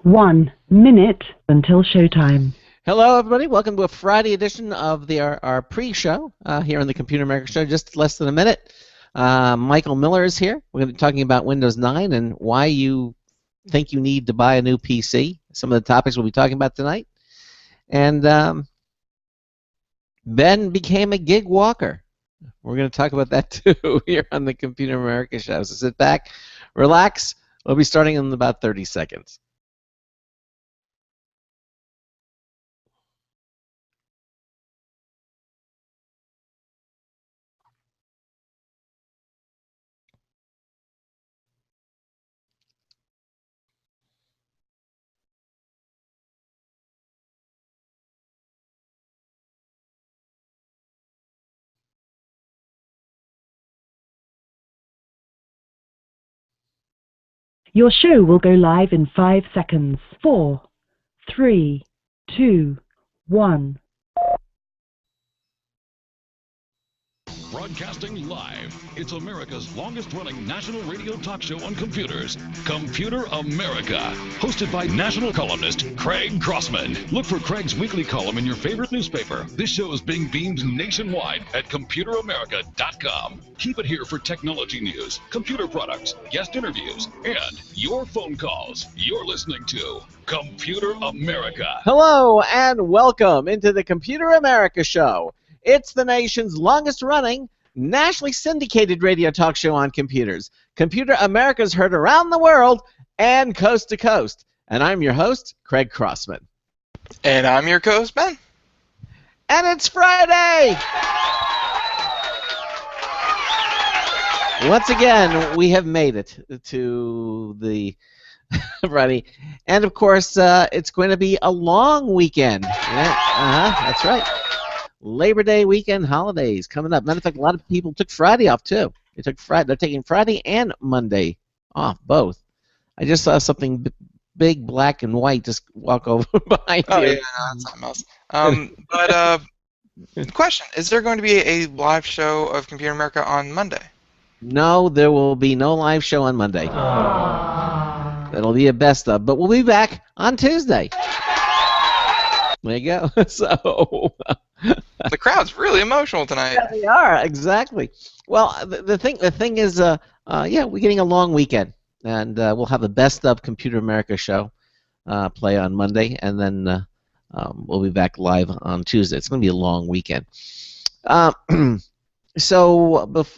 1 minute until showtime. Hello, everybody. Welcome to a Friday edition of our pre-show here on the Computer America Show. Just less than a minute. Michael Miller is here. We're going to be talking about Windows 9 and why you think you need to buy a new PC. Some of the topics we'll be talking about tonight. And Ben became a gig walker. We're going to talk about that too here on the Computer America Show. So sit back, relax. We'll be starting in about 30 seconds. Your show will go live in 5 seconds. 4, 3, 2, 1. Broadcasting live, it's America's longest-running national radio talk show on computers, Computer America, hosted by national columnist Craig Crossman. Look for Craig's weekly column in your favorite newspaper. This show is being beamed nationwide at ComputerAmerica.com. Keep it here for technology news, computer products, guest interviews, and your phone calls. You're listening to Computer America. Hello and welcome into the Computer America Show. It's the nation's longest-running, nationally syndicated radio talk show on computers. Computer America is heard around the world and coast to coast. And I'm your host, Craig Crossman. And I'm your co-host, Ben. And it's Friday! Once again, we have made it to the Friday. And, of course, it's going to be a long weekend. Yeah, that's right. Labor Day weekend holidays coming up. Matter of fact, a lot of people took Friday off too. They're taking Friday and Monday off, both. I just saw something big, black and white just walk over behind you. Oh yeah, no, that's something else. The question: is there going to be a live show of Computer America on Monday? No, there will be no live show on Monday. It'll be a best of, but we'll be back on Tuesday. There you go. So. The crowd's really emotional tonight. Yeah, they are, exactly. Well, the thing is, we're getting a long weekend, and we'll have the best of Computer America show play on Monday, and then we'll be back live on Tuesday. It's going to be a long weekend. So, of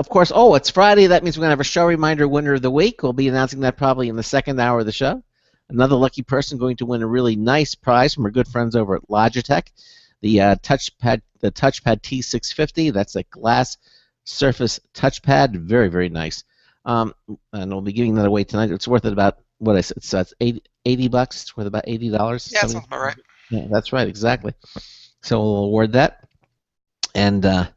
course, it's Friday. That means we're going to have a show reminder winner of the week. We'll be announcing that probably in the second hour of the show. Another lucky person going to win a really nice prize from our good friends over at Logitech, the touchpad T650. That's a glass surface touchpad, very, very nice. And we'll be giving that away tonight. It's worth about so it's $80. It's worth about $80. Yeah, that sounds about right. Yeah, that's right, exactly. So we'll award that. And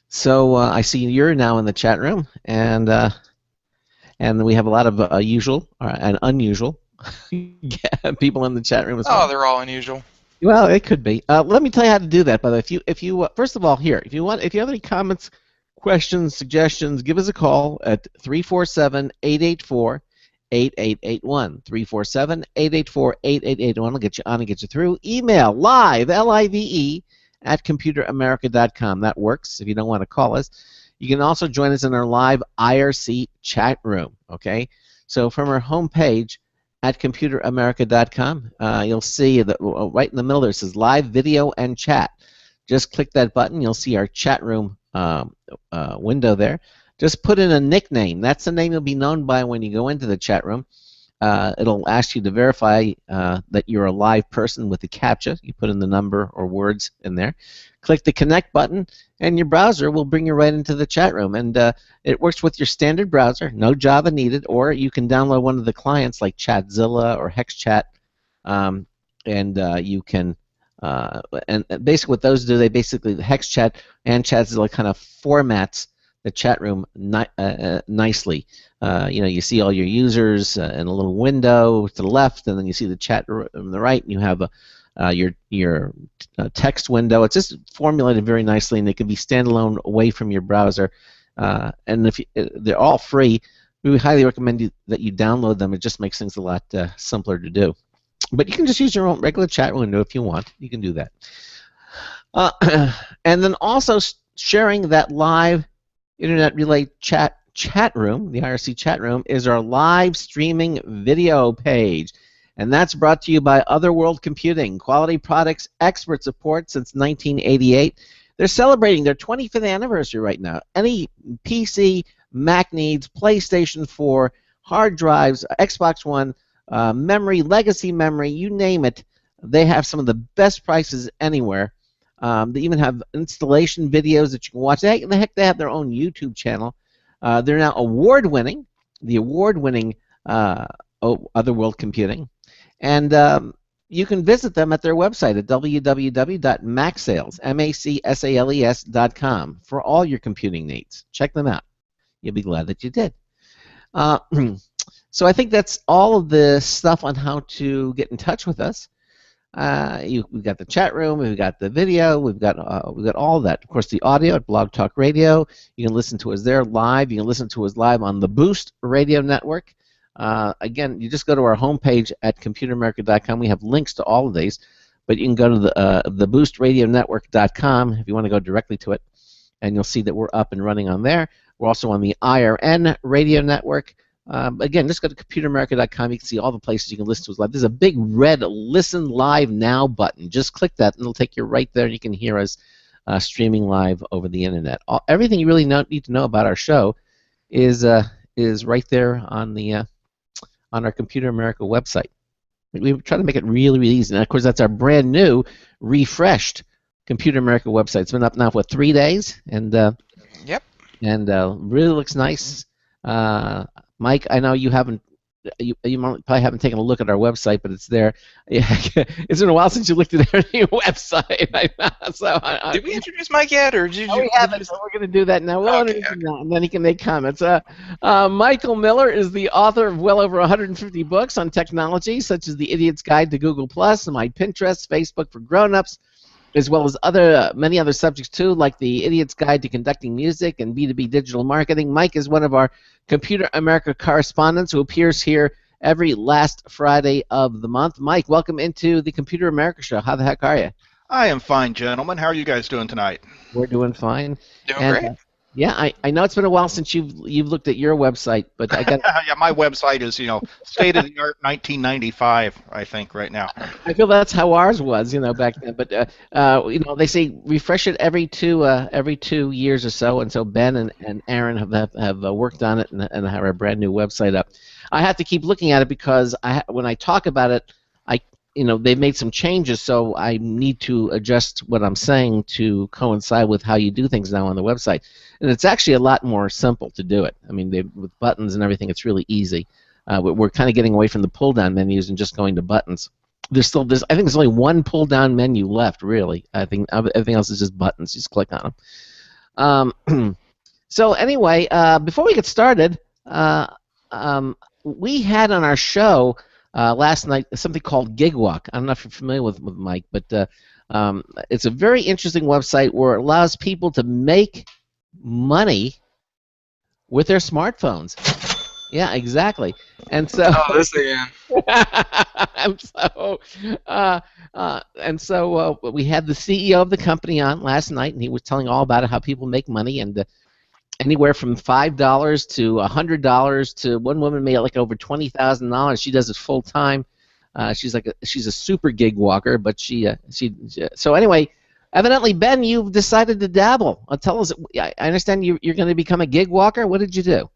so I see you're now in the chat room, and we have a lot of usual and unusual. People in the chat room as well. Oh, they're all unusual. Well, it could be. Let me tell you how to do that. By the way, if you first of all, here, if you have any comments, questions, suggestions, give us a call at 347-884-8881. 347-884-8881. I'll get you on and get you through. Email live LIVE at computeramerica.com. That works if you don't want to call us. You can also join us in our live IRC chat room. Okay, so from our homepage at computeramerica.com, you'll see that right in the middle there says live video and chat. Just click that button. You'll see our chat room window there. Just put in a nickname. That's the name you'll be known by when you go into the chat room. It'll ask you to verify that you're a live person with the CAPTCHA. You put in the number or words in there. Click the connect button, and your browser will bring you right into the chat room. And it works with your standard browser, no Java needed, or you can download one of the clients like Chatzilla or HexChat, and you can. And basically, what those do, HexChat and Chatzilla kind of formats the chat room nicely. You see all your users in a little window to the left, and then you see the chat on the right, and you have your text window. It's just formulated very nicely, and it can be standalone away from your browser. And they're all free. we would highly recommend that you download them. It just makes things a lot simpler to do. But you can just use your own regular chat window if you want. You can do that. And then also sharing that live internet relay chat room, the IRC chat room, is our live streaming video page. And that's brought to you by Otherworld Computing, quality products, expert support since 1988. They're celebrating their 25th anniversary right now. Any PC, Mac needs, PlayStation 4, hard drives, Xbox One, memory, legacy memory, you name it, they have some of the best prices anywhere. They even have installation videos that you can watch. They have their own YouTube channel. They're now award-winning, the award-winning Otherworld Computing. And you can visit them at their website at www.macsales.com for all your computing needs. Check them out. You'll be glad that you did. So I think that's all of the stuff on how to get in touch with us. We've got the chat room, we've got the video, we've got all that. Of course, the audio at Blog Talk Radio. You can listen to us there live. You can listen to us live on the Boost Radio Network. Again, you just go to our homepage at computeramerica.com. We have links to all of these, but you can go to the boostradionetwork.com if you want to go directly to it, and you'll see that we're up and running on there. We're also on the IRN Radio Network. Again, just go to computeramerica.com. You can see all the places you can listen to us live. There's a big red Listen Live Now button. Just click that, and it'll take you right there, and you can hear us streaming live over the Internet. Everything you really need to know about our show is right there on our Computer America website. We try to make it really, really easy. And, of course, that's our brand new, refreshed Computer America website. It's been up now for 3 days, and Yep. And really looks nice. Mike, I know you haven't. You probably haven't taken a look at our website, but it's there. Yeah, it's been a while since you looked at our new website. Did we introduce Mike yet, or did you? We haven't. So we're going to do that now. We'll introduce him now, and then he can make comments. Michael Miller is the author of well over 150 books on technology, such as The Idiot's Guide to Google Plus, My Pinterest, Facebook for Grown-ups, as well as many other subjects too, like The Idiot's Guide to Conducting Music and B2B Digital Marketing. Mike is one of our Computer America correspondents who appears here every last Friday of the month. Mike, welcome into the Computer America show. How the heck are you? I am fine, gentlemen. How are you guys doing tonight? We're doing fine. Doing great. Yeah, I know it's been a while since you've looked at your website, but I got yeah, my website is state of the art 1995, I think, right now. I feel that's how ours was, back then. But they say refresh it every 2 years or so, and so Ben and Aaron have worked on it and have a brand new website up. I have to keep looking at it because when I talk about it, they've made some changes, so I need to adjust what I'm saying to coincide with how you do things now on the website. And it's actually a lot more simple to do it. I mean, with buttons and everything, it's really easy. We're kind of getting away from the pull-down menus and just going to buttons. I think there's only one pull-down menu left, really. I think everything else is just buttons. Just click on them. So anyway, before we get started, we had on our show last night something called GigWalk. I don't know if you're familiar with Mike, but it's a very interesting website where it allows people to make money with their smartphones. Yeah, exactly. And so, this again. and so we had the CEO of the company on last night, and he was telling all about it, how people make money, and anywhere from $5 to $100 to one woman made like over $20,000. She does it full time. She's a super gig walker, but so anyway. Evidently, Ben, you've decided to dabble. Tell us. I understand you're going to become a gig walker. What did you do?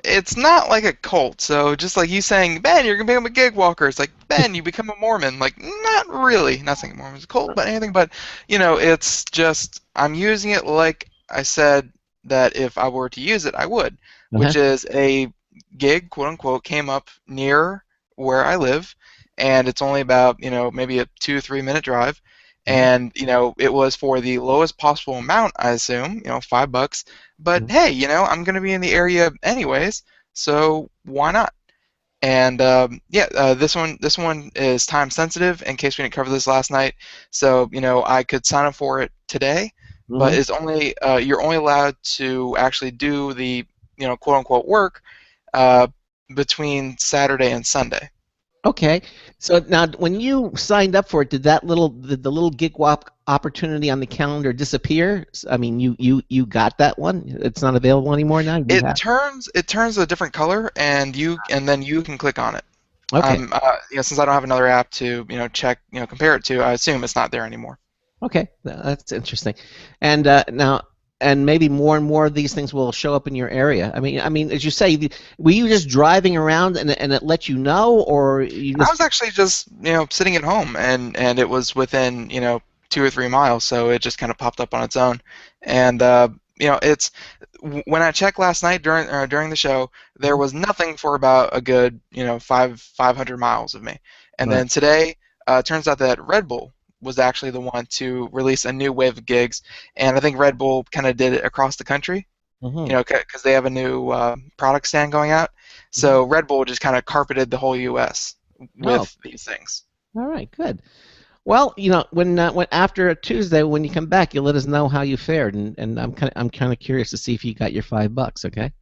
It's not like a cult, so just like you saying, Ben, you're going to become a gig walker. It's like, Ben, you become a Mormon. Like, not really. Not saying Mormon's a cult, but anything. But, it's just, I'm using it like I said that if I were to use it, I would, which is a gig, quote-unquote, came up near where I live, and it's only about, maybe a 2-3 minute drive. And, it was for the lowest possible amount, I assume, $5. But, hey, I'm going to be in the area anyways, so why not? And, this one is time sensitive in case we didn't cover this last night. So, I could sign up for it today, but it's only you're only allowed to actually do the quote unquote work between Saturday and Sunday. Okay. So now, when you signed up for it, did the little gig opportunity on the calendar disappear? I mean, you got that one. It's not available anymore now. It turns a different color, and then you can click on it. Okay. Since I don't have another app to check compare it to, I assume it's not there anymore. Okay, that's interesting. And now, and maybe more and more of these things will show up in your area. I mean, as you say, were you just driving around and it let you know, or you just? I was actually just sitting at home, and it was within 2 or 3 miles, so it just kind of popped up on its own. And it's when I checked last night during the show, there was nothing for about a good 500 miles of me. And Right. then today, it turns out that Red Bull was actually the one to release a new wave of gigs, and I think Red Bull kind of did it across the country, because they have a new product stand going out. So Red Bull just kind of carpeted the whole U.S. with these things. All right, good. Well, when after Tuesday, when you come back, you let us know how you fared, and I'm kind of curious to see if you got your $5. Okay.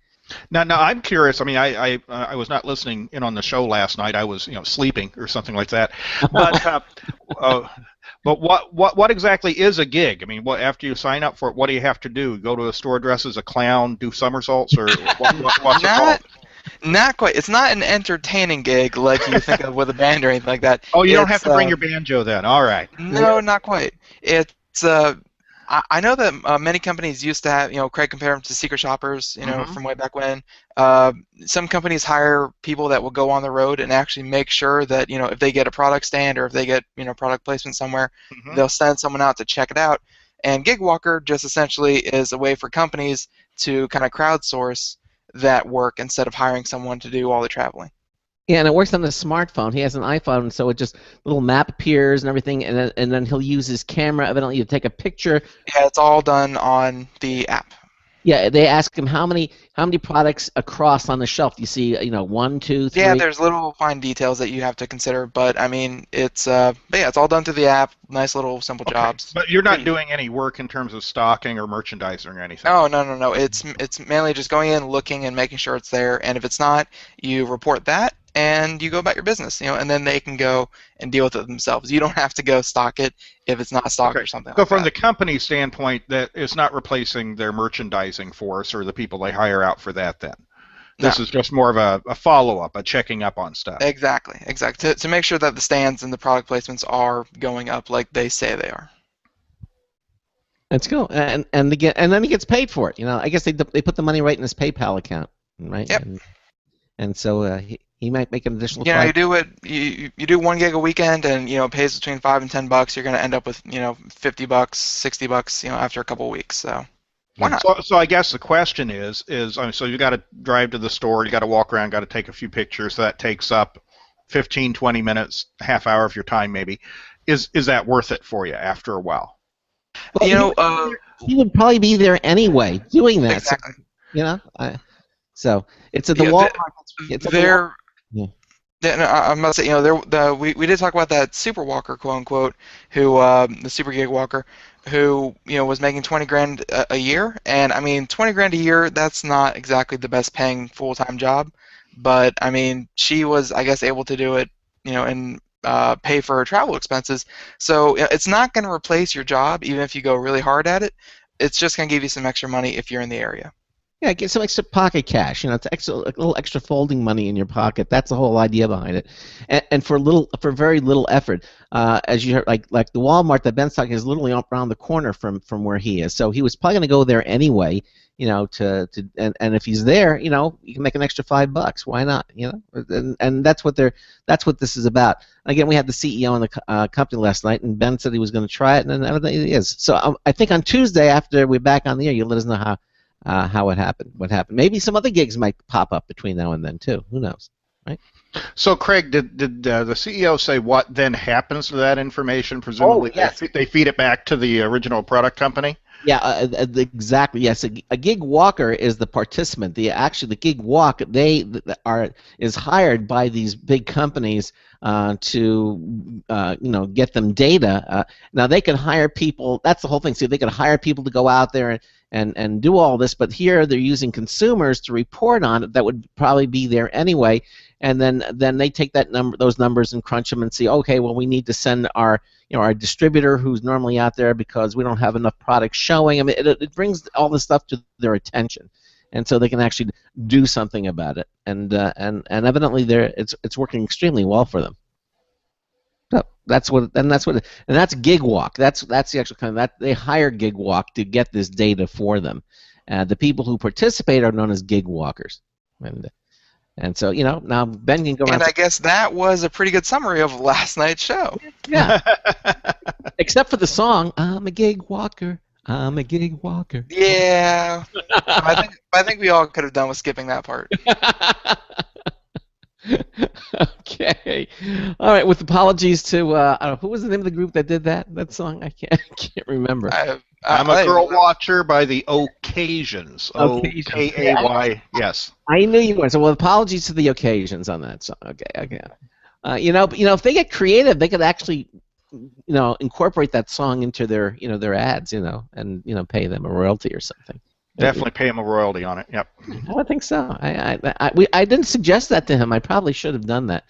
Now, I'm curious. I mean, I was not listening in on the show last night. I was, sleeping or something like that. But what exactly is a gig? I mean, after you sign up for it, what do you have to do? Go to a store dressed as a clown, do somersaults, or what's it called? Not quite. It's not an entertaining gig like you think of with a band or anything like that. Oh, you don't have to bring your banjo then. All right. No, not quite. It's I know that many companies used to have, Craig compared them to secret shoppers, from way back when. Some companies hire people that will go on the road and actually make sure that, if they get a product stand or if they get, product placement somewhere, they'll send someone out to check it out. And Gig Walker just essentially is a way for companies to kind of crowdsource that work instead of hiring someone to do all the traveling. Yeah, and it works on the smartphone. He has an iPhone, so it just little map appears and everything, and then he'll use his camera evidently to take a picture. Yeah, it's all done on the app. Yeah, they ask him how many products across on the shelf. You see, 1, 2, 3. Yeah, there's little fine details that you have to consider, but I mean, it's it's all done through the app. Nice little simple jobs. But you're not doing any work in terms of stocking or merchandising or anything. Oh, no. It's mainly just going in, looking, and making sure it's there. And if it's not, you report that, and you go about your business. And then they can go and deal with it themselves. You don't have to go stock it if it's not stocked or something. So like from that. the company standpoint, that it's not replacing their merchandising force or the people they hire out for that. Then this is just more of a follow-up, a checking up on stuff. Exactly. To make sure that the stands and the product placements are going up like they say they are. That's cool, and then he gets paid for it. I guess they put the money right in his PayPal account, right? Yep. And so he might make an additional. You do it. You do 1 gig a weekend, and it pays between $5 and $10. You're going to end up with $50, $60, after a couple of weeks. So why not? So I guess the question is so you got to drive to the store, you got to walk around, got to take a few pictures. So that takes up 15, 20 minutes, half hour of your time maybe. Is that worth it for you after a while? Well, he would probably be there anyway doing that. Exactly. So it's at the Walmart. I'm about to say, we did talk about that super walker, quote unquote, who the super gig walker, who was making 20 grand a year, and I mean 20 grand a year, that's not exactly the best paying full-time job, but I mean she was, I guess, able to do it, and pay for her travel expenses. So it's not going to replace your job even if you go really hard at it. It's just going to give you some extra money if you're in the area. Yeah, get some extra pocket cash. It's a little extra folding money in your pocket. That's the whole idea behind it, and for very little effort. As you heard, like the Walmart that Ben's talking is literally around the corner from where he is. So he was probably going to go there anyway. And if he's there, you can make an extra $5. Why not? And that's what this is about. Again, we had the CEO in the company last night, and Ben said he was going to try it, and everything it is. So I think on Tuesday after we're back on the air, you'll let us know how it happened, what happened. Maybe some other gigs might pop up between now and then too. Who knows, right? So, Craig, did the CEO say what then happens to that information? Presumably, yes. they feed it back to the original product company. Yeah, exactly. Yes, a gig walker is the participant. The gig walk is hired by these big companies to get them data. Now they can hire people. That's the whole thing. So they can hire people to go out there and do all this, but here they're using consumers to report on it that would probably be there anyway, and then they take those numbers and crunch them and see, okay, well, we need to send our our distributor who's normally out there because we don't have enough products showing. I mean, it brings all this stuff to their attention, and so they can actually do something about it, and evidently it's working extremely well for them. So that's GigWalk. That's the actual kind of that they hire GigWalk to get this data for them. The people who participate are known as GigWalkers, and so now Ben can go around. And I guess that was a pretty good summary of last night's show. Yeah, except for the song "I'm a GigWalker, I'm a GigWalker." Yeah, I think we all could have done with skipping that part. Okay. All right. With apologies to who was the name of the group that did that song? I can't remember. I'm a Girl Watcher by the Occasions. O-K-A-Y. Yes. I knew you were. So, well, apologies to the Occasions on that song. Okay. If they get creative, they could actually, incorporate that song into their, their ads, and pay them a royalty or something. Definitely pay him a royalty on it. Yep. I think so. I didn't suggest that to him. I probably should have done that.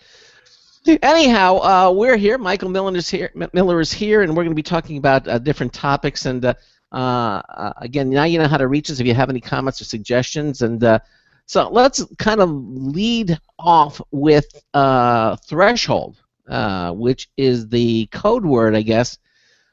Anyhow, we're here. Michael Miller is here, and we're going to be talking about different topics. And again, now you know how to reach us if you have any comments or suggestions. And so let's kind of lead off with threshold, which is the code word, I guess,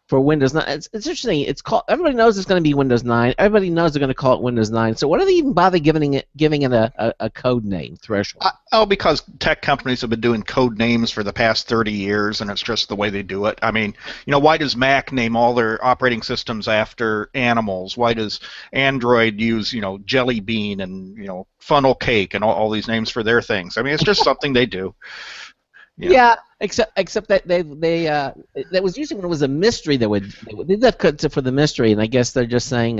for Windows 9. It's interesting. It's called. Everybody knows it's going to be Windows 9. Everybody knows they're going to call it Windows 9. So why do they even bother giving it a code name, threshold? Because tech companies have been doing code names for the past 30 years, and it's just the way they do it. I mean, why does Mac name all their operating systems after animals? Why does Android use, Jelly Bean and, Funnel Cake and all these names for their things? I mean, it's just something they do. Yeah, except that that was usually when it was a mystery they did that for the mystery, and I guess they're just saying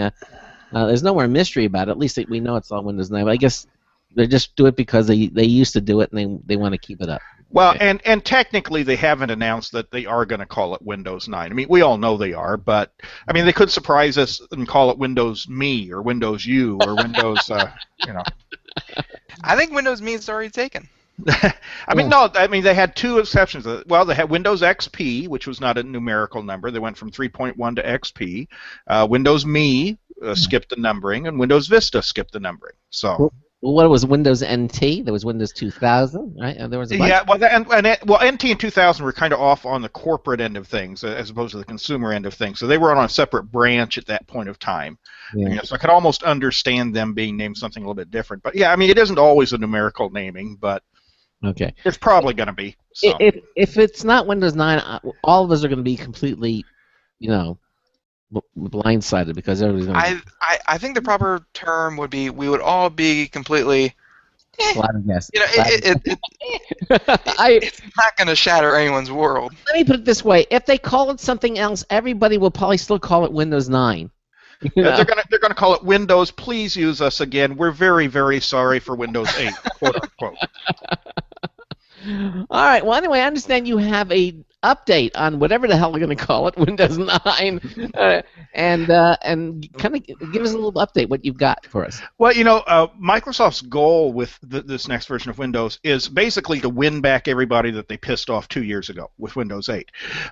there's no more mystery about it. At least we know it's on Windows 9. But I guess they just do it because they used to do it and they want to keep it up. Well, okay. and technically they haven't announced that they are going to call it Windows 9. I mean, we all know they are, but I mean they could surprise us and call it Windows Me or Windows U or Windows, I think Windows Me is already taken. They had two exceptions. Well, they had Windows XP, which was not a numerical number. They went from 3.1 to XP. Windows Me skipped the numbering, and Windows Vista skipped the numbering. So. Well, what was Windows NT? There was Windows 2000, right? And there was a bunch. NT and 2000 were kind of off on the corporate end of things as opposed to the consumer end of things. So they were on a separate branch at that point of time. Yeah. So I could almost understand them being named something a little bit different. But yeah, I mean, it isn't always a numerical naming, but. Okay. It's probably going to be. So. If it's not Windows 9, all of us are going to be completely, blindsided because everybody's going to. I think the proper term would be we would all be completely. Flabbergasted. It's not going to shatter anyone's world. Let me put it this way: if they call it something else, everybody will probably still call it Windows 9. They're gonna call it Windows. Please use us again. We're very, very sorry for Windows 8, quote unquote. All right. Well, anyway, I understand you have a update on whatever the hell we're going to call it, Windows 9, and kind of give us a little update what you've got for us. Well, Microsoft's goal with this next version of Windows is basically to win back everybody that they pissed off 2 years ago with Windows 8.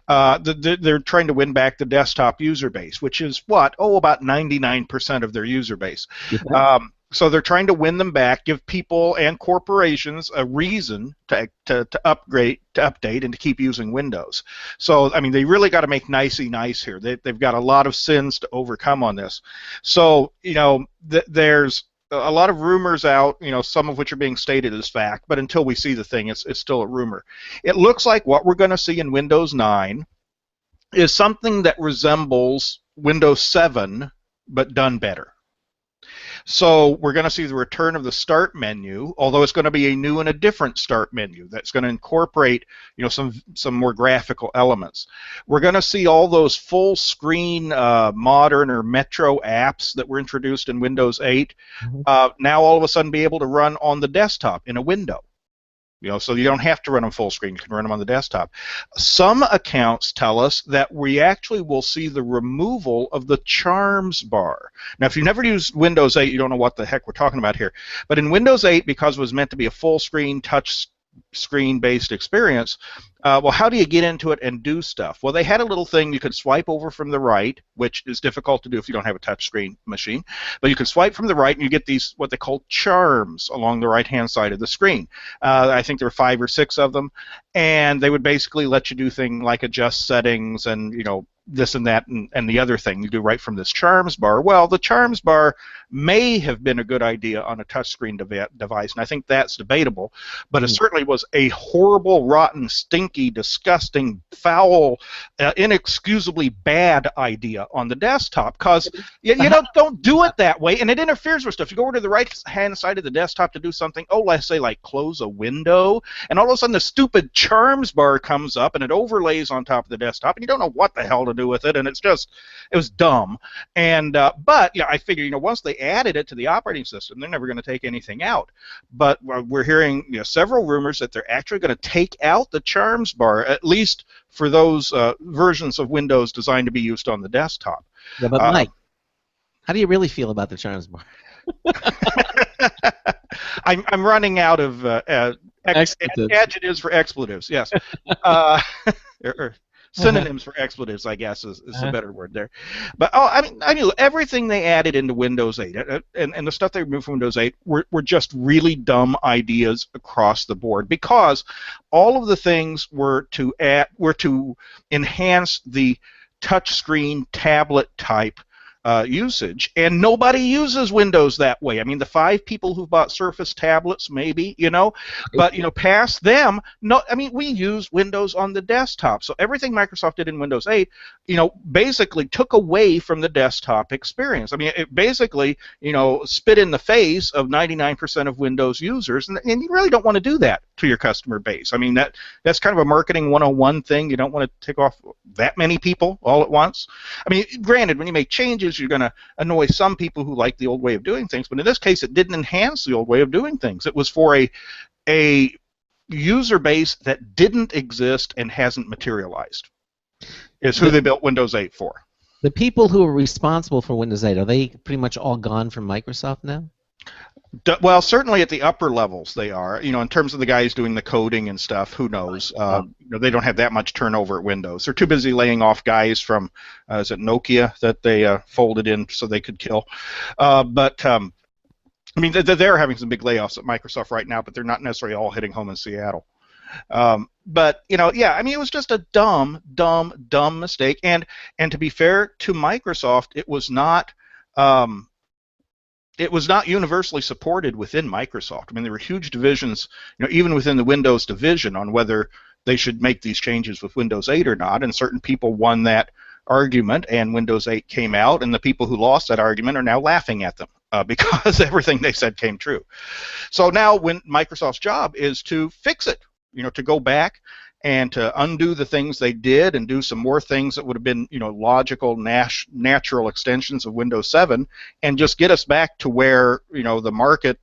They're trying to win back the desktop user base, which is about 99% of their user base. So they're trying to win them back, give people and corporations a reason to upgrade, to update, and to keep using Windows. So, I mean, they really got to make nicey nice here. They've got a lot of sins to overcome on this. So, there's a lot of rumors out, some of which are being stated as fact, but until we see the thing, it's still a rumor. It looks like what we're going to see in Windows 9 is something that resembles Windows 7, but done better. So we're going to see the return of the Start menu, although it's going to be a new and a different Start menu that's going to incorporate, some more graphical elements. We're going to see all those full-screen modern or Metro apps that were introduced in Windows 8 now all of a sudden be able to run on the desktop in a window. So you don't have to run them full screen. You can run them on the desktop. Some accounts tell us that we actually will see the removal of the charms bar. Now, if you've never used Windows 8, you don't know what the heck we're talking about here. But in Windows 8, because it was meant to be a full screen, touch screen-based experience, well, how do you get into it and do stuff? Well, they had a little thing you could swipe over from the right, which is difficult to do if you don't have a touch screen machine. But you can swipe from the right, and you get these what they call charms along the right-hand side of the screen. I think there were 5 or 6 of them, and they would basically let you do things like adjust settings and this and that and the other thing you do right from this charms bar. Well, the charms bar may have been a good idea on a touchscreen device, and I think that's debatable, but it certainly was a horrible, rotten, stinky, disgusting, foul, inexcusably bad idea on the desktop, because you don't do it that way, and it interferes with stuff. You go over to the right-hand side of the desktop to do something, let's say like close a window, and all of a sudden the stupid charms bar comes up, and it overlays on top of the desktop, and you don't know what the hell to do with it, and it was dumb. And but I figure once they added it to the operating system, they're never going to take anything out. But we're hearing several rumors that they're actually going to take out the charms bar, at least for those versions of Windows designed to be used on the desktop. Yeah, but Mike, how do you really feel about the charms bar? I'm running out of adjectives for expletives. Yes. Or synonyms for expletives, I guess, is a better word there. But I mean, everything they added into Windows 8 and the stuff they removed from Windows 8 were just really dumb ideas across the board, because all of the things were to enhance the touchscreen tablet type usage, and nobody uses Windows that way. I mean, the 5 people who bought Surface tablets, maybe, but past them, no. I mean, we use Windows on the desktop, so everything Microsoft did in Windows 8, basically took away from the desktop experience. I mean, it basically, spit in the face of 99% of Windows users, and you really don't want to do that to your customer base. I mean, that's kind of a marketing 101 thing. You don't want to take off that many people all at once. I mean, granted, when you make changes, you're going to annoy some people who like the old way of doing things, but in this case, it didn't enhance the old way of doing things. It was for a user base that didn't exist and hasn't materialized. Is who they built Windows 8 for. The people who are responsible for Windows 8, are they pretty much all gone from Microsoft now? Well, certainly at the upper levels they are. In terms of the guys doing the coding and stuff, who knows? They don't have that much turnover at Windows. They're too busy laying off guys from, is it Nokia that they folded in so they could kill? I mean, they're having some big layoffs at Microsoft right now, but they're not necessarily all hitting home in Seattle. But I mean, it was just a dumb mistake. And to be fair to Microsoft, it was not universally supported within Microsoft. I mean, there were huge divisions, even within the Windows division, on whether they should make these changes with Windows 8 or not, and certain people won that argument, and Windows 8 came out, and the people who lost that argument are now laughing at them because everything they said came true. So now when Microsoft's job is to fix it, to go back and to undo the things they did and do some more things that would have been, logical, natural extensions of Windows 7, and just get us back to where, the market,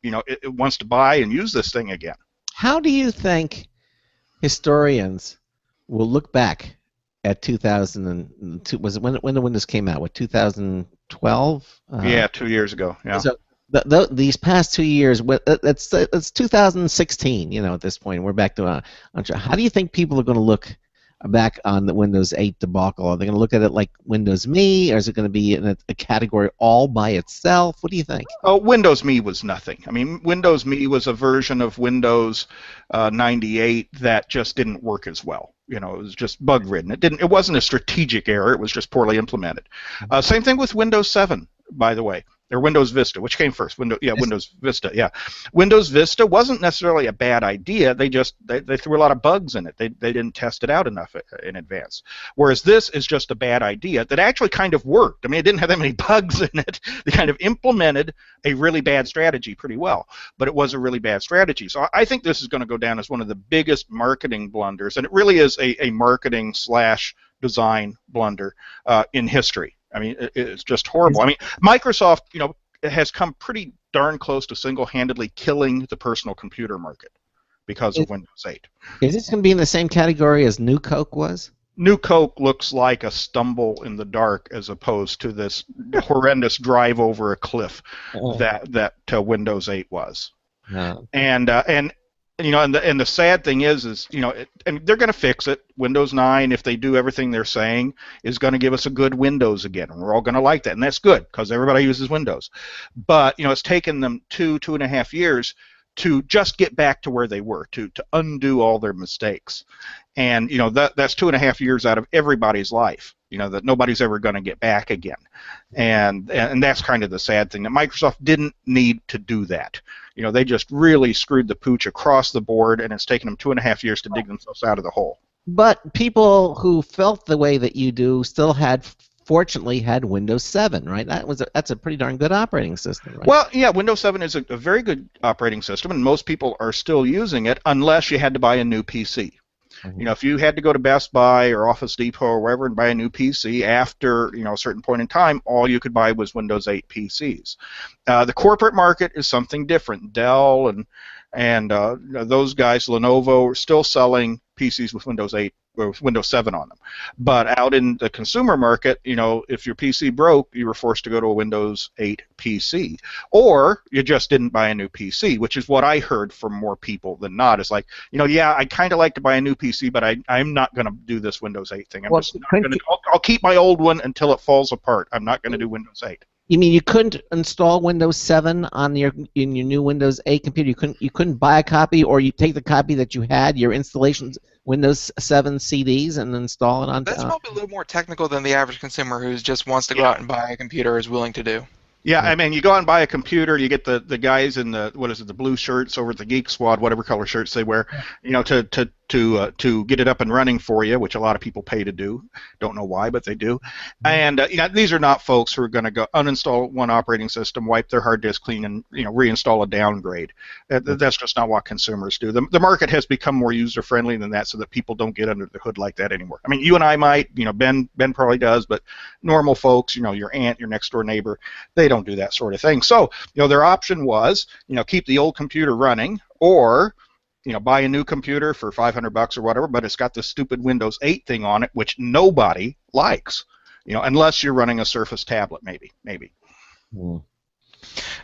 it wants to buy and use this thing again. How do you think historians will look back at 2002? Was it when the Windows came out? What, 2012? Yeah, 2 years ago. Yeah. So these past 2 years, it's 2016. At this point, we're back to how do you think people are going to look back on the Windows 8 debacle? Are they going to look at it like Windows Me, or is it going to be in a category all by itself? What do you think? Oh, Windows Me was nothing. I mean, Windows Me was a version of Windows 98 that just didn't work as well. It was just bug-ridden. It wasn't a strategic error. It was just poorly implemented. Same thing with Windows 7, by the way. Or Windows Vista, which came first? Windows Vista. Yeah, Windows Vista wasn't necessarily a bad idea. They threw a lot of bugs in it. They didn't test it out enough in advance. Whereas this is just a bad idea that actually kind of worked. I mean, it didn't have that many bugs in it. They kind of implemented a really bad strategy pretty well, but it was a really bad strategy. So I think this is going to go down as one of the biggest marketing blunders, and it really is a marketing / design blunder in history. I mean, it's just horrible. I mean, Microsoft, has come pretty darn close to single-handedly killing the personal computer market, because of Windows 8. Is this going to be in the same category as New Coke was? New Coke looks like a stumble in the dark as opposed to this horrendous drive over a cliff that Windows 8 was. No. And the sad thing is and they're going to fix it. Windows 9, if they do everything they're saying, is going to give us a good Windows again, and we're all going to like that, and that's good because everybody uses Windows. But it's taken them 2.5 years to just get back to where they were, to undo all their mistakes. And that's 2.5 years out of everybody's life, that nobody's ever going to get back again. And that's kind of the sad thing, that Microsoft didn't need to do that. They just really screwed the pooch across the board, and it's taken them 2.5 years to dig themselves out of the hole. But people who felt the way that you do still fortunately had Windows 7, right? That's a pretty darn good operating system, right? Well, yeah, Windows 7 is a very good operating system, and most people are still using it unless you had to buy a new PC. If you had to go to Best Buy or Office Depot or wherever and buy a new PC after a certain point in time, all you could buy was Windows 8 PCs. The corporate market is something different. Dell and those guys, Lenovo, are still selling PCs with Windows 8 or with Windows 7 on them. But out in the consumer market, if your PC broke, you were forced to go to a Windows 8 PC. Or you just didn't buy a new PC, which is what I heard from more people than not. It's like, yeah, I kind of like to buy a new PC, but I'm not going to do this Windows 8 thing. I'll keep my old one until it falls apart. I'm not going to do Windows 8. You mean you couldn't install Windows 7 in your new Windows 8 computer? You couldn't buy a copy, or you take the copy that you had, your installations, Windows 7 CDs, and install it on. That's probably a little more technical than the average consumer who just wants to go out and buy a computer is willing to do. Yeah, I mean, you go out and buy a computer, you get the guys in the blue shirts over at the Geek Squad, whatever color shirts they wear, to get it up and running for you, which a lot of people pay to do. Don't know why, but they do. And these are not folks who are going to go uninstall one operating system, wipe their hard disk clean, and reinstall a downgrade. That's just not what consumers do. The market has become more user friendly than that, so that people don't get under the hood like that anymore. I mean, you and I might, Ben probably does, but normal folks, your aunt, your next door neighbor, they don't do that sort of thing. So their option was keep the old computer running, or buy a new computer for $500 or whatever, but it's got this stupid Windows 8 thing on it, which nobody likes, unless you're running a Surface tablet, maybe.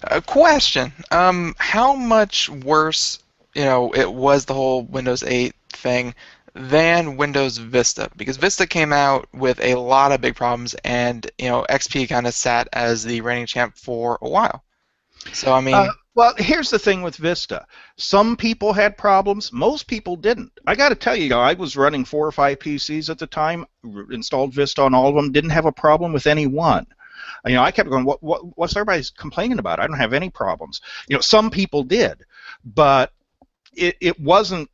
A question: how much worse, it was the whole Windows 8 thing than Windows Vista? Because Vista came out with a lot of big problems, and XP kind of sat as the reigning champ for a while. So I mean. Well, here's the thing with Vista. Some people had problems. Most people didn't. I got to tell you, I was running 4 or 5 PCs at the time, installed Vista on all of them, didn't have a problem with any one. I kept going, what's everybody's complaining about? I don't have any problems. Some people did, but it wasn't.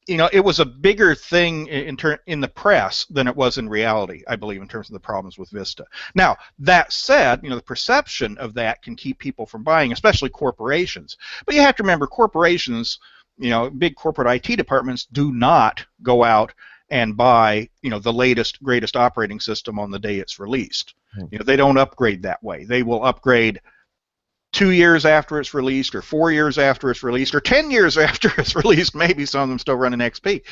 It was a bigger thing in the press than it was in reality, I believe, in terms of the problems with Vista. Now, that said, the perception of that can keep people from buying, especially corporations. But you have to remember, corporations, big corporate IT departments do not go out and buy, the latest, greatest operating system on the day it's released. They don't upgrade that way. They will upgrade 2 years after it's released, or 4 years after it's released, or 10 years after it's released. Maybe some of them still running XP.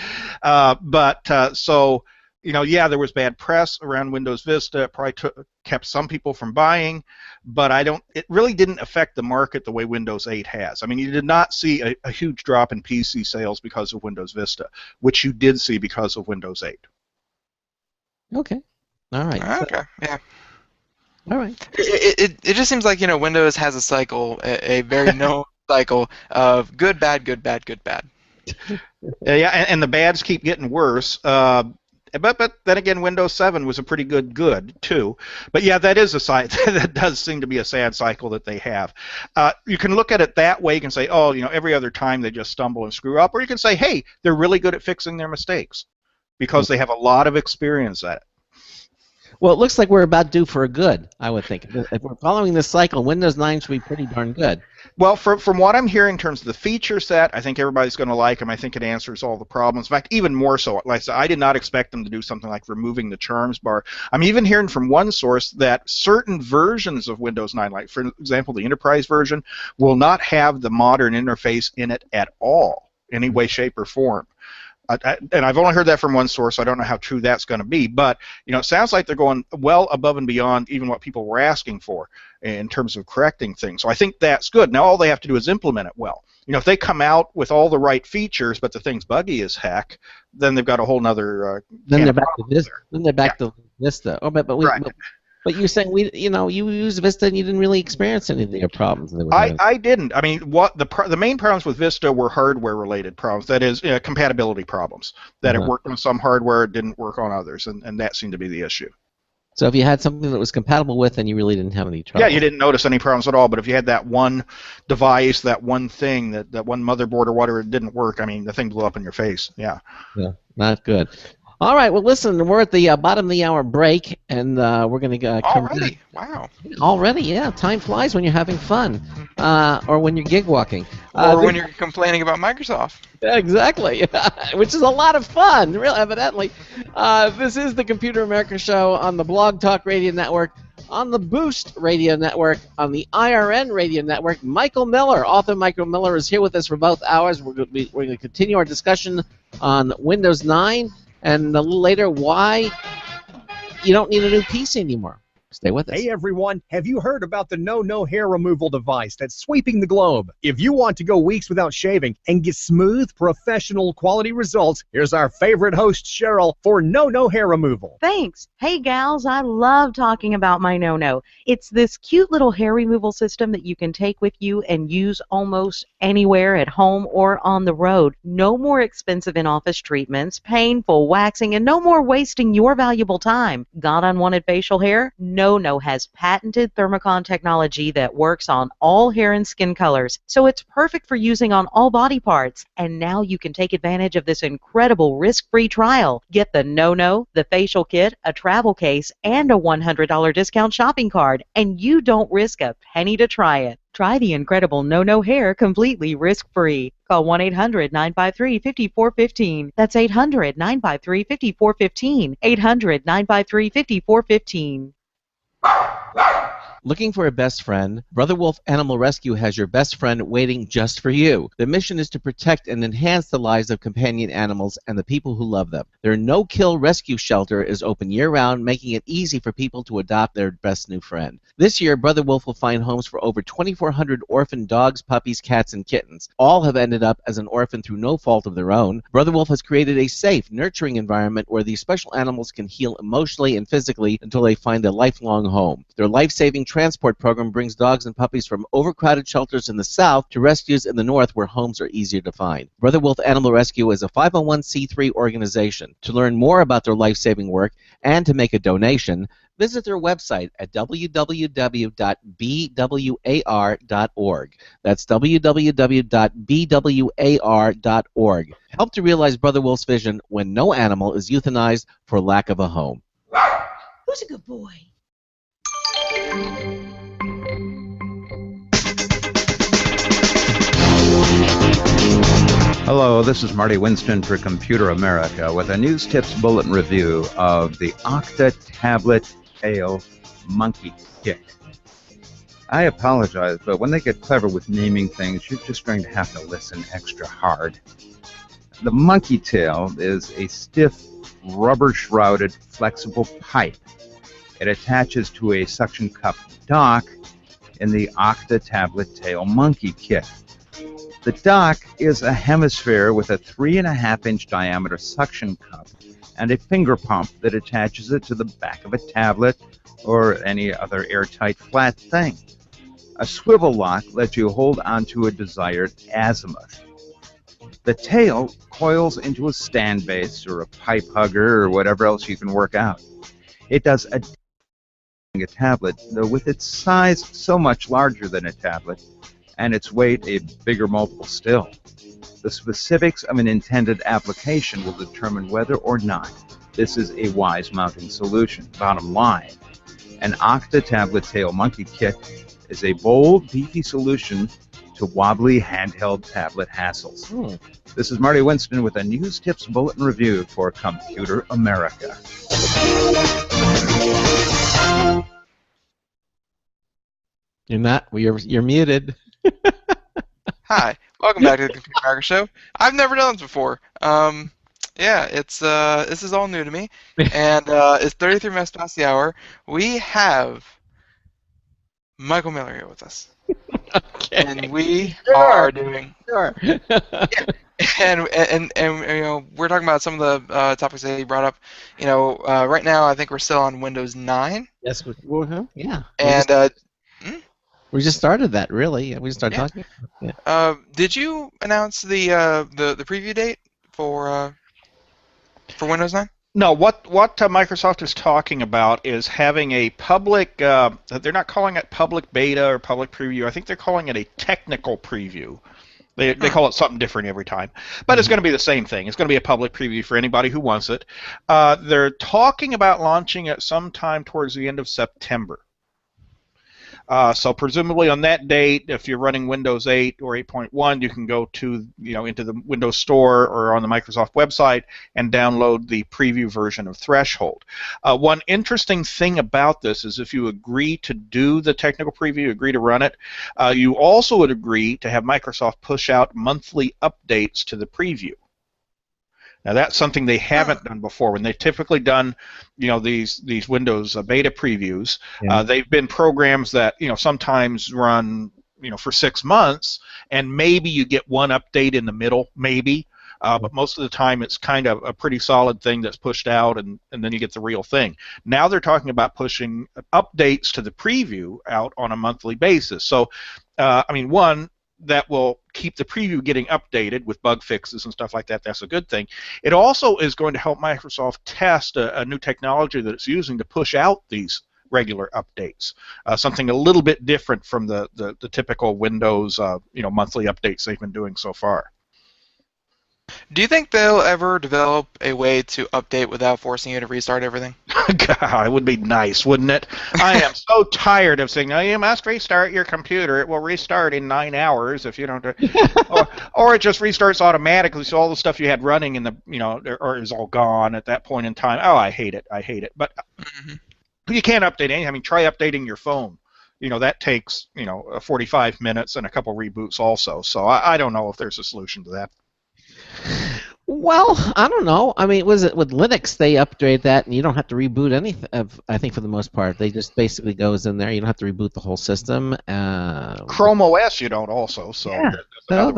So, there was bad press around Windows Vista. It probably kept some people from buying, but it really didn't affect the market the way Windows 8 has. I mean, you did not see a huge drop in PC sales because of Windows Vista, which you did see because of Windows 8. Okay. All right. Okay. Yeah. All right. It just seems like Windows has a cycle, a very known cycle of good, bad, good, bad, good, bad. Yeah, and the bads keep getting worse. But then again, Windows 7 was a pretty good too. But yeah, that is that does seem to be a sad cycle that they have. You can look at it that way. You can say, every other time they just stumble and screw up, or you can say, hey, they're really good at fixing their mistakes because they have a lot of experience at it. Well, it looks like we're about due for a good, I would think. If we're following this cycle, Windows 9 should be pretty darn good. Well, from what I'm hearing in terms of the feature set, I think everybody's going to like them. I think it answers all the problems. In fact, even more so. Like I said, I did not expect them to do something like removing the charms bar. I'm even hearing from one source that certain versions of Windows 9, like for example the Enterprise version, will not have the modern interface in it at all. any way, shape, or form. And I've only heard that from one source, so I don't know how true that's going to be. But it sounds like they're going well above and beyond even what people were asking for in terms of correcting things. So I think that's good. Now all they have to do is implement it well. If they come out with all the right features, but the thing's buggy as heck, then they've got a whole nother. Then they're back to Vista. Then they're back to Vista. Oh, Right. But you're saying you used Vista and you didn't really experience any of their problems. I didn't. I mean, what the main problems with Vista were hardware-related problems. That is, compatibility problems. That it worked on some hardware, it didn't work on others, and that seemed to be the issue. So if you had something that was compatible with, then you really didn't have any trouble. Yeah, you didn't notice any problems at all. But if you had that one device, that one thing, that one motherboard or whatever, it didn't work. I mean, the thing blew up in your face. Yeah. Yeah, not good. All right, well, listen, we're at the bottom of the hour break, and we're going to come already. Wow. Already, yeah. Time flies when you're having fun, or when you're gig walking, or when you're complaining about Microsoft. Exactly, which is a lot of fun, real evidently. This is the Computer America Show on the Blog Talk Radio Network, on the Boost Radio Network, on the IRN Radio Network. Michael Miller, author Michael Miller, is here with us for both hours. We're going to continue our discussion on Windows 9. And a little later, why you don't need a new PC anymore. Stay with us. Hey everyone, have you heard about the No hair removal device that's sweeping the globe? If you want to go weeks without shaving and get smooth, professional quality results, here's our favorite host, Cheryl, for No hair removal. Thanks. Hey gals, I love talking about my No. It's this cute little hair removal system that you can take with you and use almost anywhere at home or on the road. No more expensive in-office treatments, painful waxing, and no more wasting your valuable time. Got unwanted facial hair? No has patented thermocon technology that works on all hair and skin colors, so it's perfect for using on all body parts. And now you can take advantage of this incredible risk-free trial. Get the No, the facial kit, a travel case, and a $100 discount shopping card, and you don't risk a penny to try it. Try the incredible No hair completely risk-free. Call 1-800-953-5415. That's 800-953-5415. 800-953-5415. Looking for a best friend? Brother Wolf Animal Rescue has your best friend waiting just for you. The mission is to protect and enhance the lives of companion animals and the people who love them. Their no-kill rescue shelter is open year-round, making it easy for people to adopt their best new friend. This year, Brother Wolf will find homes for over 2,400 orphan dogs, puppies, cats, and kittens. All have ended up as an orphan through no fault of their own. Brother Wolf has created a safe, nurturing environment where these special animals can heal emotionally and physically until they find a lifelong home. Their life-saving transport program brings dogs and puppies from overcrowded shelters in the south to rescues in the north where homes are easier to find. Brother Wolf Animal Rescue is a 501c3 organization. To learn more about their life-saving work and to make a donation, visit their website at www.bwar.org. That's www.bwar.org. Help to realize Brother Wolf's vision when no animal is euthanized for lack of a home. Who's a good boy? Hello, this is Marty Winston for Computer America with a News Tips Bulletin review of the Octa Tablet Tail Monkey Kit. I apologize, but when they get clever with naming things, you're just going to have to listen extra hard. The Monkey Tail is a stiff, rubber-shrouded, flexible pipe. It attaches to a suction cup dock in the Octa Tablet Tail Monkey Kit. The dock is a hemisphere with a 3.5-inch diameter suction cup and a finger pump that attaches it to the back of a tablet or any other airtight flat thing. A swivel lock lets you hold onto a desired azimuth. The tail coils into a stand base or a pipe hugger or whatever else you can work out. It does a tablet, though with its size so much larger than a tablet and its weight a bigger multiple still. The specifics of an intended application will determine whether or not this is a wise mounting solution. Bottom line, an Octa Tablet Tail Monkey Kit is a bold, beefy solution to wobbly handheld tablet hassles. This is Marty Winston with a News Tips Bulletin Review for Computer America. You're not. You're muted. Hi. Welcome back to the Computer America Show. I've never done this before. Yeah, it's this is all new to me, and it's 33 minutes past the hour. We have Michael Miller here with us, Okay. and we Sure. are doing. Sure. And you know, we're talking about some of the topics that he brought up. You know, right now I think we're still on Windows 9. Yes. Yeah. And We just started that, really. Yeah, we just started Yeah. talking. Yeah. did you announce the preview date for Windows 9? No, what Microsoft is talking about is having a public. They're not calling it public beta or public preview. I think they're calling it a technical preview. They call it something different every time, but it's going to be the same thing. It's going to be a public preview for anybody who wants it. They're talking about launching it sometime towards the end of September. So presumably on that date, if you're running Windows 8 or 8.1, you can go to into the Windows Store or on the Microsoft website and download the preview version of Threshold. One interesting thing about this is if you agree to do the technical preview, agree to run it, you also would agree to have Microsoft push out monthly updates to the preview. Now that's something they haven't done before. When they've typically done, these Windows beta previews, they've been programs that sometimes run for 6 months, and maybe you get one update in the middle, maybe. But most of the time it's kind of a pretty solid thing that's pushed out, and then you get the real thing. Now they're talking about pushing updates to the preview out on a monthly basis. So, one, that will keep the preview getting updated with bug fixes and stuff like that. That's a good thing. It also is going to help Microsoft test a new technology that it's using to push out these regular updates, something a little bit different from the typical Windows monthly updates they've been doing so far. Do you think they'll ever develop a way to update without forcing you to restart everything? God, it would be nice, wouldn't it? I am so tired of saying, you must restart your computer. It will restart in 9 hours if you don't. Or it just restarts automatically, so all the stuff you had running in the, or is all gone at that point in time. Oh, I hate it. I hate it. But you can't update anything. I mean, try updating your phone. That takes, 45 minutes and a couple reboots also. So I don't know if there's a solution to that. Well, I don't know. I mean, was it with Linux? They upgrade that, and you don't have to reboot anything. I think for the most part, they just basically goes in there. You don't have to reboot the whole system. Chrome OS, you don't also. So yeah. that's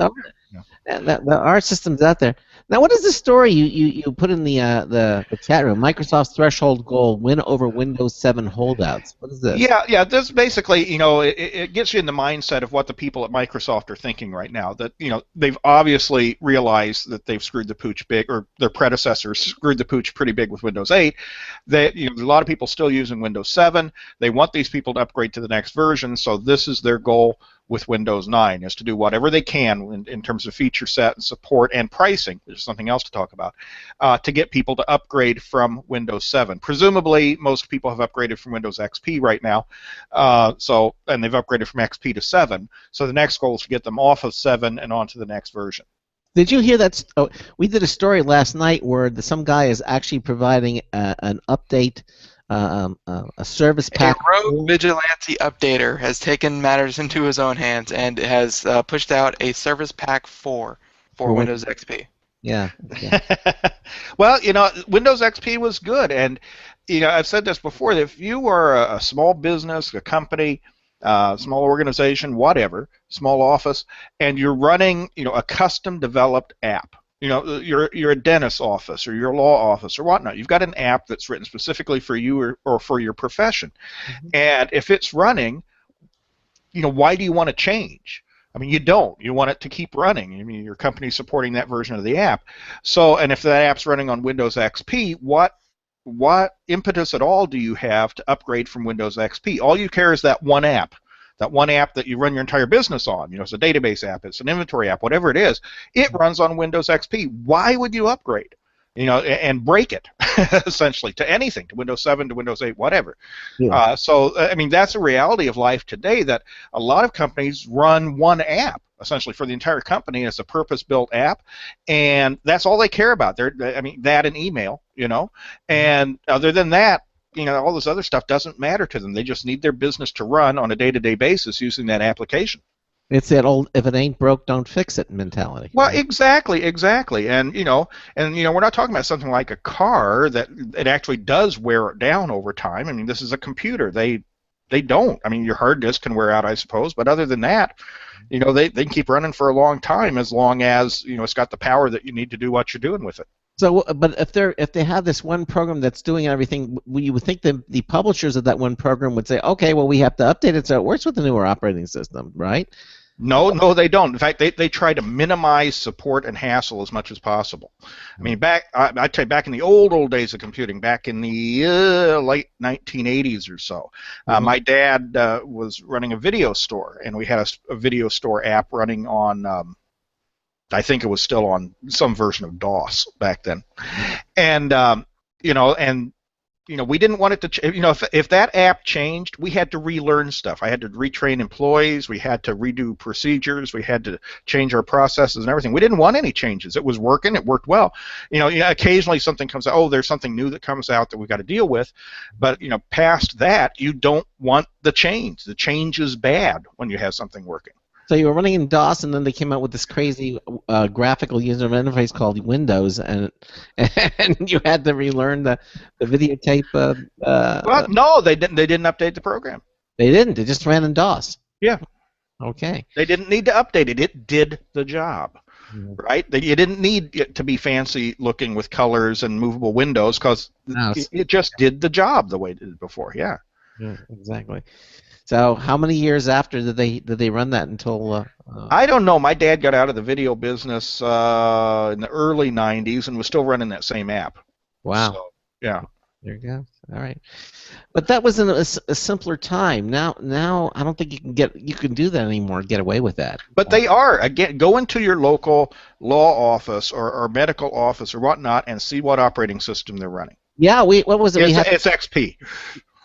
There are systems out there. Now, what is the story you put in the chat room? Microsoft's threshold goal: win over Windows 7 holdouts. What is this? Yeah. This basically, it gets you in the mindset of what the people at Microsoft are thinking right now. That they've obviously realized that they've screwed the pooch big, or their predecessors screwed the pooch pretty big with Windows 8. That a lot of people still using Windows 7. They want these people to upgrade to the next version. So this is their goal with Windows 9, is to do whatever they can in terms of feature set and support and pricing, which is something else to talk about, to get people to upgrade from Windows 7. Presumably, most people have upgraded from Windows XP right now, and they've upgraded from XP to 7. So the next goal is to get them off of 7 and onto the next version. Did you hear that? We did a story last night where some guy is actually providing an update. A service pack. A rogue vigilante updater has taken matters into his own hands and has pushed out a service pack 4 for Windows XP. Yeah. Well, Windows XP was good, and I've said this before, that if you are a small business, a company, small organization, whatever, small office, and you're running, a custom developed app. You're a dentist's office or your law office or whatnot. You've got an app that's written specifically for you or for your profession. Mm-hmm. And if it's running, why do you want to change? I mean, you don't. You want it to keep running. I mean, your company's supporting that version of the app. So, and if that app's running on Windows XP, what impetus at all do you have to upgrade from Windows XP? All you care is that one app. That one app that you run your entire business on, it's a database app, it's an inventory app, whatever it is, it runs on Windows XP. Why would you upgrade? And break it, essentially, to anything, to Windows 7, to Windows 8, whatever. Yeah. I mean, that's a reality of life today, that a lot of companies run one app, essentially, for the entire company. It's a purpose-built app, and that's all they care about. That and email, and other than that, all this other stuff doesn't matter to them. They just need their business to run on a day-to-day basis using that application. It's that old "if it ain't broke, don't fix it" mentality. Well, right? exactly, and we're not talking about something like a car that it actually does wear down over time. I mean, this is a computer. They don't. I mean, your hard disk can wear out, I suppose, but other than that, they can keep running for a long time as long as it's got the power that you need to do what you're doing with it. So, but if they have this one program that's doing everything, you would think that the publishers of that one program would say, okay, well, we have to update it so it works with the newer operating system, right? No, they don't. In fact, they try to minimize support and hassle as much as possible. I mean, I'd say back in the old days of computing, back in the late 1980s or so, my dad was running a video store, and we had a video store app running on, I think it was still on some version of DOS back then, and we didn't want it to if that app changed, we had to relearn stuff. I had to retrain employees, we had to redo procedures, we had to change our processes and everything. We didn't want any changes. It was working, it worked well. Occasionally something comes out, there's something new that comes out that we've got to deal with, but past that, you don't want the change. The change is bad when you have something working. So you were running in DOS, and then they came out with this crazy graphical user interface called Windows, and you had to relearn the videotape. Well, no, they didn't. They didn't update the program. They didn't. It just ran in DOS. Yeah. Okay. They didn't need to update it. It did the job, right? You didn't need it to be fancy looking with colors and movable windows because it just did the job the way it did before. Yeah. Yeah, exactly. So how many years after did they run that until? I don't know. My dad got out of the video business in the early '90s and was still running that same app. Wow. So, yeah. There you go. All right. But that was in a simpler time. Now I don't think you can do that anymore. Get away with that. But they are. Again, go into your local law office or medical office or whatnot and see what operating system they're running. Yeah. What was it? It's XP.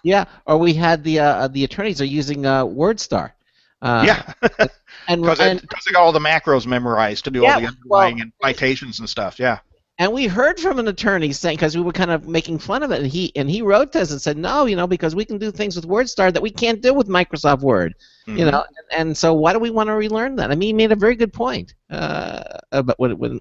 Yeah, or we had the attorneys are using WordStar. Yeah, because they got all the macros memorized to do all the underlying and citations and stuff. Yeah. And we heard from an attorney saying, because we were kind of making fun of it, and he wrote to us and said, no, because we can do things with WordStar that we can't do with Microsoft Word, and so why do we want to relearn that? I mean, he made a very good point. But when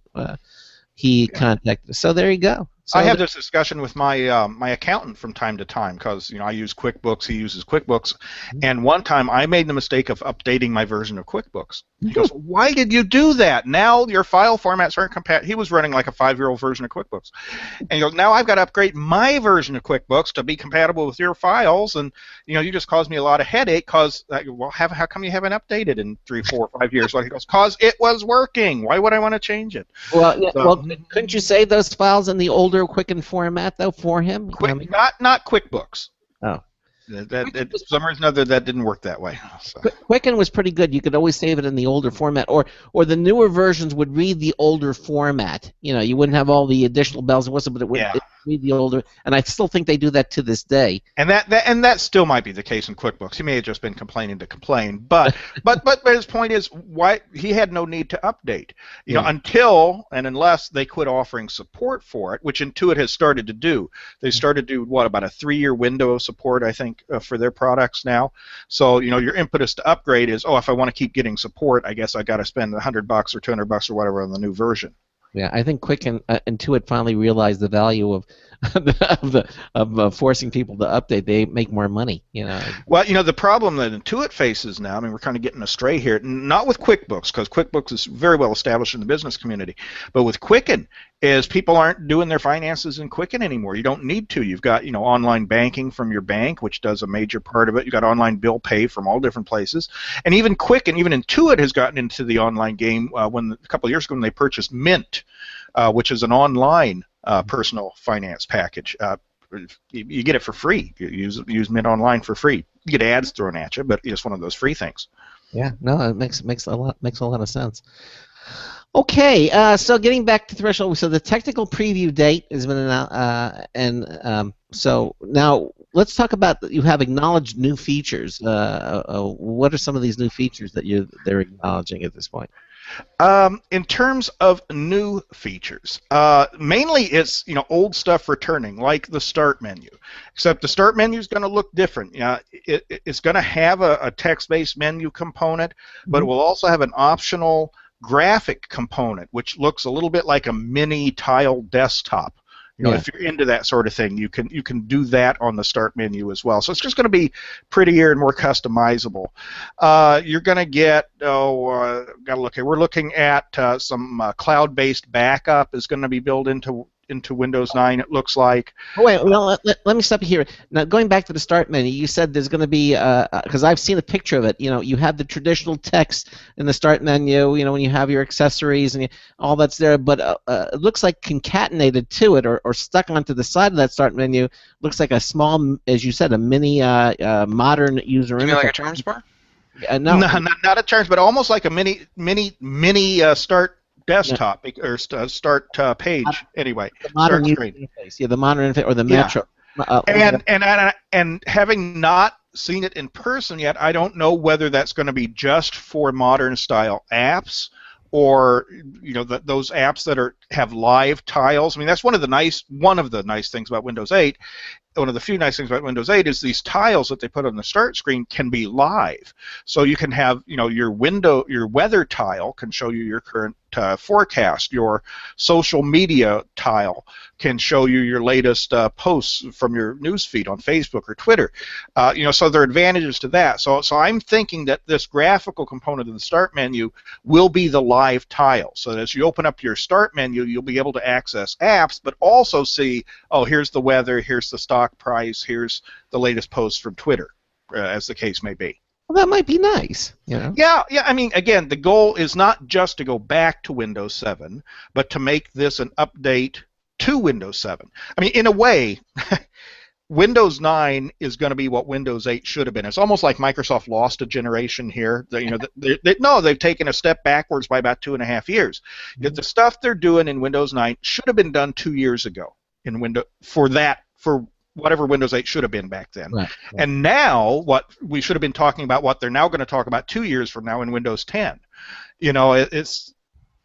he contacted us, so there you go. So I have this discussion with my my accountant from time to time because I use QuickBooks, he uses QuickBooks, and one time I made the mistake of updating my version of QuickBooks. He goes, "Why did you do that? Now your file formats aren't compatible." He was running like a 5-year-old version of QuickBooks, and he goes, "Now I've got to upgrade my version of QuickBooks to be compatible with your files, and you just caused me a lot of headache because how come you haven't updated in 3, 4, 5 years?" Well, he goes, "Cause it was working. Why would I want to change it?" Well, couldn't you save those files in the older Quicken format though for him? Not QuickBooks. Oh. For some reason or other, that didn't work that way. So. Quicken was pretty good. You could always save it in the older format, or the newer versions would read the older format. You wouldn't have all the additional bells and whistles, but it would read the older. And I still think they do that to this day. And that still might be the case in QuickBooks. He may have just been complaining to complain, but his point is why he had no need to update. Until and unless they quit offering support for it, which Intuit has started to do. They started to do about a 3-year window of support, I think. For their products now, so your impetus to upgrade is if I want to keep getting support, I guess I got to spend $100 or $200 or whatever on the new version. Yeah, I think Quicken Intuit finally realized the value of forcing people to update. They make more money. Well, the problem that Intuit faces now. I mean, we're kind of getting astray here. Not with QuickBooks, because QuickBooks is very well established in the business community, but with Quicken. Is people aren't doing their finances in Quicken anymore. You don't need to. You've got online banking from your bank, which does a major part of it. You've got online bill pay from all different places, and even Quicken, even Intuit has gotten into the online game. A couple of years ago when they purchased Mint, which is an online personal finance package. You get it for free. You use Mint Online for free. You get ads thrown at you, but it's one of those free things. Yeah, no, it makes a lot of sense. Okay, so getting back to Threshold, so the technical preview date has been announced, so now let's talk about you have acknowledged new features. What are some of these new features that they're acknowledging at this point? In terms of new features, mainly it's old stuff returning, like the start menu. Except the start menu is going to look different. It's going to have a text-based menu component, but it will also have an optional graphic component, which looks a little bit like a mini tile desktop. If you're into that sort of thing, you can do that on the start menu as well. So it's just going to be prettier and more customizable. You're going to get gotta look here. We're looking at some cloud-based backup is going to be built into Windows 9. It looks like. Oh, wait, well, let me stop you here. Now, going back to the start menu, you said there's going to be because I've seen a picture of it. You have the traditional text in the start menu. When you have your accessories and all that's there, but it looks like concatenated to it or stuck onto the side of that start menu. Looks like a small, as you said, a mini modern user interface. You mean like a terms bar? No, not a terms, but almost like a mini start desktop or start page anyway. The modern start user screen. interface, the modern interface or the Metro. And having not seen it in person yet, I don't know whether that's going to be just for modern style apps or those apps that have live tiles. I mean, that's one of the nice things about Windows 8. One of the few nice things about Windows 8 is these tiles that they put on the start screen can be live. So you can have, your weather tile can show you your current forecast. Your social media tile can show you your latest posts from your news feed on Facebook or Twitter. So there are advantages to that. So I'm thinking that this graphical component of the start menu will be the live tile. So that as you open up your start menu, you'll be able to access apps, but also see, oh, here's the weather, here's the stock price, here's the latest post from Twitter, as the case may be. Well, that might be nice. Yeah. I mean, again, the goal is not just to go back to Windows 7, but to make this an update to Windows 7. I mean, in a way, Windows 9 is going to be what Windows 8 should have been. It's almost like Microsoft lost a generation here. They've taken a step backwards by about 2.5 years. The stuff they're doing in Windows 9 should have been done 2 years ago for whatever Windows 8 should have been back then. Right. And now what we should have been talking about, what they're now going to talk about 2 years from now in Windows 10.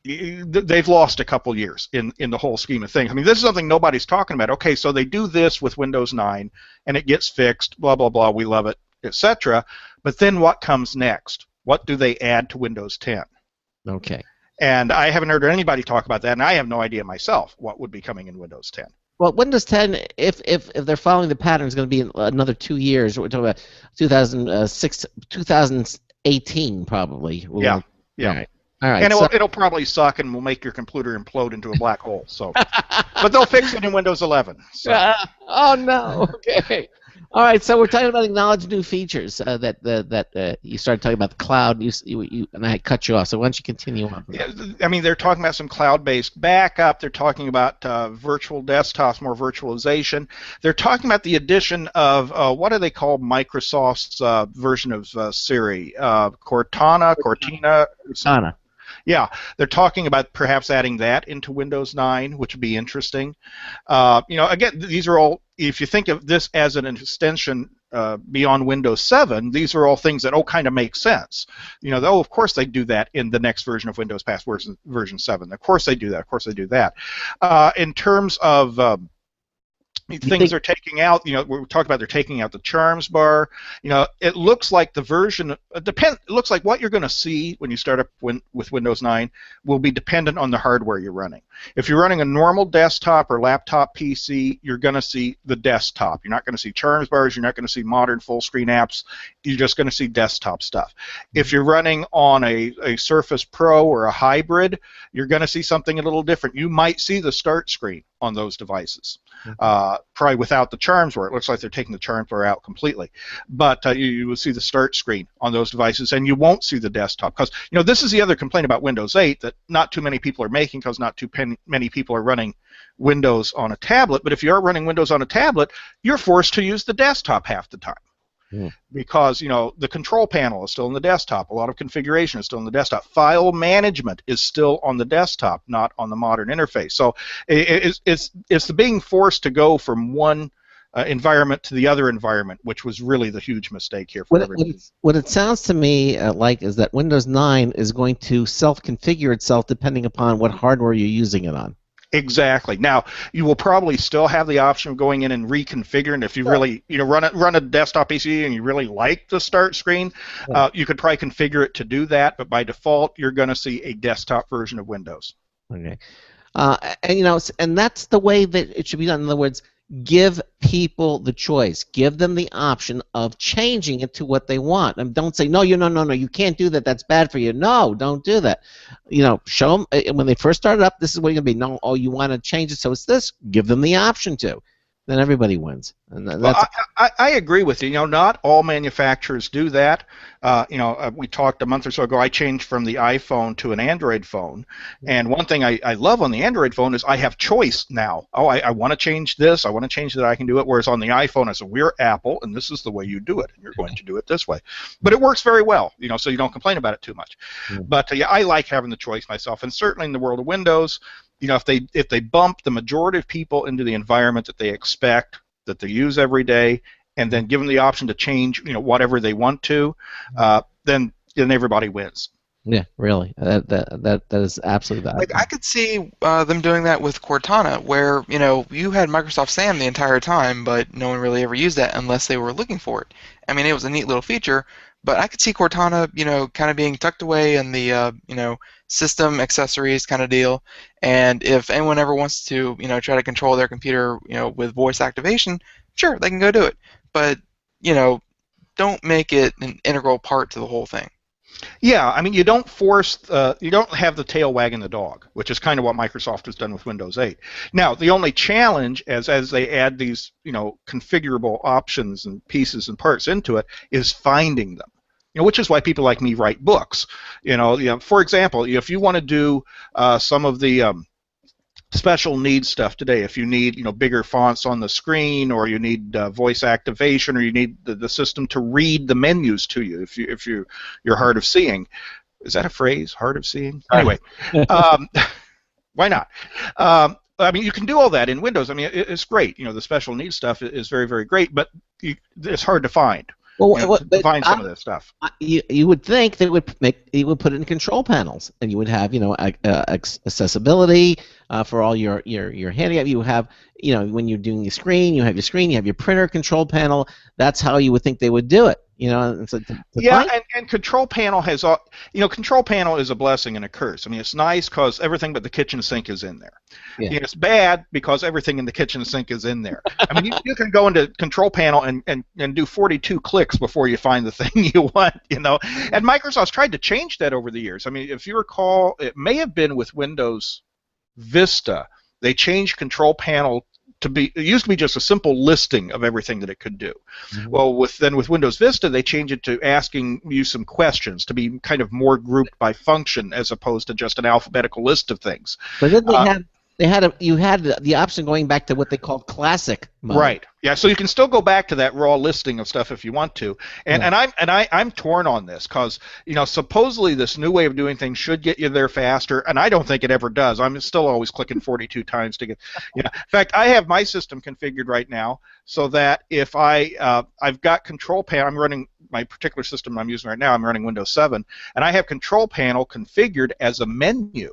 They've lost a couple years in the whole scheme of things. I mean, this is something nobody's talking about. Okay, so they do this with Windows 9, and it gets fixed, blah, blah, blah, we love it, etc. But then what comes next? What do they add to Windows 10? Okay. And I haven't heard anybody talk about that, and I have no idea myself what would be coming in Windows 10. Well, Windows 10, if they're following the pattern, is going to be another 2 years. We're talking about 2018 probably. Yeah. All right. And it'll probably suck and will make your computer implode into a black hole. So, but they'll fix it in Windows 11. So. Oh no. Okay. All right. So we're talking about acknowledged new features that you started talking about the cloud. You and I cut you off. So why don't you continue on? Yeah, I mean, they're talking about some cloud-based backup. They're talking about virtual desktops, more virtualization. They're talking about the addition of what do they call Microsoft's version of Siri? Cortana. Yeah, they're talking about perhaps adding that into Windows 9, which would be interesting. Again, these are all, if you think of this as an extension beyond Windows 7, these are all things that kind of make sense. Of course they do that in the next version of Windows past version 7. Of course they do that. In terms of things they're taking out, we talked about they're taking out the charms bar. It looks like the version it looks like what you're going to see when you start up with Windows 9 will be dependent on the hardware you're running. If you're running a normal desktop or laptop PC, you're going to see the desktop. You're not going to see charms bars. You're not going to see modern full screen apps. You're just going to see desktop stuff. If you're running on a Surface Pro or a hybrid, you're going to see something a little different. You might see the start screen on those devices. Probably without the charms bar. It looks like they're taking the charms bar out completely. But you will see the start screen on those devices, and you won't see the desktop. Because this is the other complaint about Windows 8 that not too many people are making, because not too many people are running Windows on a tablet. But if you are running Windows on a tablet, you're forced to use the desktop half the time. Because the control panel is still in the desktop. A lot of configuration is still in the desktop. File management is still on the desktop, not on the modern interface. So it's the being forced to go from one environment to the other environment, which was really the huge mistake here for everybody. What it sounds to me like is that Windows 9 is going to self-configure itself depending upon what hardware you're using it on. Exactly. Now, you will probably still have the option of going in and reconfiguring. If you really, run a desktop PC and you really like the start screen, you could probably configure it to do that. But by default, you're going to see a desktop version of Windows. Okay. And that's the way that it should be done. In other words, give people the choice. Give them the option of changing it to what they want. And don't say, no, you can't do that. That's bad for you. No, don't do that. Show them when they first started up, this is what you're going to be. No, oh, you want to change it so it's this? Give them the option to. Then everybody wins. And that's I agree with you. Not all manufacturers do that. We talked a month or so ago. I changed from the iPhone to an Android phone, and one thing I love on the Android phone is I have choice now. Oh, I want to change this. I want to change that. I can do it. Whereas on the iPhone, I said, we're Apple, and this is the way you do it. And you're going to do it this way. But it works very well. So you don't complain about it too much. But I like having the choice myself, and certainly in the world of Windows. If they bump the majority of people into the environment that they expect, that they use every day, and then give them the option to change, whatever they want to, then everybody wins. Yeah, really. That is absolutely that. Like I could see them doing that with Cortana, where you had Microsoft SAM the entire time, but no one really ever used that unless they were looking for it. I mean, it was a neat little feature, but I could see Cortana, kind of being tucked away in the system accessories kind of deal. And if anyone ever wants to, try to control their computer, with voice activation, sure, they can go do it. But, don't make it an integral part to the whole thing. Yeah, I mean, you don't have the tail wagging the dog, which is kind of what Microsoft has done with Windows 8. Now, the only challenge as they add these, configurable options and pieces and parts into it is finding them. Which is why people like me write books. For example, if you want to do some of the special needs stuff today, if you need bigger fonts on the screen, or you need voice activation, or you need the system to read the menus to you, if you're hard of seeing, is that a phrase? Hard of seeing? Anyway, why not? I mean, you can do all that in Windows. I mean, it's great. The special needs stuff is very, very great, but it's hard to find. To find some of this stuff. You would think that you would put it in control panels, and you would have accessibility for all your handicap. You have when you're doing your screen, you have your printer control panel. That's how you would think they would do it. And so and control panel has control panel is a blessing and a curse. I mean, it's nice because everything but the kitchen sink is in there. Yeah. It's bad because everything in the kitchen sink is in there. I mean, you can go into control panel and do 42 clicks before you find the thing you want. And Microsoft's tried to change that over the years. I mean, if you recall, it may have been with Windows Vista. They changed control panel it used to be just a simple listing of everything that it could do. Mm-hmm. Well, with Windows Vista, they changed it to asking you some questions to be kind of more grouped by function as opposed to just an alphabetical list of things. But then you had the option going back to what they called classic mode. Right. Yeah. So you can still go back to that raw listing of stuff if you want to. And I'm torn on this because supposedly this new way of doing things should get you there faster, and I don't think it ever does. I'm still always clicking 42 times to get. In fact, I have my system configured right now so that if I've got control panel, I'm running my particular system I'm using right now. I'm running Windows 7, and I have control panel configured as a menu.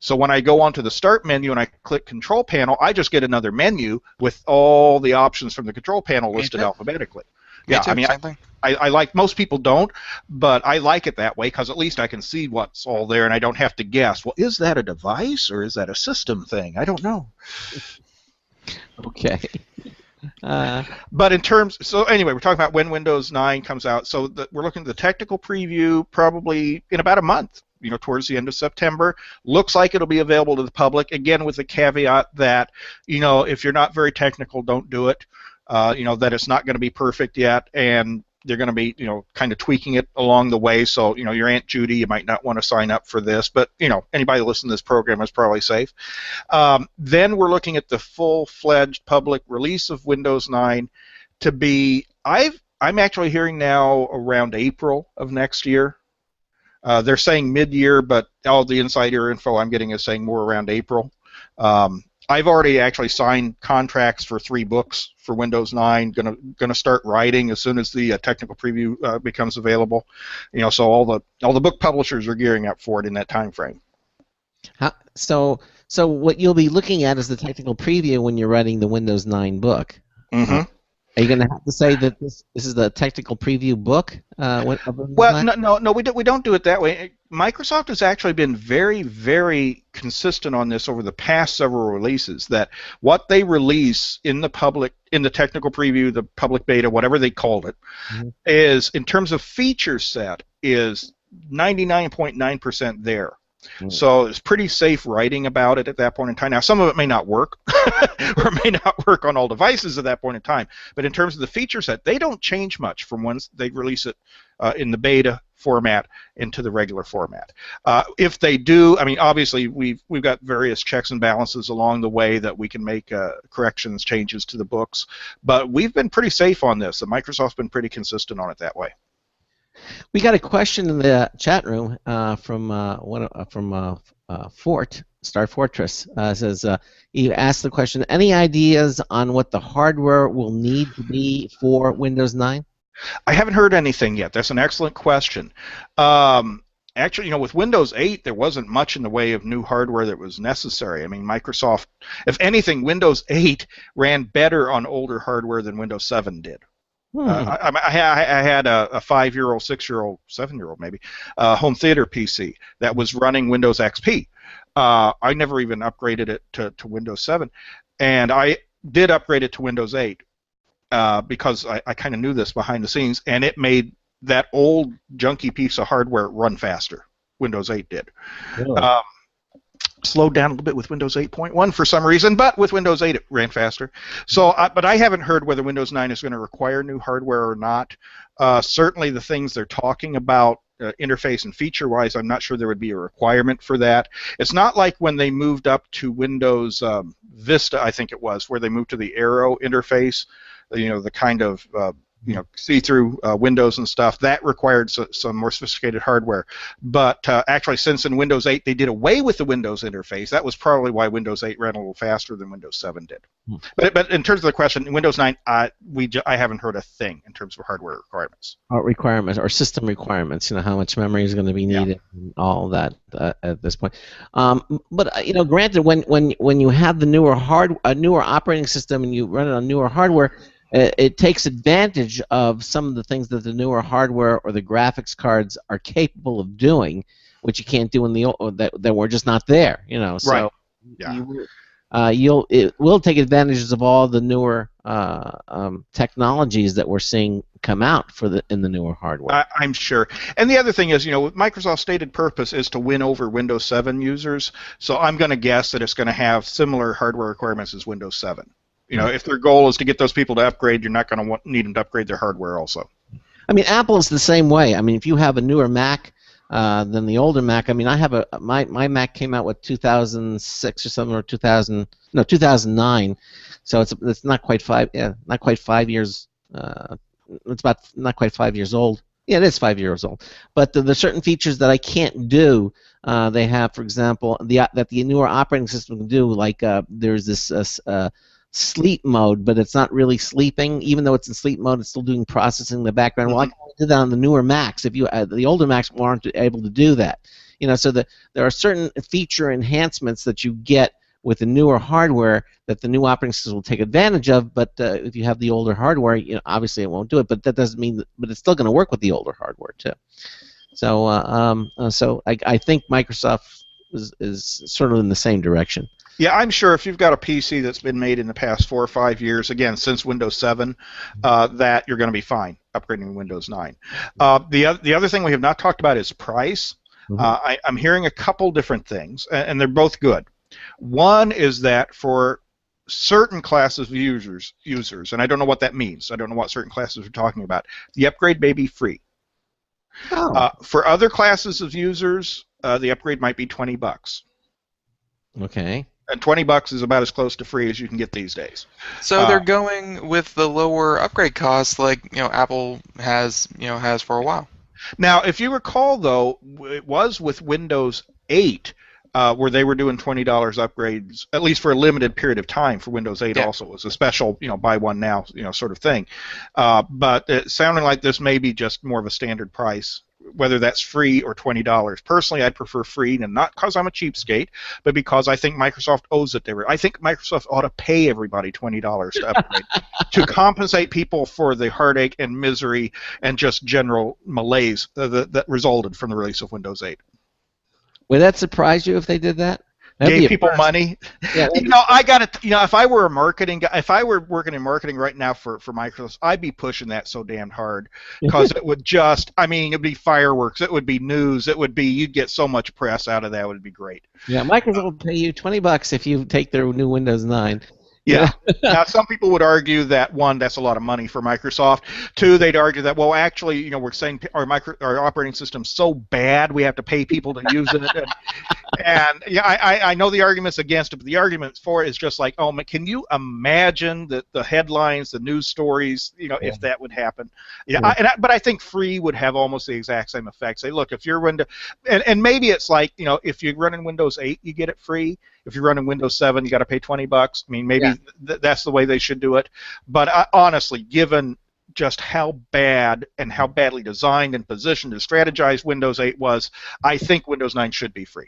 So when I go onto the Start menu and I click Control Panel, I just get another menu with all the options from the Control Panel listed alphabetically. Yeah, I mean, I like, most people don't, but I like it that way because at least I can see what's all there and I don't have to guess. Well, is that a device or is that a system thing? I don't know. Okay. But in terms, so anyway, we're talking about when Windows 9 comes out. So we're looking at the technical preview probably in about a month. Towards the end of September. Looks like it'll be available to the public, again with the caveat that, if you're not very technical, don't do it. That it's not going to be perfect yet, and they're going to be, kind of tweaking it along the way. So, your Aunt Judy, you might not want to sign up for this, but, anybody listening to this program is probably safe. Then we're looking at the full-fledged public release of Windows 9 to be, I'm actually hearing now around April of next year. They're saying mid-year, but all the insider info I'm getting is saying more around April. I've already actually signed contracts for 3 books for Windows 9. Gonna start writing as soon as the technical preview becomes available. So all the book publishers are gearing up for it in that time frame. So what you'll be looking at is the technical preview when you're writing the Windows 9 book. Mm-hmm. Are you going to have to say that this is the technical preview book? Well, no, we don't do it that way. Microsoft has actually been very, very consistent on this over the past several releases. That what they release in the technical preview, the public beta, whatever they called it, is in terms of feature set is 99.9% there. So it's pretty safe writing about it at that point in time. Now, some of it may not work, or may not work on all devices at that point in time. But in terms of the feature set, they don't change much from once they release it in the beta format into the regular format. If they do, I mean, obviously we've got various checks and balances along the way that we can make corrections, changes to the books. But we've been pretty safe on this. Microsoft's been pretty consistent on it that way. We got a question in the chat room from Fort Star Fortress. Says he asked the question: any ideas on what the hardware will need to be for Windows 9? I haven't heard anything yet. That's an excellent question. Actually, with Windows 8, there wasn't much in the way of new hardware that was necessary. I mean, Microsoft, if anything, Windows 8 ran better on older hardware than Windows 7 did. I had a 5-year-old, 6-year-old, 7-year-old maybe home theater PC that was running Windows XP. I never even upgraded it to Windows 7, and I did upgrade it to Windows 8 because I kind of knew this behind the scenes, and it made that old junky piece of hardware run faster. Windows 8 did. Really? Slowed down a little bit with Windows 8.1 for some reason, but with Windows 8 it ran faster. So, but I haven't heard whether Windows 9 is going to require new hardware or not. Certainly the things they're talking about interface and feature-wise, I'm not sure there would be a requirement for that. It's not like when they moved up to Windows Vista, I think it was, where they moved to the Aero interface, the kind of see-through windows and stuff. That required some more sophisticated hardware. But actually, since in Windows 8 they did away with the Windows interface, that was probably why Windows 8 ran a little faster than Windows 7 did. But in terms of the question, in Windows 9, I haven't heard a thing in terms of hardware requirements. Requirements or system requirements. How much memory is going to be needed, and all that at this point. But granted, when you have the newer operating system and you run it on newer hardware, it takes advantage of some of the things that the newer hardware or the graphics cards are capable of doing, which you can't do in the old, that were just not there. So right. Yeah. It will take advantages of all the newer technologies that we're seeing come out in the newer hardware. I'm sure. And the other thing is, Microsoft's stated purpose is to win over Windows 7 users. So I'm going to guess that it's going to have similar hardware requirements as Windows 7. If their goal is to get those people to upgrade, you're not going to need them to upgrade their hardware also. I mean, Apple is the same way. I mean, if you have a newer Mac than the older Mac, I mean, I have my Mac came out with 2006 or something, or 2009. So it's not quite 5 years. It's about not quite 5 years old. Yeah, it is 5 years old. But the certain features that I can't do, they have, for example, that the newer operating system can do. Like there's this sleep mode, but it's not really sleeping. Even though it's in sleep mode, it's still doing processing in the background. Well, I can only do that on the newer Macs. If the older Macs aren't able to do that. So there are certain feature enhancements that you get with the newer hardware that the new operating system will take advantage of. But if you have the older hardware, obviously it won't do it. But that doesn't mean but it's still going to work with the older hardware too. So I think Microsoft is sort of in the same direction. Yeah, I'm sure if you've got a PC that's been made in the past 4 or 5 years, again, since Windows 7, that you're going to be fine upgrading to Windows 9. The other thing we have not talked about is price. I'm hearing a couple different things, and they're both good. One is that for certain classes of users, and I don't know what that means. I don't know what certain classes we're talking about. The upgrade may be free. Oh. For other classes of users, the upgrade might be $20. Okay. And $20 is about as close to free as you can get these days. So they're going with the lower upgrade costs, like Apple has for a while. Now, if you recall, though, it was with Windows 8 where they were doing $20 upgrades, at least for a limited period of time for Windows 8. Yeah. Also, it was a special, buy one now, sort of thing. But it sounded like this may be just more of a standard price, whether that's free or $20. Personally, I'd prefer free, and not because I'm a cheapskate, but because I think Microsoft owes it to everybody. I think Microsoft ought to pay everybody $20 to upgrade to compensate people for the heartache and misery and just general malaise that resulted from the release of Windows 8. Would that surprise you if they did that? That'd be Gave a people first. money. Yeah, I got to, if I were a marketing guy, if I were working in marketing right now for Microsoft, I'd be pushing that so damn hard, because it would just, it'd be fireworks, it would be news, you'd get so much press out of that, it would be great. Yeah, Microsoft will pay you $20 if you take their new Windows 9. Yeah. Now, some people would argue that, one, that's a lot of money for Microsoft. Two, they'd argue that, well, actually, we're saying our operating system's so bad we have to pay people to use it. And yeah, I know the arguments against it, but the argument for it is just like, oh, can you imagine the headlines, the news stories, if that would happen? Yeah. But I think free would have almost the exact same effect. Say, look, if you're Windows, and maybe it's like, if you're running Windows 8, you get it free. If you're running Windows 7, you got to pay $20. Maybe that's the way they should do it. But honestly, given just how bad and how badly designed and positioned and strategized Windows 8 was, I think Windows 9 should be free.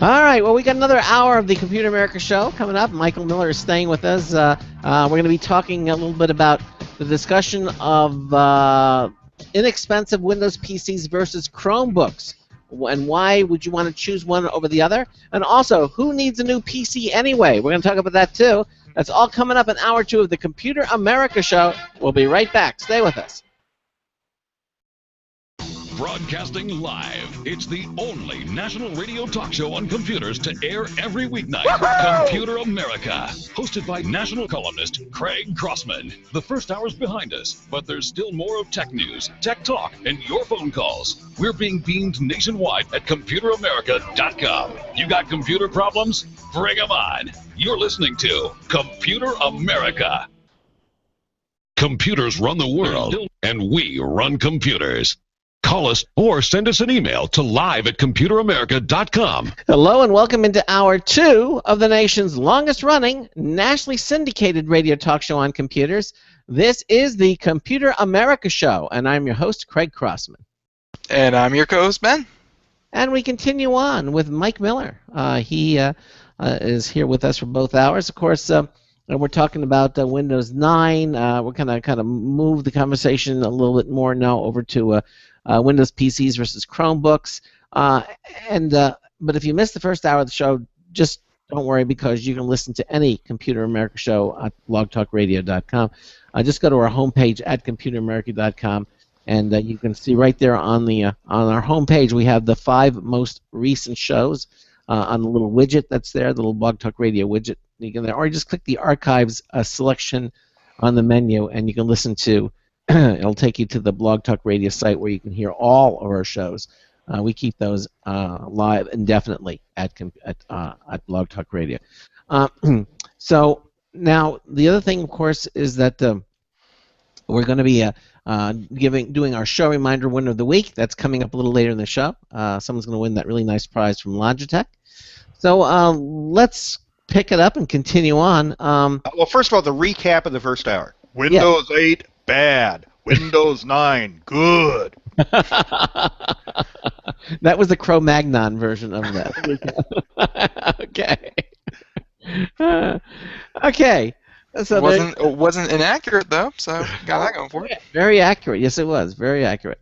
All right, well, we got another hour of the Computer America Show coming up. Michael Miller is staying with us. We're going to be talking a little bit about the discussion of inexpensive Windows PCs versus Chromebooks. And why would you want to choose one over the other? And also, who needs a new PC anyway? We're going to talk about that too. That's all coming up in hour 2 of the Computer America Show. We'll be right back. Stay with us. Broadcasting live. It's the only national radio talk show on computers to air every weeknight. Computer America. Hosted by national columnist Craig Crossman. The first hour's behind us, but there's still more of tech news, tech talk, and your phone calls. We're being beamed nationwide at ComputerAmerica.com. You got computer problems? Bring them on. You're listening to Computer America. Computers run the world, and we run computers. Call us or send us an email to live@computeramerica.com. Hello and welcome into hour 2 of the nation's longest-running, nationally syndicated radio talk show on computers. This is the Computer America Show, and I'm your host, Craig Crossman. And I'm your co-host, Ben. And we continue on with Mike Miller. He is here with us for both hours. Of course, we're talking about Windows 9. We're going to kind of move the conversation a little bit more now over to Windows PCs versus Chromebooks. But if you missed the first hour of the show, just don't worry, because you can listen to any Computer America show at blogtalkradio.com. Just go to our homepage at computeramerica.com, and you can see right there on our homepage we have the 5 most recent shows on the little widget that's there, the little Blog Talk Radio widget. Or you just click the archives selection on the menu, and you can listen to. It'll take you to the Blog Talk Radio site where you can hear all of our shows. We keep those live indefinitely at Blog Talk Radio. So now the other thing, of course, is that we're going to be doing our show reminder winner of the week. That's coming up a little later in the show. Someone's going to win that really nice prize from Logitech. So let's pick it up and continue on. Well, first of all, the recap of the first hour. Windows 8, bad. Windows 9, good. That was the Cro-Magnon version of that. Okay. Okay. So it wasn't inaccurate though, so got that going for it. Very accurate. Yes, it was. Very accurate.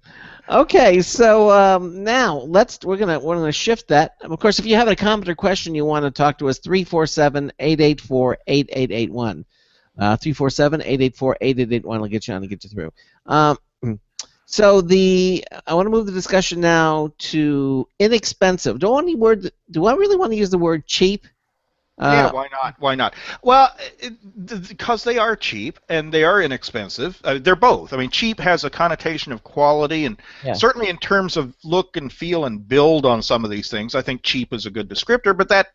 Okay, so now we're gonna shift that. Of course, if you have a comment or question you want to talk to us, 347-884-8881. 347-884-8881 will get you on and get you through. So I want to move the discussion now to inexpensive. Do I really want to use the word cheap? Yeah, why not? Why not? Well, because they are cheap and they are inexpensive. They're both. I mean, cheap has a connotation of quality, and certainly in terms of look and feel and build on some of these things, I think cheap is a good descriptor. But that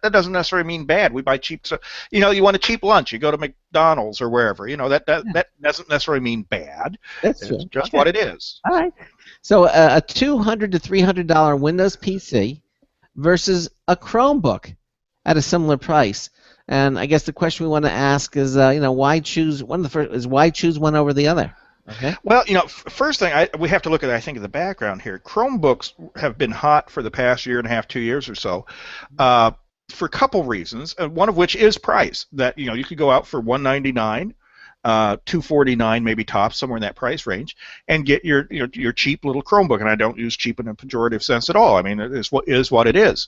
doesn't necessarily mean bad. We buy cheap. So, you want a cheap lunch, you go to McDonald's or wherever. That doesn't necessarily mean bad. That's true. It's just what it is. All right. So a $200 to $300 Windows PC versus a Chromebook at a similar price. And I guess the question we want to ask is, why choose one? Why choose one over the other? Okay. Well, first thing we have to look at, I think, the background here. Chromebooks have been hot for the past year and a half, 2 years or so, for a couple reasons. One of which is price. That you could go out for $199. $249 maybe tops, somewhere in that price range, and get your cheap little Chromebook. And I don't use cheap in a pejorative sense at all. I mean, it is what it is.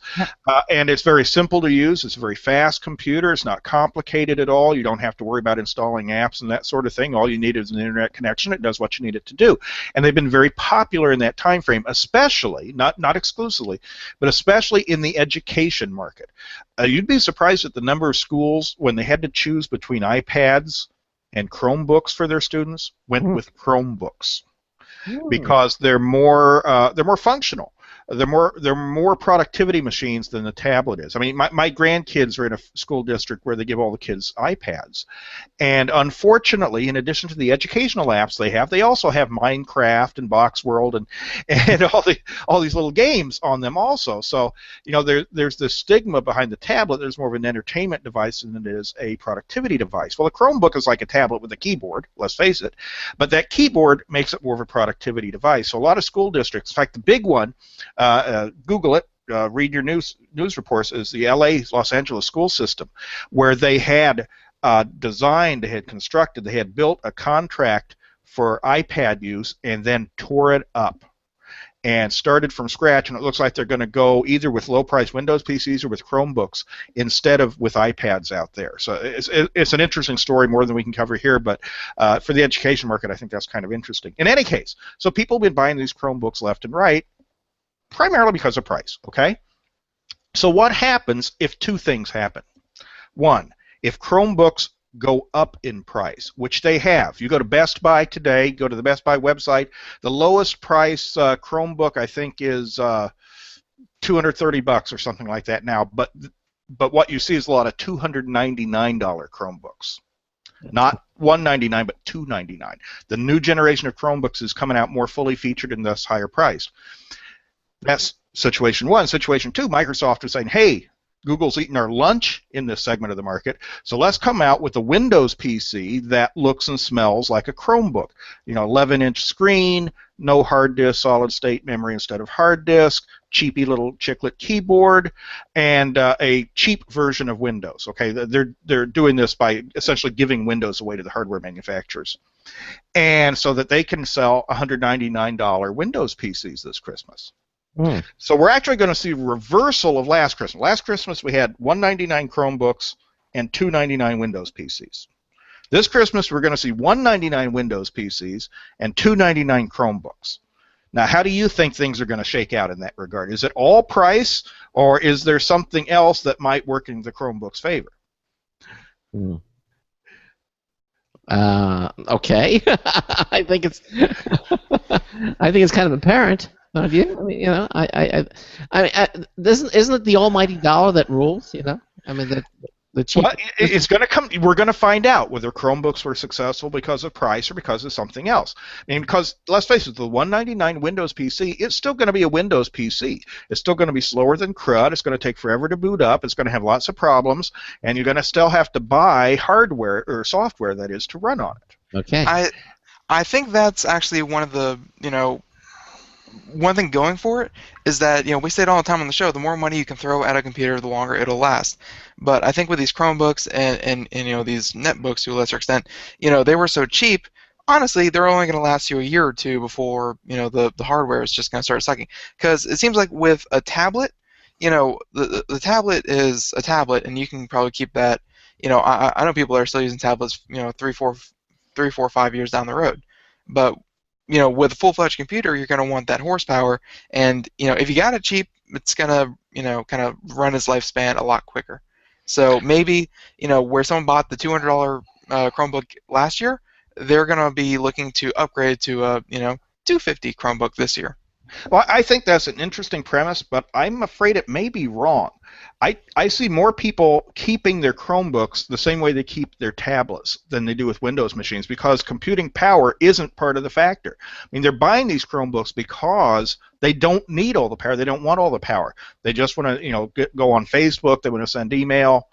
And it's very simple to use. It's a very fast computer. It's not complicated at all. You don't have to worry about installing apps and that sort of thing. All you need is an internet connection. It does what you need it to do. And they've been very popular in that time frame, especially, not exclusively, but especially in the education market. You'd be surprised at the number of schools, when they had to choose between iPads and Chromebooks for their students, went with Chromebooks because they're more functional. They're more productivity machines than the tablet is. I mean, my grandkids are in a school district where they give all the kids iPads, and unfortunately, in addition to the educational apps they also have Minecraft and Box World and all these little games on them also. So there's this stigma behind the tablet. There's more of an entertainment device than it is a productivity device. Well, a Chromebook is like a tablet with a keyboard. Let's face it, but that keyboard makes it more of a productivity device. So a lot of school districts, in fact, the big one. Google it, read your news reports, is the Los Angeles school system, where they had designed, they had constructed, they had built a contract for iPad use and then tore it up and started from scratch, and it looks like they're going to go either with low-priced Windows PCs or with Chromebooks instead of with iPads out there. So it's an interesting story, more than we can cover here, but for the education market, I think that's kind of interesting. In any case, so people have been buying these Chromebooks left and right, primarily because of price, okay? So what happens if two things happen? One, if Chromebooks go up in price, which they have. You go to Best Buy today, go to the Best Buy website, the lowest price Chromebook I think is $230 or something like that now, but what you see is a lot of $299 Chromebooks. Not $199, but $299. The new generation of Chromebooks is coming out more fully featured and thus higher priced. That's situation one. Situation two, Microsoft is saying, hey, Google's eating our lunch in this segment of the market, so let's come out with a Windows PC that looks and smells like a Chromebook. 11-inch screen, no hard disk, solid state memory instead of hard disk, cheapy little chiclet keyboard, and a cheap version of Windows. Okay, they're doing this by essentially giving Windows away to the hardware manufacturers, and so that they can sell $199 Windows PCs this Christmas. So we're actually going to see reversal of last Christmas. Last Christmas we had $199 Chromebooks and $299 Windows PCs. This Christmas we're going to see $199 Windows PCs and $299 Chromebooks. Now, how do you think things are going to shake out in that regard? Is it all price, or is there something else that might work in the Chromebook's favor? Okay. I think it's kind of apparent. Don't you? I mean, isn't it the almighty dollar that rules? I mean, the cheap. Well, it's going to come. We're going to find out whether Chromebooks were successful because of price or because of something else. I mean, because let's face it, the $199 Windows PC, it's still going to be a Windows PC. It's still going to be slower than CRUD. It's going to take forever to boot up. It's going to have lots of problems, and you're going to still have to buy hardware or software, that is, to run on it. Okay. I think that's actually one of the one thing going for it is that we say it all the time on the show, the more money you can throw at a computer, the longer it'll last. But I think with these Chromebooks and these netbooks to a lesser extent, they were so cheap, honestly they're only going to last you a year or two before the hardware is just going to start sucking. Because it seems like with a tablet, the tablet is a tablet, and you can probably keep that. I know people are still using tablets 3, 4, 5 years down the road, but with a full-fledged computer, you're going to want that horsepower, and if you got it cheap, it's going to kind of run its lifespan a lot quicker. So maybe where someone bought the $200 Chromebook last year, they're going to be looking to upgrade to a $250 Chromebook this year. Well, I think that's an interesting premise, but I'm afraid it may be wrong. I see more people keeping their Chromebooks the same way they keep their tablets than they do with Windows machines, because computing power isn't part of the factor. I mean, they're buying these Chromebooks because They don't need all the power. They don't want all the power. They just want to, go on Facebook. They want to send email.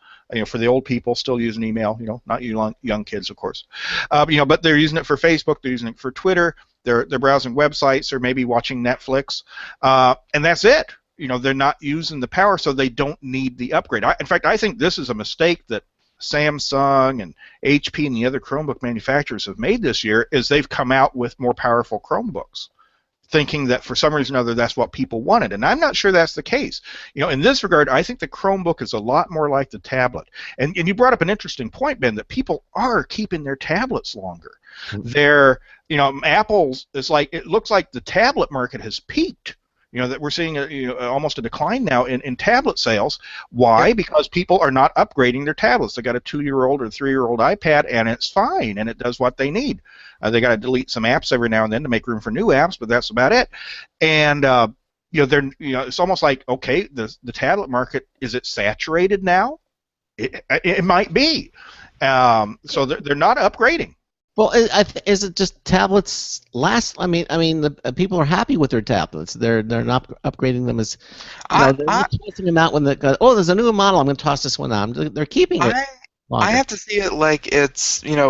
For the old people still using email, not you young kids, of course. But they're using it for Facebook. They're using it for Twitter. They're browsing websites or maybe watching Netflix, and that's it. They're not using the power, so they don't need the upgrade. In fact, I think this is a mistake that Samsung and HP and the other Chromebook manufacturers have made this year, is they've come out with more powerful Chromebooks, thinking that for some reason or other that's what people wanted, and I'm not sure that's the case. In this regard, I think the Chromebook is a lot more like the tablet. And you brought up an interesting point, Ben, that people are keeping their tablets longer. They're, Apple's it looks like the tablet market has peaked. That we're seeing almost a decline now in tablet sales. Why? Because people are not upgrading their tablets. They got a 2-year-old or 3-year-old iPad, and it's fine, and it does what they need. They got to delete some apps every now and then to make room for new apps, but that's about it. And it's almost like, okay, the tablet market, is it saturated now? It might be. So they're not upgrading. Well, is it just tablets last? I mean, the people are happy with their tablets. They're not upgrading them as. They're not tossing them out when there's a new model. I'm going to toss this one out. They're keeping it. I have to see it like it's maybe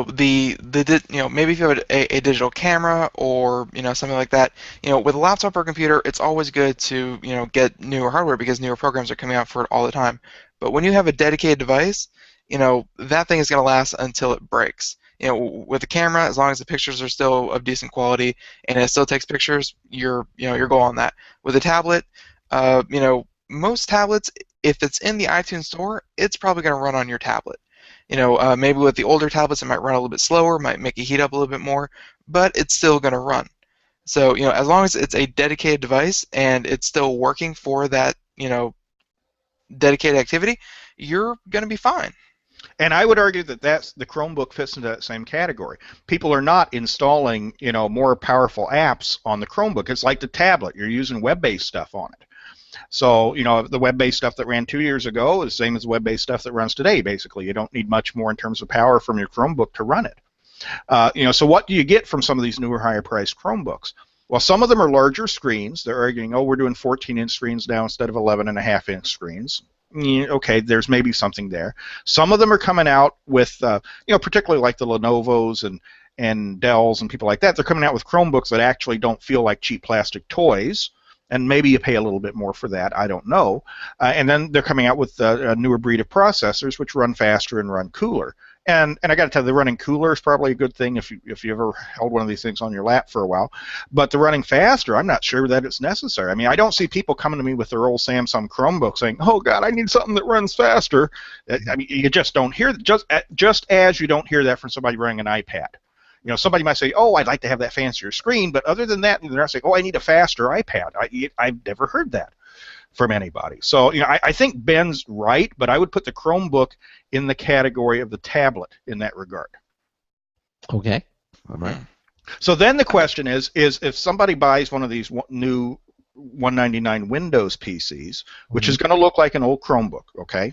if you have a digital camera or something like that. With a laptop or computer, it's always good to get newer hardware because newer programs are coming out for it all the time. But when you have a dedicated device, that thing is going to last until it breaks. With the camera, as long as the pictures are still of decent quality and it still takes pictures, you're going on that. With a tablet, most tablets, if it's in the iTunes store, it's probably going to run on your tablet. Maybe with the older tablets, it might run a little bit slower, might make it heat up a little bit more, but it's still going to run. So, as long as it's a dedicated device and it's still working for that, dedicated activity, you're going to be fine. And I would argue that the Chromebook fits into that same category. People are not installing, more powerful apps on the Chromebook. It's like the tablet. You're using web-based stuff on it. So, the web-based stuff that ran 2 years ago is the same as the web-based stuff that runs today, basically. You don't need much more in terms of power from your Chromebook to run it. So what do you get from some of these newer, higher-priced Chromebooks? Well, some of them are larger screens. They're arguing, we're doing 14-inch screens now instead of 11.5-inch screens. Okay, there's maybe something there. Some of them are coming out with, particularly like the Lenovo's and Dell's and people like that. They're coming out with Chromebooks that actually don't feel like cheap plastic toys, and maybe you pay a little bit more for that. I don't know. And then they're coming out with a newer breed of processors which run faster and run cooler. And I got to tell you, the running cooler is probably a good thing if you ever held one of these things on your lap for a while. But the running faster, I'm not sure that it's necessary. I mean, I don't see people coming to me with their old Samsung Chromebook saying, "Oh God, I need something that runs faster." I mean, you just don't hear just as you don't hear that from somebody running an iPad. Somebody might say, "Oh, I'd like to have that fancier screen," but other than that, they're not saying, "Oh, I need a faster iPad." I've never heard that from anybody. So, I think Ben's right, but I would put the Chromebook in the category of the tablet in that regard. Okay. All right. So then the question is if somebody buys one of these new $199 Windows PCs, which is going to look like an old Chromebook, okay,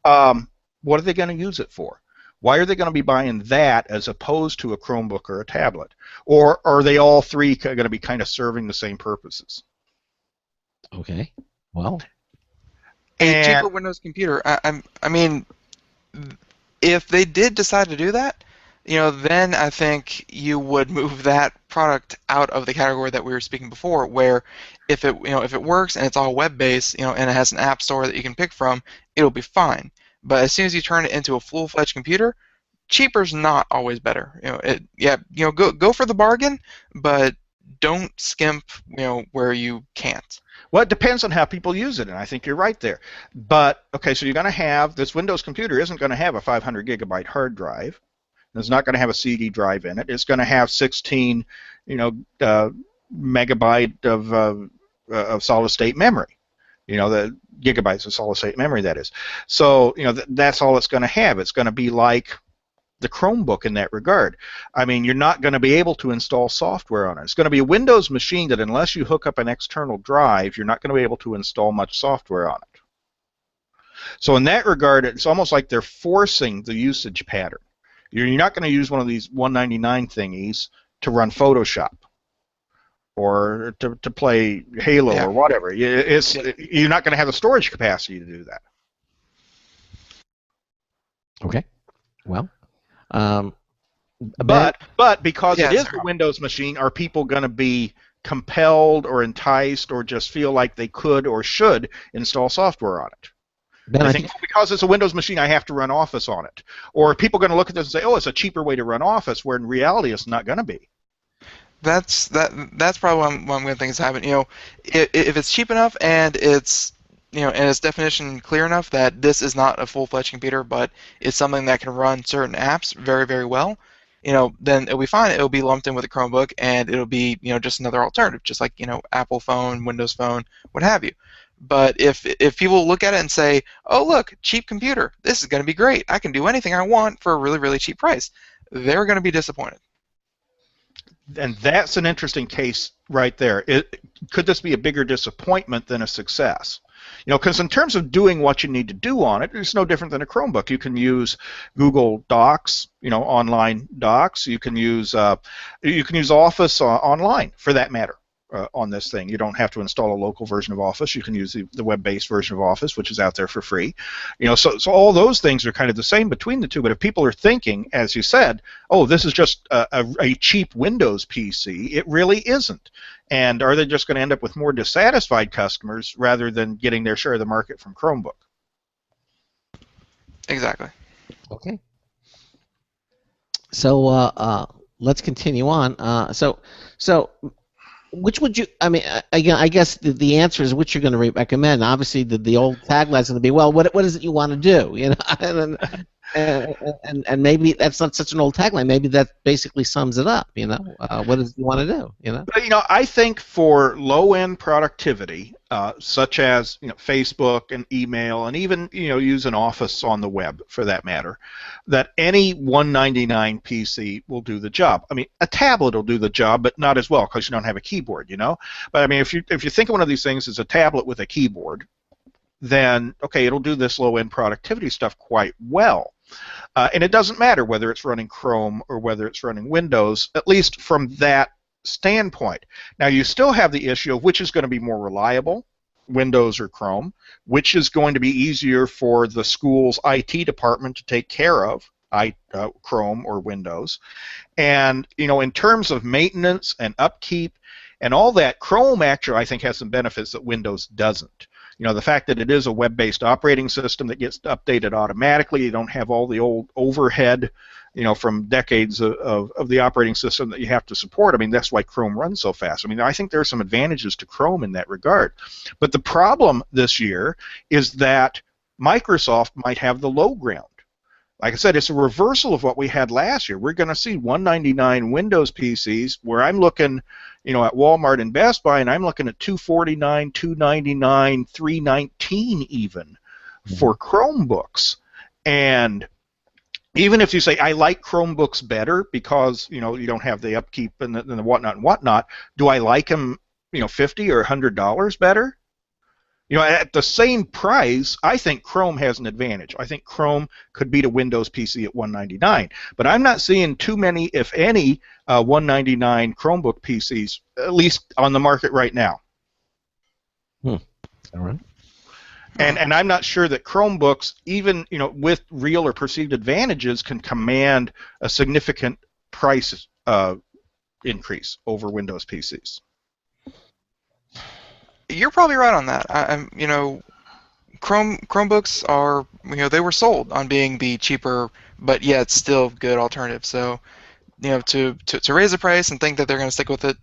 what are they going to use it for? Why are they going to be buying that as opposed to a Chromebook or a tablet? Or are they all three going to be kind of serving the same purposes? Okay. Well, a cheaper Windows computer. I mean, if they did decide to do that, then I think you would move that product out of the category that we were speaking before, where if it works and it's all web-based, and it has an app store that you can pick from, it'll be fine. But as soon as you turn it into a full-fledged computer, cheaper's not always better. Go for the bargain, but don't skimp, where you can't. Well, it depends on how people use it, and I think you're right there. But, okay, so you're going to have, this Windows computer isn't going to have a 500 gigabyte hard drive. It's not going to have a CD drive in it. It's going to have 16, megabyte of solid-state memory. The gigabytes of solid-state memory, that is. So, that's all it's going to have. It's going to be like the Chromebook in that regard. I mean, you're not going to be able to install software on it. It's going to be a Windows machine that unless you hook up an external drive, you're not going to be able to install much software on it. So in that regard, it's almost like they're forcing the usage pattern. You're not going to use one of these $199 thingies to run Photoshop. or to play Halo Yeah. or whatever. You're not going to have the storage capacity to do that. Okay. Well, But because it Yeah, is sorry. a Windows machine, are people going to be compelled or enticed or just feel like they could or should install software on it? Ben, I think because it's a Windows machine, I have to run Office on it. Or are people going to look at this and say, oh, it's a cheaper way to run Office, where in reality it's not going to be? That's probably what I'm going to think is happening. If it's cheap enough and it's and its definition clear enough that this is not a full-fledged computer, but it's something that can run certain apps very, very well, then it'll be fine. It'll be lumped in with a Chromebook, and it'll be just another alternative, just like Apple phone, Windows phone, what have you. But if people look at it and say, oh look, cheap computer, this is going to be great. I can do anything I want for a really, really cheap price, they're going to be disappointed. And that's an interesting case right there. Could this be a bigger disappointment than a success? Because in terms of doing what you need to do on it, it's no different than a Chromebook. You can use Google Docs, online docs. You can use Office online, for that matter, on this thing. You don't have to install a local version of Office. You can use the web-based version of Office, which is out there for free. So all those things are kind of the same between the two. But if people are thinking, as you said, oh, this is just a cheap Windows PC, it really isn't. And are they just going to end up with more dissatisfied customers rather than getting their share of the market from Chromebook? Exactly. Okay. So let's continue on. So which would you? I mean, again, I guess the answer is which you're going to recommend. Obviously, the old tagline is going to be, well, what is it you want to do? And maybe that's not such an old tagline. Maybe that basically sums it up. What is it you want to do? But, I think for low-end productivity, such as Facebook and email, and even using Office on the web for that matter, that any $199 PC will do the job. I mean, a tablet will do the job, but not as well because you don't have a keyboard. But I mean, if you think of one of these things as a tablet with a keyboard, then okay, it'll do this low-end productivity stuff quite well. And it doesn't matter whether it's running Chrome or whether it's running Windows, at least from that standpoint. Now, you still have the issue of which is going to be more reliable, Windows or Chrome, which is going to be easier for the school's IT department to take care of, Chrome or Windows. And, in terms of maintenance and upkeep and all that, Chrome actually, I think, has some benefits that Windows doesn't. The fact that it is a web-based operating system that gets updated automatically, you don't have all the old overhead, from decades of the operating system that you have to support. I mean, that's why Chrome runs so fast. I mean, I think there are some advantages to Chrome in that regard. But the problem this year is that Microsoft might have the low ground. Like I said, it's a reversal of what we had last year. We're going to see $199 Windows PCs where I'm looking, at Walmart and Best Buy, and I'm looking at $249, $299, $319 even for Chromebooks. And even if you say, I like Chromebooks better because, you don't have the upkeep and the whatnot, do I like them, $50 or $100 better? At the same price, I think Chrome has an advantage. I think Chrome could beat a Windows PC at $199. But I'm not seeing too many, if any, $199 Chromebook PCs, at least on the market right now. All right. And I'm not sure that Chromebooks, even with real or perceived advantages, can command a significant price increase over Windows PCs. You're probably right on that. Chromebooks are, they were sold on being the cheaper, but yet still good alternative. So, to raise the price and think that they're going to stick with it,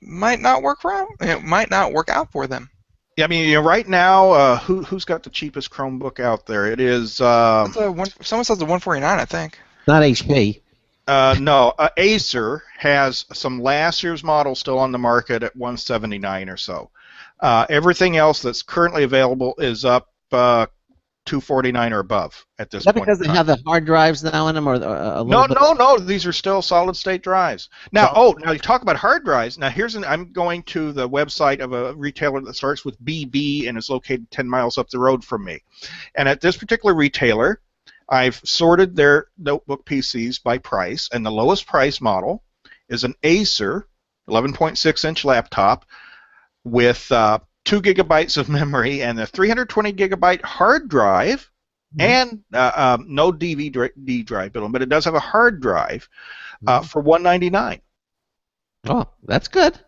might not work for them. It might not work out for them. Yeah, I mean, right now, who's got the cheapest Chromebook out there? It is. Someone says the $149, I think. Not HP. No, Acer has some last year's models still on the market at $179 or so. Everything else that's currently available is up $249 or above at this point. Is that because they have the hard drives now in them, or No. These are still solid-state drives. Now, now you talk about hard drives. Now, I'm going to the website of a retailer that starts with BB and is located 10 miles up the road from me. And at this particular retailer, I've sorted their notebook PCs by price, and the lowest price model is an Acer 11.6-inch laptop with 2 gigabytes of memory and a 320 gigabyte hard drive, and no DVD drive, but it does have a hard drive for $199. Oh, that's good.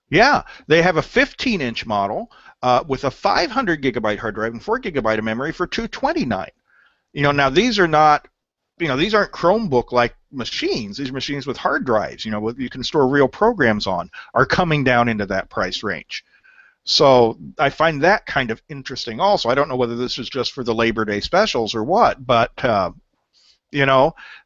Yeah, they have a 15-inch model with a 500 gigabyte hard drive and 4 gigabyte of memory for $229. Now these are not, these aren't Chromebook-like machines. These are machines with hard drives, you can store real programs on, are coming down into that price range. So I find that kind of interesting also. I don't know whether this is just for the Labor Day specials or what, but,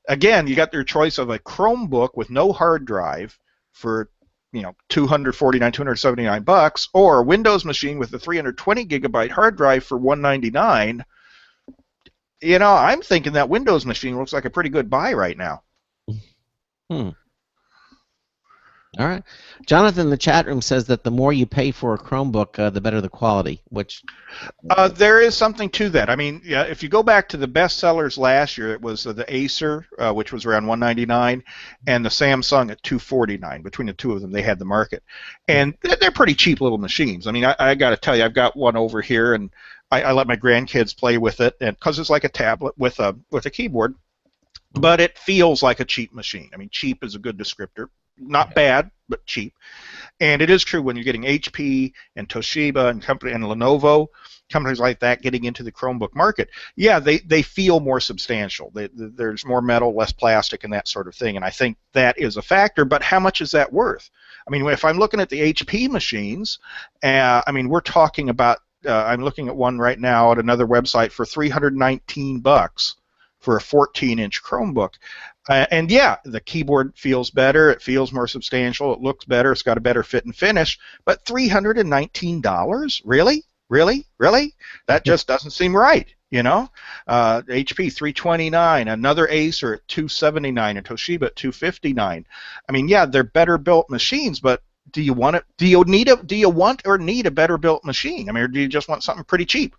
again, you got your choice of a Chromebook with no hard drive for $279 or a Windows machine with a 320 gigabyte hard drive for $199. I'm thinking that Windows machine looks like a pretty good buy right now. All right. Jonathan in the chat room says that the more you pay for a Chromebook, the better the quality, which... there is something to that. I mean, yeah, if you go back to the best sellers last year, it was the Acer, which was around $199, and the Samsung at $249. Between the two of them, they had the market. And they're pretty cheap little machines. I mean, I got to tell you, I've got one over here, and I let my grandkids play with it, and because it's like a tablet with a keyboard, but it feels like a cheap machine. I mean, cheap is a good descriptor. Not bad, but cheap. And it is true when you're getting HP and Toshiba and Lenovo, companies like that getting into the Chromebook market, yeah, they feel more substantial. There's more metal, less plastic, and that sort of thing. And I think that is a factor. But how much is that worth? I mean, if I'm looking at the HP machines, I mean, we're talking about. I'm looking at one right now at another website for $319 for a 14-inch Chromebook. And yeah, the keyboard feels better, it feels more substantial, it looks better, it's got a better fit and finish, but $319? Really? Really? Really? That just doesn't seem right, HP $329, another Acer at $279, and Toshiba at $259. I mean, yeah, they're better built machines, but do you want it? Do you want or need a better built machine? I mean, or do you just want something pretty cheap?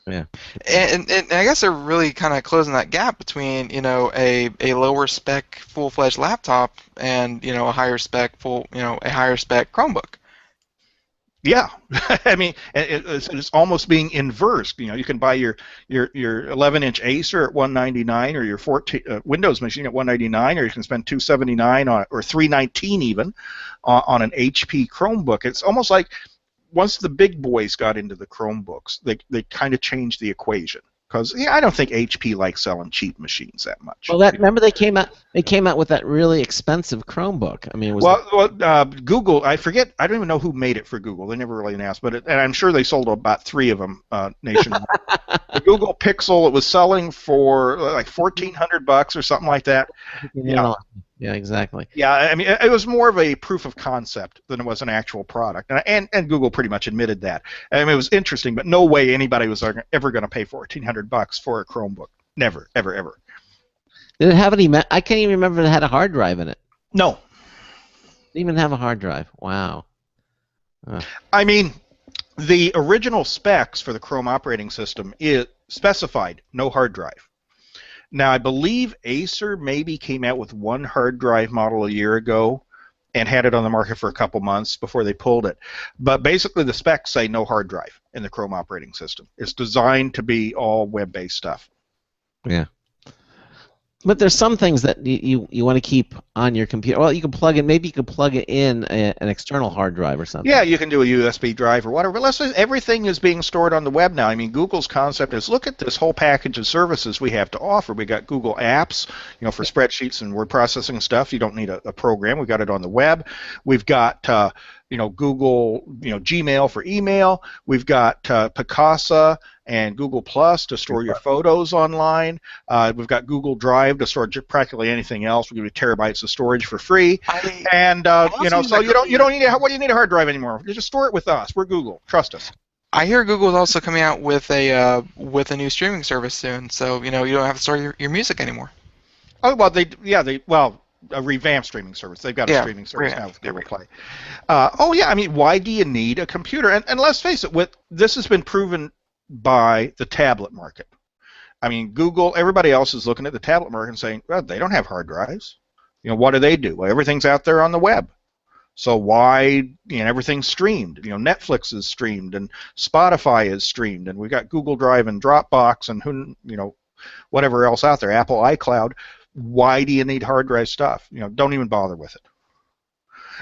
Yeah. And I guess they're really kind of closing that gap between a lower spec full-fledged laptop and a higher spec Chromebook. Yeah, I mean it's almost being inversed. You can buy your 11-inch Acer at $199 or your 14 Windows machine at $199, or you can spend $279 on or $319 even on an HP Chromebook. It's almost like once the big boys got into the Chromebooks, they kind of changed the equation. Because I don't think HP likes selling cheap machines that much. Well, remember they came out with that really expensive Chromebook. I mean, Google. I forget. I don't even know who made it for Google. They never really announced, and I'm sure they sold about 3 of them nationwide. The Google Pixel, it was selling for like $1,400 or something like that. Yeah, exactly. Yeah, I mean, it was more of a proof of concept than it was an actual product, and Google pretty much admitted that. I mean, it was interesting, but no way anybody was ever going to pay $1,400 for a Chromebook. Never, ever, ever. Did it have any? I can't even remember if it had a hard drive in it. No. Didn't even have a hard drive. Wow. I mean, the original specs for the Chrome operating system specified no hard drive. Now, I believe Acer maybe came out with one hard drive model a year ago and had it on the market for a couple months before they pulled it. But basically, the specs say no hard drive in the Chrome operating system. It's designed to be all web-based stuff. Yeah. But there's some things that you want to keep on your computer. Well, you can plug it. Maybe you could plug it in an external hard drive or something. Yeah, you can do a USB drive or whatever. But everything is being stored on the web now. I mean, Google's concept is look at this whole package of services we have to offer. We got Google Apps, for spreadsheets and word processing stuff. You don't need a program. We got it on the web. We've got Google, Gmail for email. We've got Picasa and Google Plus to store your photos online. We've got Google Drive to store practically anything else. We give you terabytes of storage for free. So you don't need what do you need a hard drive anymore? You just store it with us. We're Google. Trust us. I hear Google is also coming out with a new streaming service soon. So you don't have to store your music anymore. Oh well, a revamped streaming service. They've got a streaming service now with Google Play. I mean, why do you need a computer? And let's face it, this has been proven by the tablet market. I mean, Google, everybody else is looking at the tablet market and saying, well, they don't have hard drives. What do? Well, everything's out there on the web. So why, everything's streamed. Netflix is streamed and Spotify is streamed, and we've got Google Drive and Dropbox and whatever else out there, Apple iCloud. Why do you need hard drive stuff? Don't even bother with it.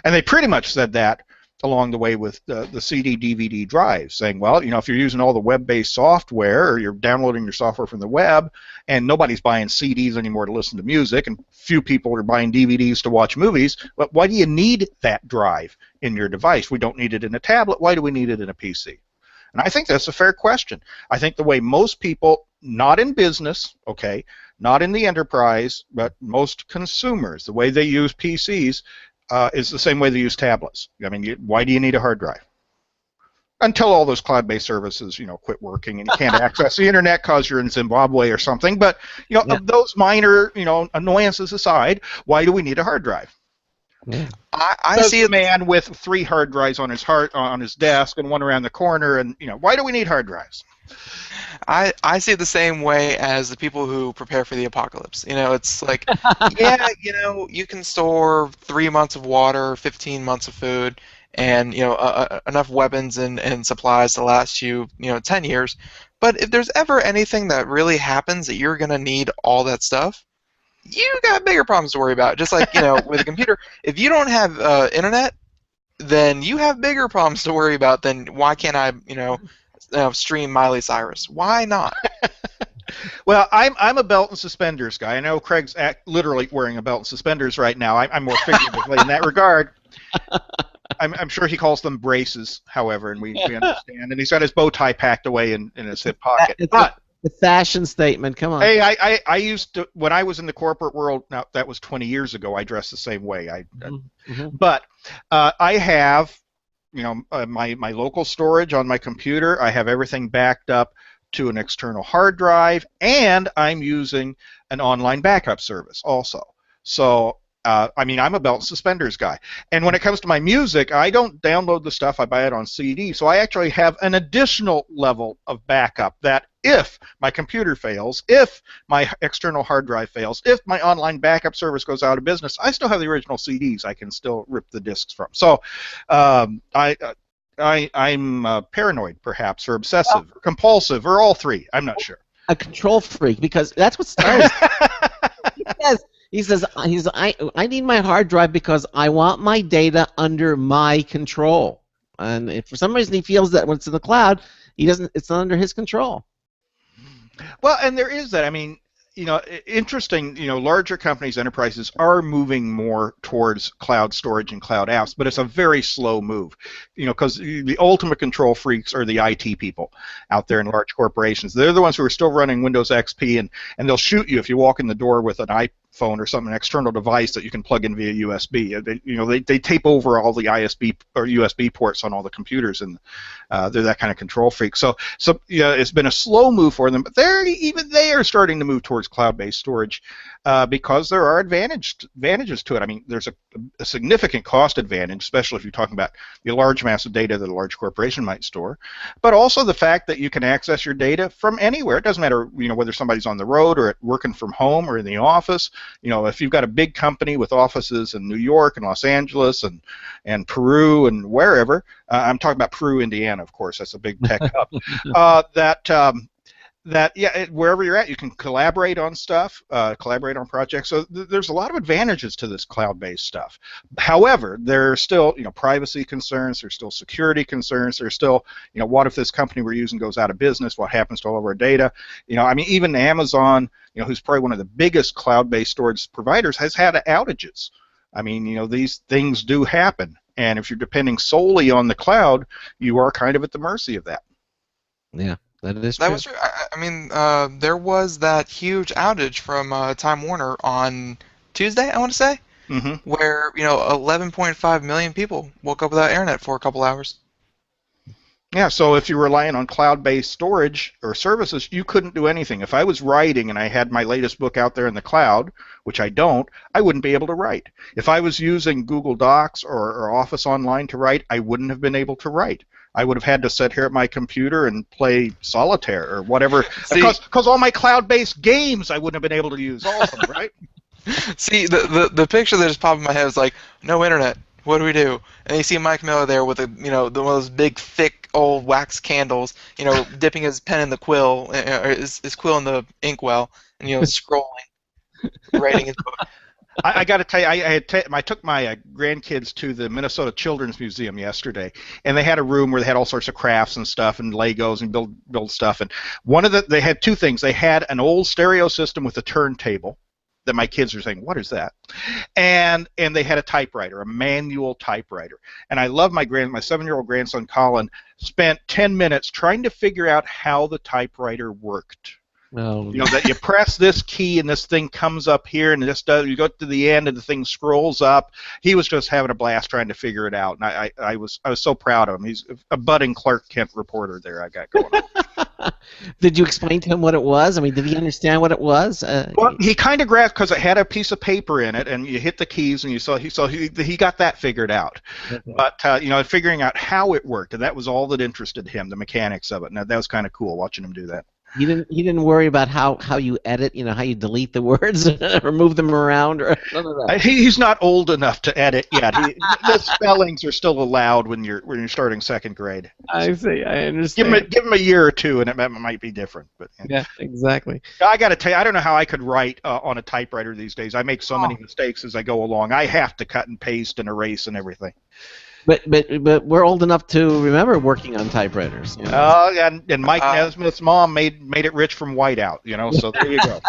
And they pretty much said that along the way with the CD DVD drives, saying, well, if you're using all the web-based software or you're downloading your software from the web and nobody's buying CDs anymore to listen to music and few people are buying DVDs to watch movies, but why do you need that drive in your device? We don't need it in a tablet. Why do we need it in a PC? And I think that's a fair question. I think the way most people, not in business, okay, not in the enterprise, but most consumers, the way they use PCs is the same way they use tablets. I mean, why do you need a hard drive? Until all those cloud-based services, quit working and you can't access the internet because you're in Zimbabwe or something. But of those minor, annoyances aside, why do we need a hard drive? Yeah. I see a man with 3 hard drives on his desk and one around the corner, and why do we need hard drives? I see it the same way as the people who prepare for the apocalypse. It's like, you can store 3 months of water, 15 months of food, and enough weapons and supplies to last you 10 years. But if there's ever anything that really happens that you're gonna need all that stuff, you got bigger problems to worry about. Just like with a computer, if you don't have internet, then you have bigger problems to worry about. Then why can't I stream Miley Cyrus? Why not? Well, I'm a belt and suspenders guy. I know Craig's literally wearing a belt and suspenders right now. I'm more figuratively in that regard. I'm sure he calls them braces, however, and we understand. And he's got his bow tie packed away in his hip pocket. But the fashion statement, come on. Hey, I used to, when I was in the corporate world, now that was 20 years ago, I dressed the same way. But I have, my local storage on my computer. I have everything backed up to an external hard drive, and I'm using an online backup service also. So, I'm a belt and suspenders guy. And when it comes to my music, I don't download the stuff. I buy it on CD. So I actually have an additional level of backup that if my computer fails, if my external hard drive fails, if my online backup service goes out of business, I still have the original CDs I can still rip the discs from. So I'm paranoid, perhaps, or obsessive, or compulsive, or all three. I'm not sure. A control freak, because that's what starts. He says, I need my hard drive because I want my data under my control. And if for some reason he feels that when it's in the cloud, it's not under his control. Well, and there is that. I mean, interesting, larger companies, enterprises are moving more towards cloud storage and cloud apps, but it's a very slow move, because the ultimate control freaks are the IT people out there in large corporations. They're the ones who are still running Windows XP, and they'll shoot you if you walk in the door with an iPhone or something, an external device that you can plug in via USB. They tape over all the ISB or USB ports on all the computers, and they're that kind of control freak. So it's been a slow move for them, but they are starting to move towards cloud-based storage because there are advantages to it. I mean, there's a significant cost advantage, especially if you're talking about the large amounts of data that a large corporation might store, but also the fact that you can access your data from anywhere. It doesn't matter, whether somebody's on the road or working from home or in the office. If you've got a big company with offices in New York and Los Angeles and Peru and wherever, I'm talking about Peru, Indiana, of course. That's a big tech hub. Wherever you're at, you can collaborate on stuff, collaborate on projects. So there's a lot of advantages to this cloud-based stuff. However, there are still, privacy concerns. There's still security concerns. There's still, what if this company we're using goes out of business? What happens to all of our data? Even Amazon, who's probably one of the biggest cloud-based storage providers, has had outages. These things do happen. And if you're depending solely on the cloud, you are kind of at the mercy of that. Yeah. That is true. That was true. There was that huge outage from Time Warner on Tuesday, I want to say, where 11.5 million people woke up without internet for a couple hours. Yeah, so if you're relying on cloud-based storage or services, you couldn't do anything. If I was writing and I had my latest book out there in the cloud, which I don't, I wouldn't be able to write. If I was using Google Docs or Office Online to write, I wouldn't have been able to write. I would have had to sit here at my computer and play solitaire or whatever, because all my cloud-based games I wouldn't have been able to use all of them, right? See, the picture that just popped in my head is like, no internet. What do we do? And you see Mike Miller there with one of those big, thick, old wax candles, dipping his pen in the quill, or his quill in the inkwell, and scrolling, writing his book. I got to tell you, I took my grandkids to the Minnesota Children's Museum yesterday, and they had a room where they had all sorts of crafts and stuff and Legos and build stuff. And they had two things. They had an old stereo system with a turntable that my kids are saying, what is that? And they had a typewriter, a manual typewriter. And I love my 7-year-old grandson Colin spent 10 minutes trying to figure out how the typewriter worked. No. That you press this key and this thing comes up here, and you go to the end and the thing scrolls up. He was just having a blast trying to figure it out, and I was so proud of him. He's a budding Clark Kent reporter there I got going on. Did you explain to him what it was? I mean, did he understand what it was? Well, he kind of grasped because it had a piece of paper in it, and you hit the keys, and he got that figured out. Okay. But figuring out how it worked, and that was all that interested him, the mechanics of it. And that was kind of cool watching him do that. He didn't worry about how you edit, how you delete the words or move them around or none of that. He's not old enough to edit yet. The spellings are still allowed when you're starting second grade. I see. I understand. Give him a year or two, and it might be different. But yeah, exactly. I got to tell you, I don't know how I could write on a typewriter these days. I make so many mistakes as I go along. I have to cut and paste and erase and everything. But we're old enough to remember working on typewriters. And Mike Nesmith's mom made it rich from whiteout. So there you go.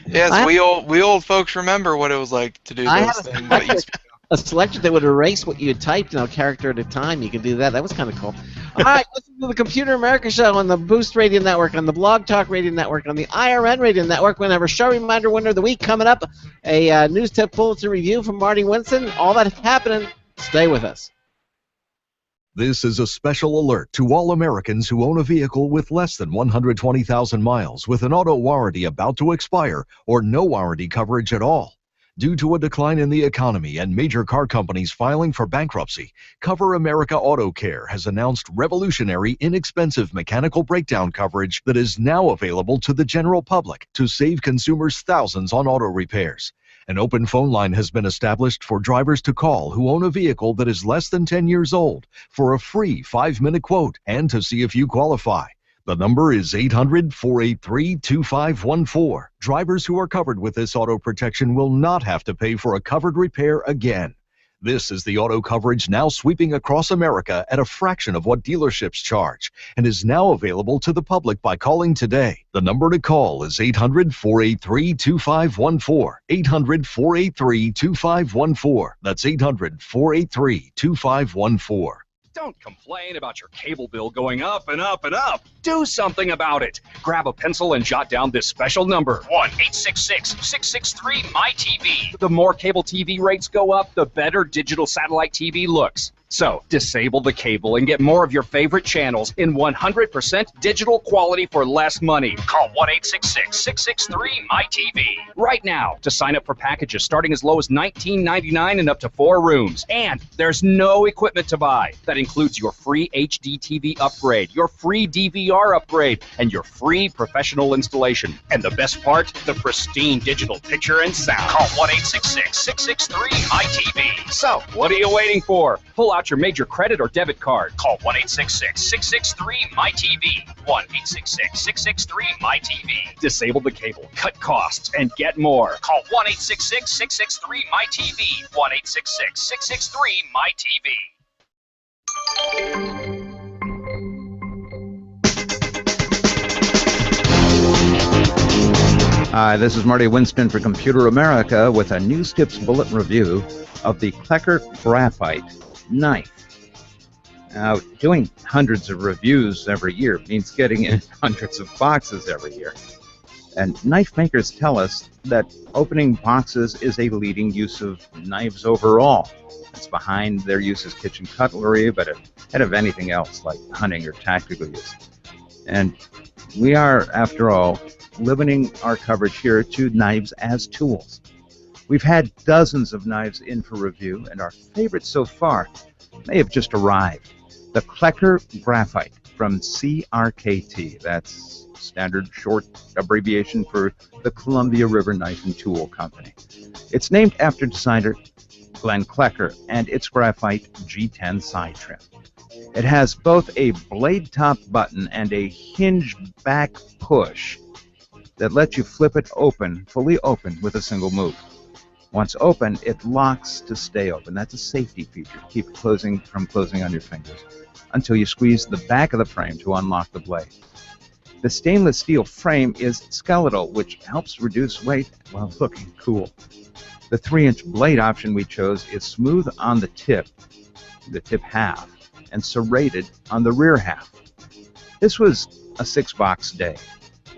Yes, we old folks remember what it was like to do those things. A selector that would erase what you had typed, character at a time. You could do that. That was kind of cool. All right, listen to the Computer America Show on the Boost Radio Network, on the Blog Talk Radio Network, on the IRN Radio Network. We're going to have a show reminder winner of the week coming up, a News Tip Pulitzer review from Marty Winston. All that's happening. Stay with us. This is a special alert to all Americans who own a vehicle with less than 120,000 miles with an auto warranty about to expire or no warranty coverage at all. Due to a decline in the economy and major car companies filing for bankruptcy, Cover America Auto Care has announced revolutionary, inexpensive mechanical breakdown coverage that is now available to the general public to save consumers thousands on auto repairs. An open phone line has been established for drivers to call who own a vehicle that is less than 10 years old for a free 5-minute quote and to see if you qualify. The number is 800-483-2514. Drivers who are covered with this auto protection will not have to pay for a covered repair again. This is the auto coverage now sweeping across America at a fraction of what dealerships charge and is now available to the public by calling today. The number to call is 800-483-2514. 800-483-2514. That's 800-483-2514. Don't complain about your cable bill going up and up and up. Do something about it. Grab a pencil and jot down this special number. 1-866-663-MY-TV. The more cable TV rates go up, the better digital satellite TV looks. So, disable the cable and get more of your favorite channels in 100% digital quality for less money. Call 1-866-663-MY-TV right now to sign up for packages starting as low as $19.99 and up to 4 rooms. And there's no equipment to buy. That includes your free HD TV upgrade, your free DVR upgrade, and your free professional installation. And the best part, the pristine digital picture and sound. Call 1-866-663-MY-TV. So, what are you waiting for? Pull out your major credit or debit card. Call 1-866-663-MY-TV. 1-866-663-MY-TV. Disable the cable, cut costs, and get more. Call 1-866-663-MY-TV. 1-866-663-MY-TV. Hi, this is Marty Winston for Computer America with a News Tips Bulletin review of the Klecker Graphite knife. Now, doing hundreds of reviews every year means getting in hundreds of boxes every year. And knife makers tell us that opening boxes is a leading use of knives overall. It's behind their use as kitchen cutlery, but ahead of anything else like hunting or tactical use. And we are, after all, limiting our coverage here to knives as tools. We've had dozens of knives in for review, and our favorite so far may have just arrived. The Klecker Graphite from CRKT. That's standard short abbreviation for the Columbia River Knife and Tool Company. It's named after designer Glenn Klecker, and its graphite G10 side trim. It has both a blade top button and a hinge back push that lets you flip it open, fully open, with a single move. Once open, it locks to stay open. That's a safety feature to keep it from closing on your fingers until you squeeze the back of the frame to unlock the blade. The stainless steel frame is skeletal, which helps reduce weight while looking cool. The 3-inch blade option we chose is smooth on the tip half, and serrated on the rear half. This was a 6-box day.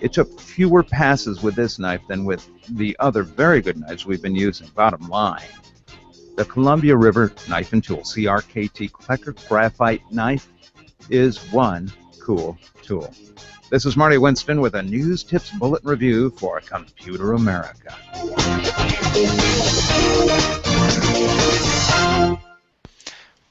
It took fewer passes with this knife than with the other very good knives we've been using. Bottom line, the Columbia River Knife and Tool CRKT Klecker Graphite Knife is one cool tool. This is Marty Winston with a News Tips Bulletin Review for Computer America.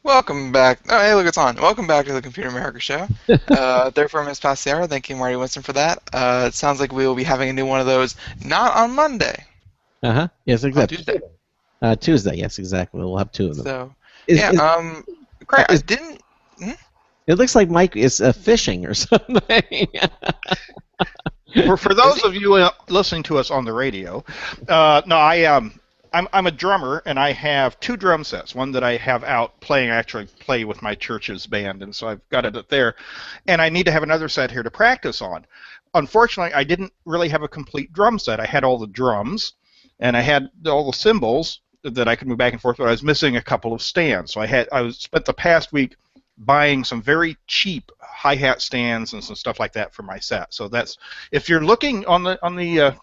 Welcome back. Oh, hey, look, it's on. Welcome back to the Computer America Show. Therefore, Ms. Passiera, thank you, Marty Winston, for that. It sounds like we will be having a new one of those, not on Monday. Yes, exactly. On Tuesday. Tuesday, yes, exactly. We'll have 2 of them. So, Craig, I didn't... It looks like Mike is fishing or something. For those of you listening to us on the radio, I'm a drummer, and I have 2 drum sets. One that I have out playing. I actually play with my church's band, and so I've got it there. And I need to have another set here to practice on. Unfortunately, I didn't really have a complete drum set. I had all the drums, and I had all the cymbals that I could move back and forth, but I was missing a couple of stands. So I spent the past week buying some very cheap hi-hat stands and some stuff like that for my set. So that's, if you're looking on the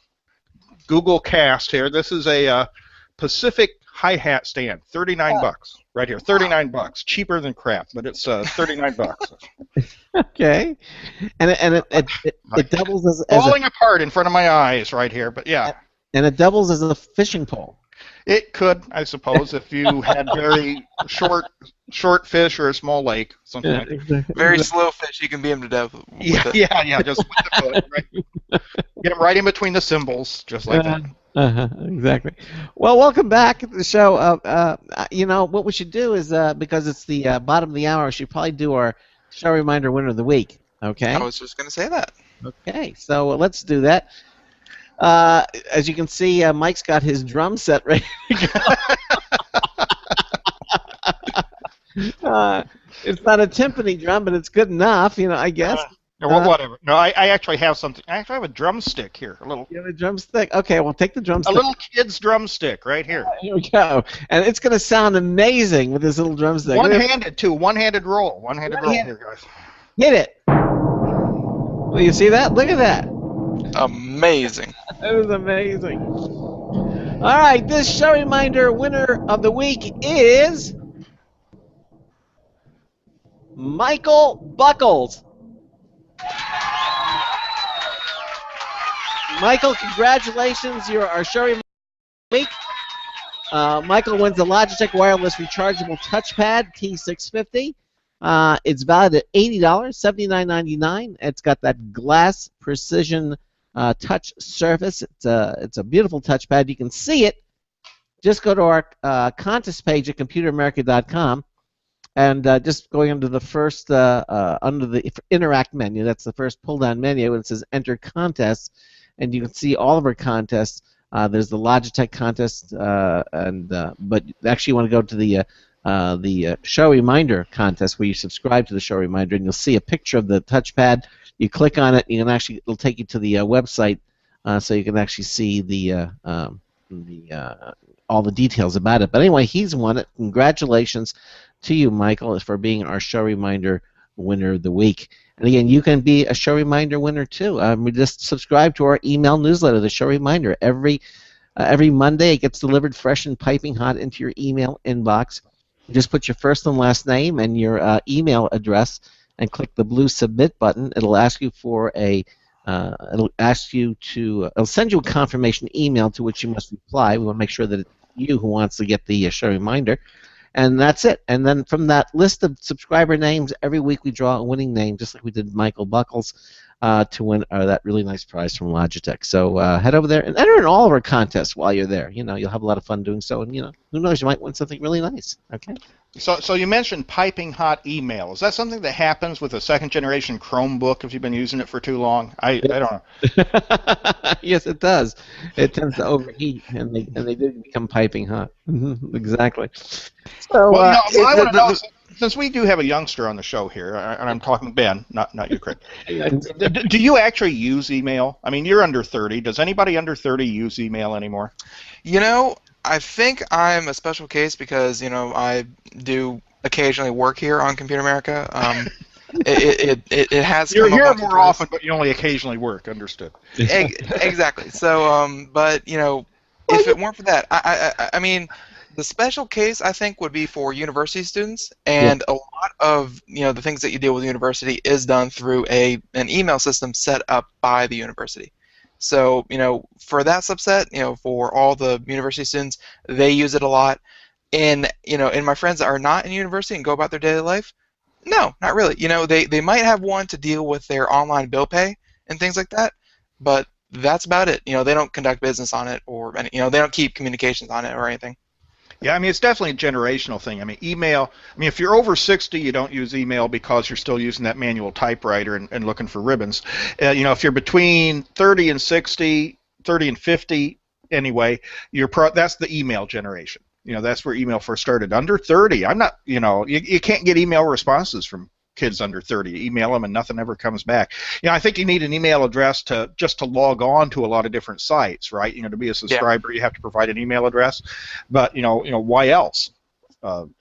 Google Cast here, this is a Pacific hi-hat stand, $39 right here, $39, cheaper than crap, but it's $39. Okay, and it doubles as falling apart in front of my eyes right here, but yeah. And it doubles as a fishing pole. It could, I suppose, if you had very short fish or a small lake, something like that. Exactly. Very slow fish, you can beat him to death with it. Yeah, just with the foot, right? Get him right in between the cymbals, just like that. Exactly. Well, welcome back to the show. You know, what we should do is, because it's the bottom of the hour, we should probably do our show reminder winner of the week, okay? I was just going to say that. Okay, so let's do that. As you can see, Mike's got his drum set ready to go. It's not a timpani drum, but it's good enough, you know, I guess. Well, whatever. No, I actually have something. I actually have a drumstick here. You have a drumstick? Okay, well, take the drumstick. A little kid's drumstick right here. Here we go. And it's going to sound amazing with this little drumstick. One-handed, too. One-handed roll. One-handed roll here, guys. Hit it. Well, you see that? Look at that. Amazing. That was amazing. All right, this show reminder winner of the week is Michael Buckles. Michael, congratulations. You're our show reminder of the week. Michael wins the Logitech Wireless Rechargeable Touchpad T650. It's valued at $80, $79.99. It's got that glass precision touch surface. It's a beautiful touchpad. You can see it. Just go to our contest page at computeramerica.com, and just going under the first under the interact menu. That's the first pull-down menu, and it says Enter Contest, and you can see all of our contests. There's the Logitech contest, but actually you want to go to the show reminder contest where you subscribe to the show reminder, and you'll see a picture of the touchpad. You click on it, it'll take you to the website, so you can actually see all the details about it. But anyway, he's won it. Congratulations to you, Michael, for being our show reminder winner of the week. And again, you can be a show reminder winner too. We just subscribe to our email newsletter, the show reminder. Every Monday, it gets delivered fresh and piping hot into your email inbox. You just put your first and last name and your email address, and click the blue submit button. It'll ask you for it'll send you a confirmation email to which you must reply. We want to make sure that it's you who wants to get the show reminder. And that's it. And then from that list of subscriber names, every week we draw a winning name, just like we did Michael Buckles. to win that really nice prize from Logitech. So head over there and enter in all of our contests while you're there. You'll have a lot of fun doing so, and who knows, you might win something really nice. Okay. So you mentioned piping hot email. Is that something that happens with a second generation Chromebook if you've been using it for too long? I don't know. Yes, it does. It tends to overheat, and they do become piping hot. Exactly. So, well, I want to know, since we do have a youngster on the show here, and I'm talking Ben, not you, Craig. Do you actually use email? I mean, you're under 30. Does anybody under 30 use email anymore? I think I'm a special case because I do occasionally work here on Computer America. It has. You're here more often, but you only occasionally work. Understood. Exactly. So, but if it weren't for that, I mean, the special case I think would be for university students, and a lot of the things that you deal with the university is done through an email system set up by the university. So, for that subset, for all the university students, they use it a lot. And my friends that are not in university and go about their daily life, no, not really. They might have one to deal with their online bill pay and things like that, but that's about it. They don't conduct business on it, or they don't keep communications on it or anything. Yeah, I mean, it's definitely a generational thing. I mean, email, if you're over 60, you don't use email because you're still using that manual typewriter and looking for ribbons. If you're between 30 and 60, 30 and 50, anyway, that's the email generation. That's where email first started. Under 30, I'm not, you can't get email responses from kids under 30. You email them and nothing ever comes back. I think you need an email address to log on to a lot of different sites, right? To be a subscriber, you have to provide an email address. But why else?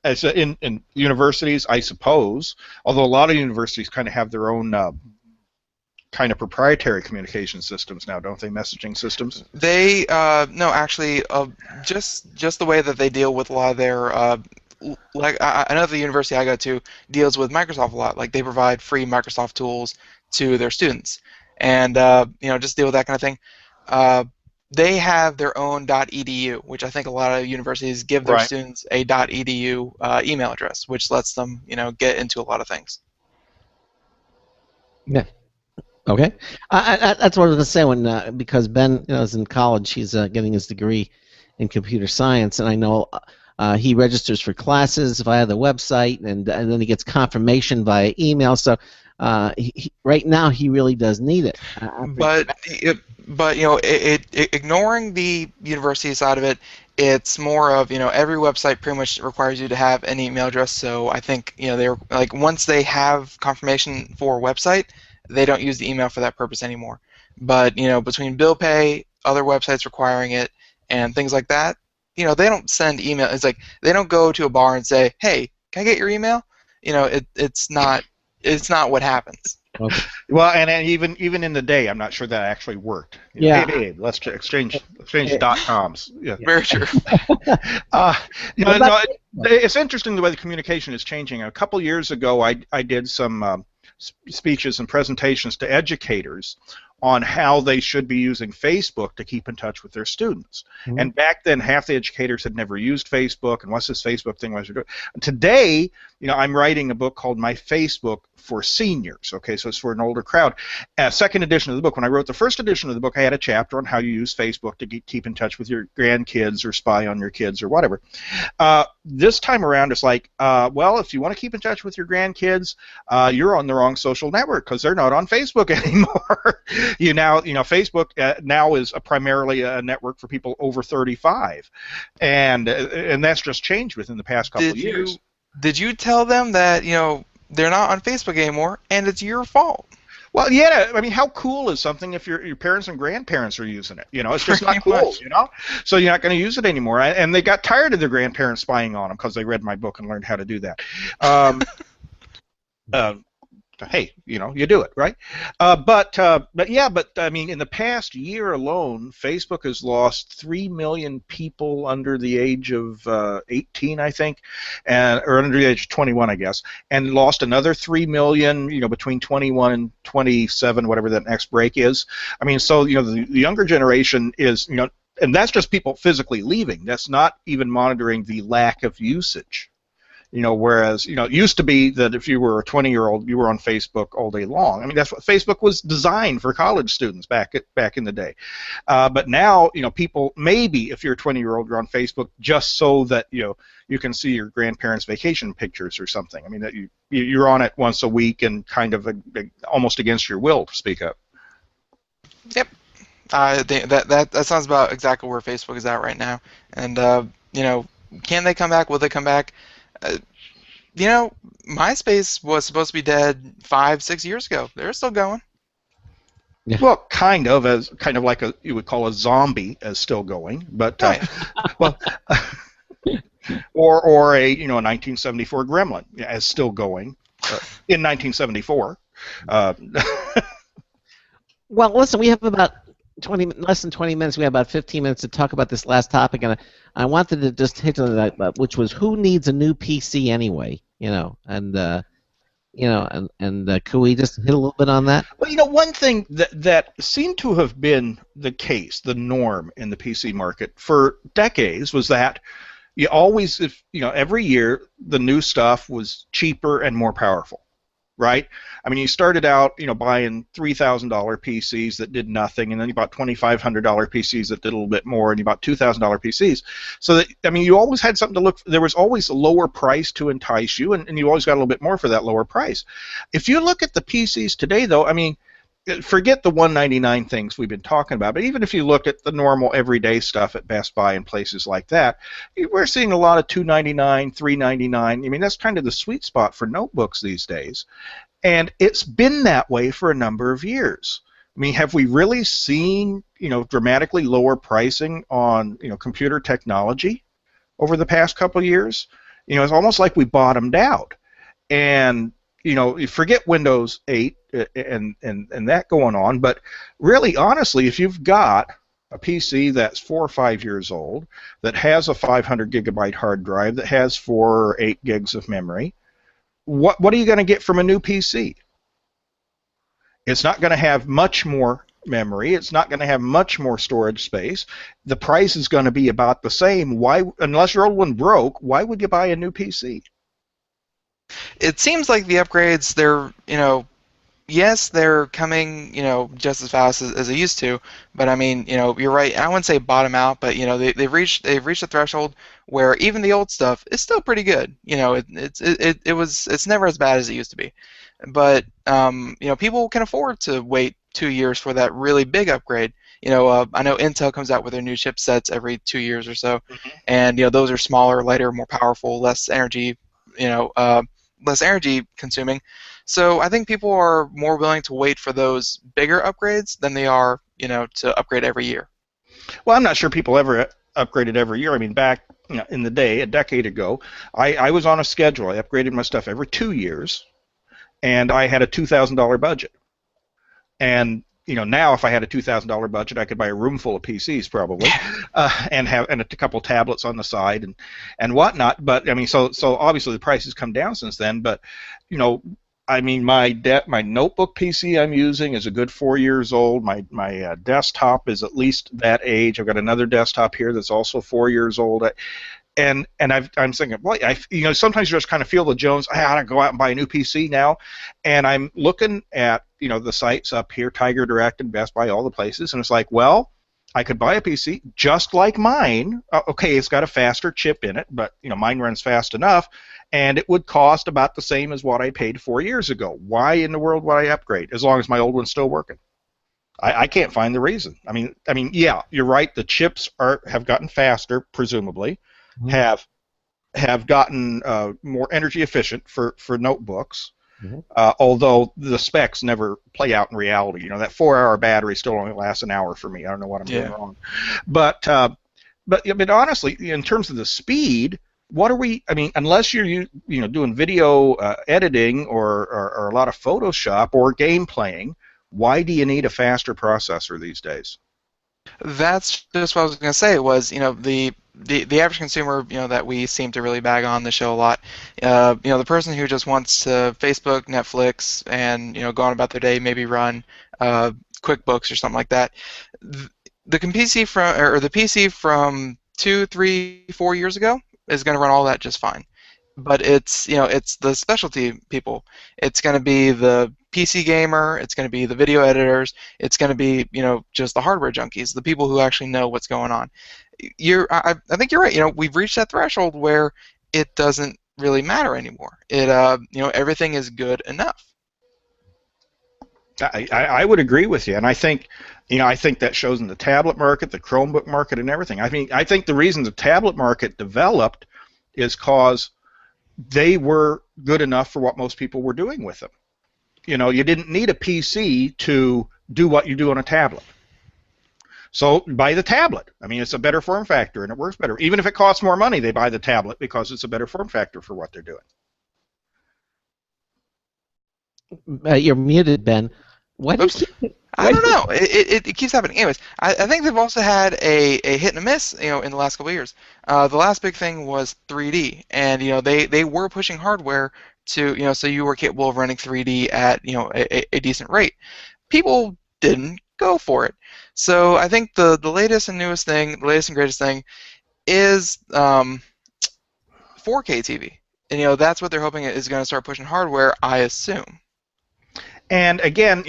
As in universities, I suppose, although a lot of universities kind of have their own kind of proprietary communication systems now, don't they? Messaging systems. They no, actually, just the way that they deal with a lot of their. Like I know the university I go to deals with Microsoft a lot. Like they provide free Microsoft tools to their students, and just deal with that kind of thing. They have their own .edu, which I think a lot of universities give their students a .edu email address, which lets them get into a lot of things. Yeah. Okay. That's what I was going to say when because Ben is in college, he's getting his degree in computer science, and I know. He registers for classes via the website, and then he gets confirmation via email. So right now, he really does need it. But ignoring the university side of it, it's more of every website pretty much requires you to have an email address. So I think they're like once they have confirmation for a website, they don't use the email for that purpose anymore. But between bill pay, other websites requiring it, and things like that. They don't send email. It's like they don't go to a bar and say, "Hey, can I get your email?" It's not what happens. Okay. Well, and even in the day, I'm not sure that actually worked. Hey, let's exchange .coms. Yeah. Very true. It's interesting the way the communication is changing. A couple years ago, I did some speeches and presentations to educators on how they should be using Facebook to keep in touch with their students. Mm-hmm. And back then, half the educators had never used Facebook, and what's this Facebook thing? Today, I'm writing a book called My Facebook for Seniors. Okay, so it's for an older crowd. Second edition of the book. When I wrote the first edition of the book, I had a chapter on how you use Facebook to keep in touch with your grandkids or spy on your kids or whatever. This time around, it's like, well, if you want to keep in touch with your grandkids, you're on the wrong social network because they're not on Facebook anymore. Facebook now is primarily a network for people over 35, and that's just changed within the past couple of years. Did you tell them that they're not on Facebook anymore, and it's your fault? Well, yeah. I mean, how cool is something if your parents and grandparents are using it? It's just not cool. So you're not going to use it anymore. And they got tired of their grandparents spying on them because they read my book and learned how to do that. Hey, you do it, right? But I mean, in the past year alone, Facebook has lost 3 million people under the age of 18, I think, or under the age of 21, I guess, and lost another 3 million, between 21 and 27, whatever that next break is. I mean, so the younger generation is, and that's just people physically leaving. That's not even monitoring the lack of usage. Whereas, it used to be that if you were a 20-year-old, you were on Facebook all day long. I mean, that's what Facebook was designed for college students back in the day. But now, people, maybe if you're a 20-year-old, you're on Facebook just so that, you can see your grandparents' vacation pictures or something. I mean, that you're on it once a week and kind of almost against your will to speak up. Yep. That sounds about exactly where Facebook is at right now. And, can they come back? Will they come back? MySpace was supposed to be dead 5-6 years ago. They're still going. Yeah. Well, kind of like you would call a zombie as still going, but well, or a 1974 Gremlin as still going in 1974. Well, listen, we have about less than 20 minutes. We have about 15 minutes to talk about this last topic, and I wanted to just hit on that, which was who needs a new PC anyway, and could we just hit a little bit on that? Well, one thing that seemed to have been the case, the norm in the PC market for decades was that you always, every year the new stuff was cheaper and more powerful. Right? I mean, you started out, buying $3,000 PCs that did nothing, and then you bought $2,500 PCs that did a little bit more, and you bought $2,000 PCs. So that, I mean, you always had something to look for. There was always a lower price to entice you, and you always got a little bit more for that lower price. If you look at the PCs today, though, I mean, forget the $199 things we've been talking about, but even if you look at the normal everyday stuff at Best Buy and places like that, we're seeing a lot of $299, $399. I mean, that's kind of the sweet spot for notebooks these days. And it's been that way for a number of years. I mean, have we really seen, dramatically lower pricing on, computer technology over the past couple of years? It's almost like we bottomed out. And you forget Windows 8 and that going on, but really, honestly, if you've got a PC that's 4 or 5 years old, that has a 500 gigabyte hard drive, that has 4 or 8 gigs of memory, what are you going to get from a new PC? It's not going to have much more memory. It's not going to have much more storage space. The price is going to be about the same. Why, unless your old one broke, why would you buy a new PC? It seems like the upgrades, they're, yes, they're coming, just as fast as they used to, but I mean, you're right. I wouldn't say bottom out, but they've reached a threshold where even the old stuff is still pretty good. It's never as bad as it used to be, but people can afford to wait 2 years for that really big upgrade. I know Intel comes out with their new chipsets every 2 years or so, and those are smaller, lighter, more powerful, less energy, less energy consuming. So I think people are more willing to wait for those bigger upgrades than they are, to upgrade every year. Well, I'm not sure people ever upgraded every year. I mean, back in the day, a decade ago, I was on a schedule. I upgraded my stuff every 2 years, and I had a $2,000 budget. And now if I had a $2,000 budget, I could buy a room full of PCs probably, and a couple tablets on the side and whatnot. But I mean, so obviously the price has come down since then. But I mean, my notebook PC I'm using is a good 4 years old. My desktop is at least that age. I've got another desktop here that's also 4 years old. And I'm thinking, boy, sometimes you just kind of feel the Jones. I ought to go out and buy a new PC now. And I'm looking at the sites up here, Tiger Direct and Best Buy, all the places, and it's like, well, I could buy a PC just like mine. Okay, it's got a faster chip in it, but mine runs fast enough, and it would cost about the same as what I paid 4 years ago. Why in the world would I upgrade as long as my old one's still working? I can't find the reason. I mean, yeah, you're right. The chips have gotten faster, presumably, have gotten more energy efficient for notebooks. Although the specs never play out in reality. That 4-hour battery still only lasts an hour for me. I don't know what I'm doing wrong. But honestly, in terms of the speed, what are we? I mean, unless you're doing video editing or a lot of Photoshop or game playing, why do you need a faster processor these days? That's just what I was going to say. Was the average consumer, that we seem to really bag on the show a lot, the person who just wants to Facebook, Netflix, and go on about their day, maybe run QuickBooks or something like that. The PC from 2, 3, 4 years ago is going to run all that just fine. but it's it's the specialty people. It's going to be the PC gamer. It's going to be the video editors. It's going to be just the hardware junkies, the people who actually know what's going on. I think you're right. We've reached that threshold where it doesn't really matter anymore. Everything is good enough. I would agree with you, and I think that shows in the tablet market, the Chromebook market, and everything. I think the reason the tablet market developed is because they were good enough for what most people were doing with them. You didn't need a PC to do what you do on a tablet. So buy the tablet. It's a better form factor and it works better. Even if it costs more money, they buy the tablet because it's a better form factor for what they're doing. You're muted, Ben. What? I don't know. It keeps happening. Anyways, I think they've also had a hit and a miss, in the last couple of years. The last big thing was 3D, and they were pushing hardware to so you were capable of running 3D at a decent rate. People didn't go for it. So I think the latest and newest thing, the latest and greatest thing, is 4K TV, and that's what they're hoping is going to start pushing hardware, I assume. And again,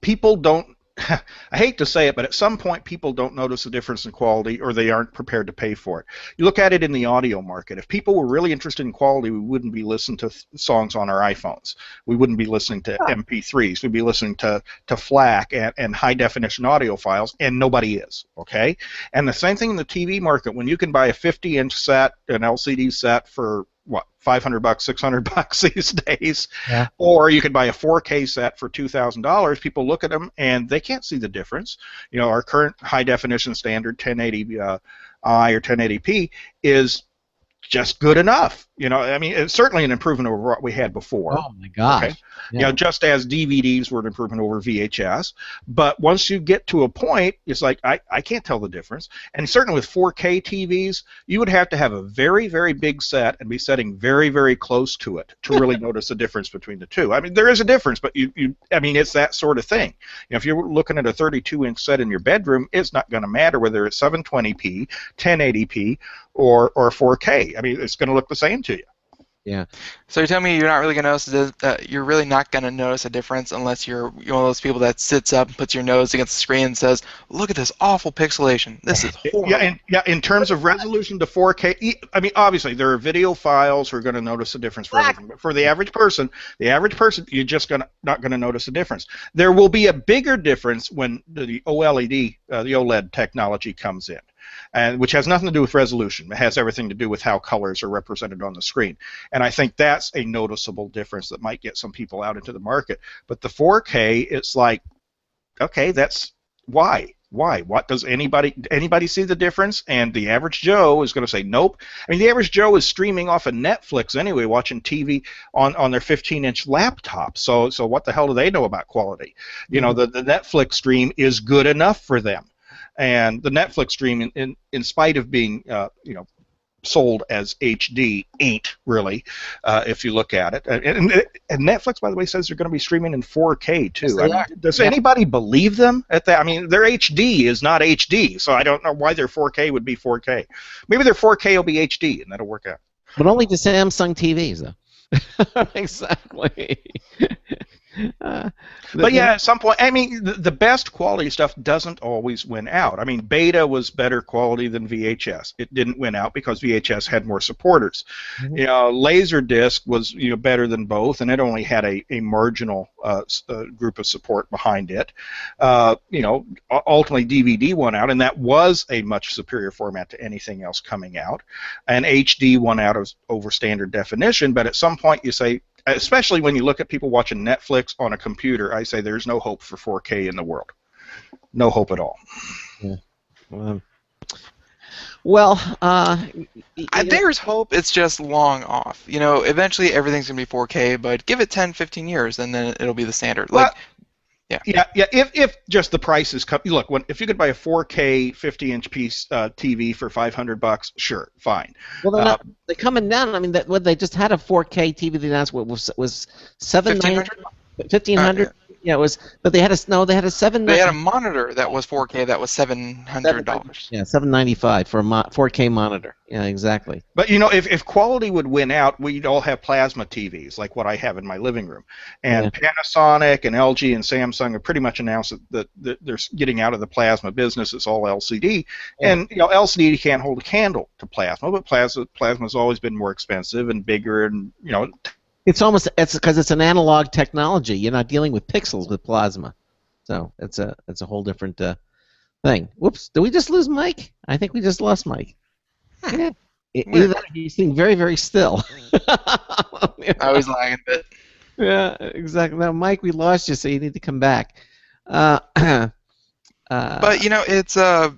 people don't, I hate to say it, but at some point people don't notice the difference in quality or they aren't prepared to pay for it. You look at it in the audio market. If people were really interested in quality, we wouldn't be listening to songs on our iPhones. We wouldn't be listening to MP3s. We'd be listening to FLAC and high-definition audio files, and nobody is, okay? And the same thing in the TV market. When you can buy a 50-inch set, an LCD set for what, $500, $600 these days, yeah. Or you could buy a 4K set for $2,000. People look at them and they can't see the difference. Our current high definition standard 1080i or 1080p is just good enough. It's certainly an improvement over what we had before. Oh my gosh. Okay? Yeah. Just as DVDs were an improvement over VHS. But once you get to a point, it's like, I can't tell the difference. And certainly with 4K TVs, you would have to have a very, very big set and be setting very, very close to it to really notice the difference between the two. There is a difference, but it's that sort of thing. If you're looking at a 32-inch set in your bedroom, it's not going to matter whether it's 720p, 1080p, or 4K. It's going to look the same to you. Yeah. So you're telling me you're not really going to notice you're really not going to notice a difference unless you're one of those people that sits up and puts your nose against the screen and says, "Look at this awful pixelation. This is horrible." In terms of resolution to 4K, obviously there are video files who are going to notice a difference for everything. But for the average person, you're just not going to notice a difference. There will be a bigger difference when the OLED technology comes in. Which has nothing to do with resolution. It has everything to do with how colors are represented on the screen. And I think that's a noticeable difference that might get some people out into the market. But the 4K, it's like, okay, that's why? Why? What does anybody see the difference? And the average Joe is going to say, nope. The average Joe is streaming off of Netflix anyway, watching TV on their 15-inch laptop. So what the hell do they know about quality? The Netflix stream is good enough for them. And the Netflix stream, in spite of being, sold as HD, ain't really, if you look at it. And Netflix, by the way, says they're going to be streaming in 4K too. Does anybody believe them at that? Their HD is not HD, so I don't know why their 4K would be 4K. Maybe their 4K will be HD, and that'll work out. But only to Samsung TVs, though. Exactly. But yeah, at some point, the best quality stuff doesn't always win out. Beta was better quality than VHS. It didn't win out because VHS had more supporters. Mm-hmm. Laserdisc was better than both, and it only had a marginal group of support behind it. Ultimately DVD won out, and that was a much superior format to anything else coming out. And HD won out over standard definition. But at some point, you say, especially when you look at people watching Netflix on a computer, I say there's no hope for 4K in the world. No hope at all. Yeah. There's hope. It's just long off. Eventually everything's going to be 4K, but give it 10, 15 years, and then it'll be the standard. Yeah. If just the prices come, look, if you could buy a 4K 50-inch piece TV for $500, sure, fine. Well, they're coming down. They just had a 4K TV. They announced was $1,700, $1,500. Yeah, it was, but they had a no. They had a They had a monitor that was 4K that was $700. Yeah, $795 for a 4K monitor. Yeah, exactly. But you know, if quality would win out, we'd all have plasma TVs like what I have in my living room. And Panasonic and LG and Samsung have pretty much announced that they're getting out of the plasma business. It's all LCD. Yeah. And you know, LCD can't hold a candle to plasma, but plasma's always been more expensive and bigger, and you know. It's because it's an analog technology. You're not dealing with pixels with plasma, so it's a whole different thing. Whoops! Did we just lose Mike? I think we just lost Mike. Yeah, he's sitting very, very still. I was lagging a bit. Yeah, exactly. Now, Mike, we lost you, so you need to come back. But you know, it's so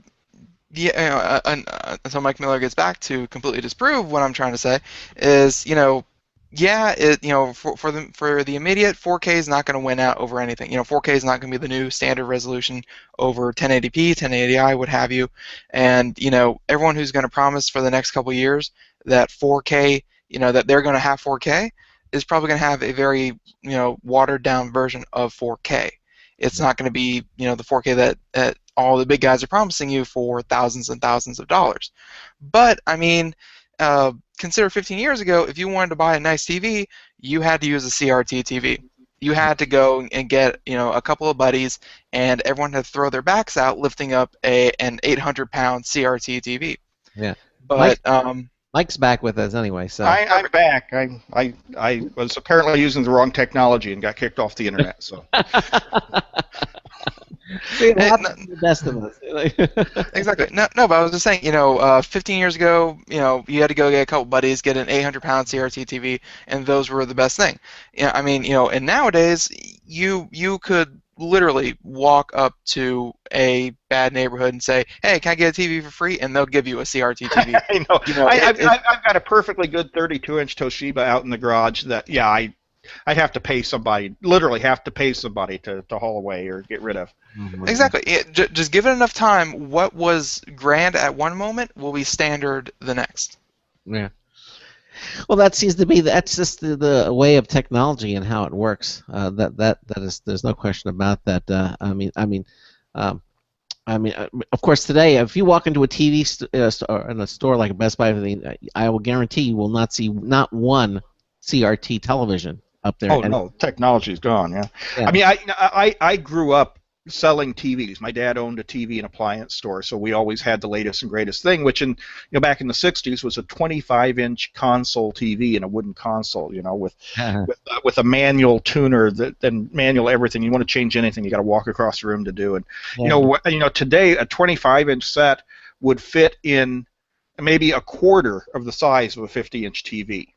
Mike Miller gets back to completely disprove what I'm trying to say is, you know. Yeah, for the immediate, 4K is not going to win out over anything. You know, 4K is not going to be the new standard resolution over 1080p, 1080i, what have you. And you know, everyone who's going to promise for the next couple of years that 4K, you know, that they're going to have 4K, is probably going to have a very, you know, watered down version of 4K. It's not going to be, you know, the 4K that all the big guys are promising you for thousands and thousands of dollars. But I mean. Consider 15 years ago, if you wanted to buy a nice TV, you had to use a CRT TV. You had to go and get, you know, a couple of buddies, and everyone had to throw their backs out lifting up an 800-pound CRT TV. Yeah. But Mike's back with us anyway, so I'm back. I was apparently using the wrong technology and got kicked off the internet. So. The best of us. Exactly. No, but I was just saying, you know, 15 years ago, you know, you had to go get a couple buddies, get an 800-pound CRT TV, and those were the best thing. Yeah, I mean, you know, and nowadays, you could literally walk up to a bad neighborhood and say, "Hey, can I get a TV for free?" And they'll give you a CRT TV. I know. You know, I've got a perfectly good 32-inch Toshiba out in the garage that, yeah, I'd have to pay somebody, literally have to pay somebody to haul away or get rid of. Exactly. Just give it enough time. What was grand at one moment will be standard the next. Yeah. Well, that seems to be that's just the way of technology and how it works. That is, there's no question about that. I mean, of course, today, if you walk into a TV store in a store like a Best Buy, I will guarantee you will not see not one CRT television up there. Oh no, technology's gone. Yeah. I mean, I grew up selling TVs. My dad owned a TV and appliance store, so we always had the latest and greatest thing, which back in the 60s was a 25-inch console TV and a wooden console, you know, with a manual tuner and manual everything. You want to change anything, you got to walk across the room to do. And you know, today a 25-inch set would fit in maybe a quarter of the size of a 50-inch TV.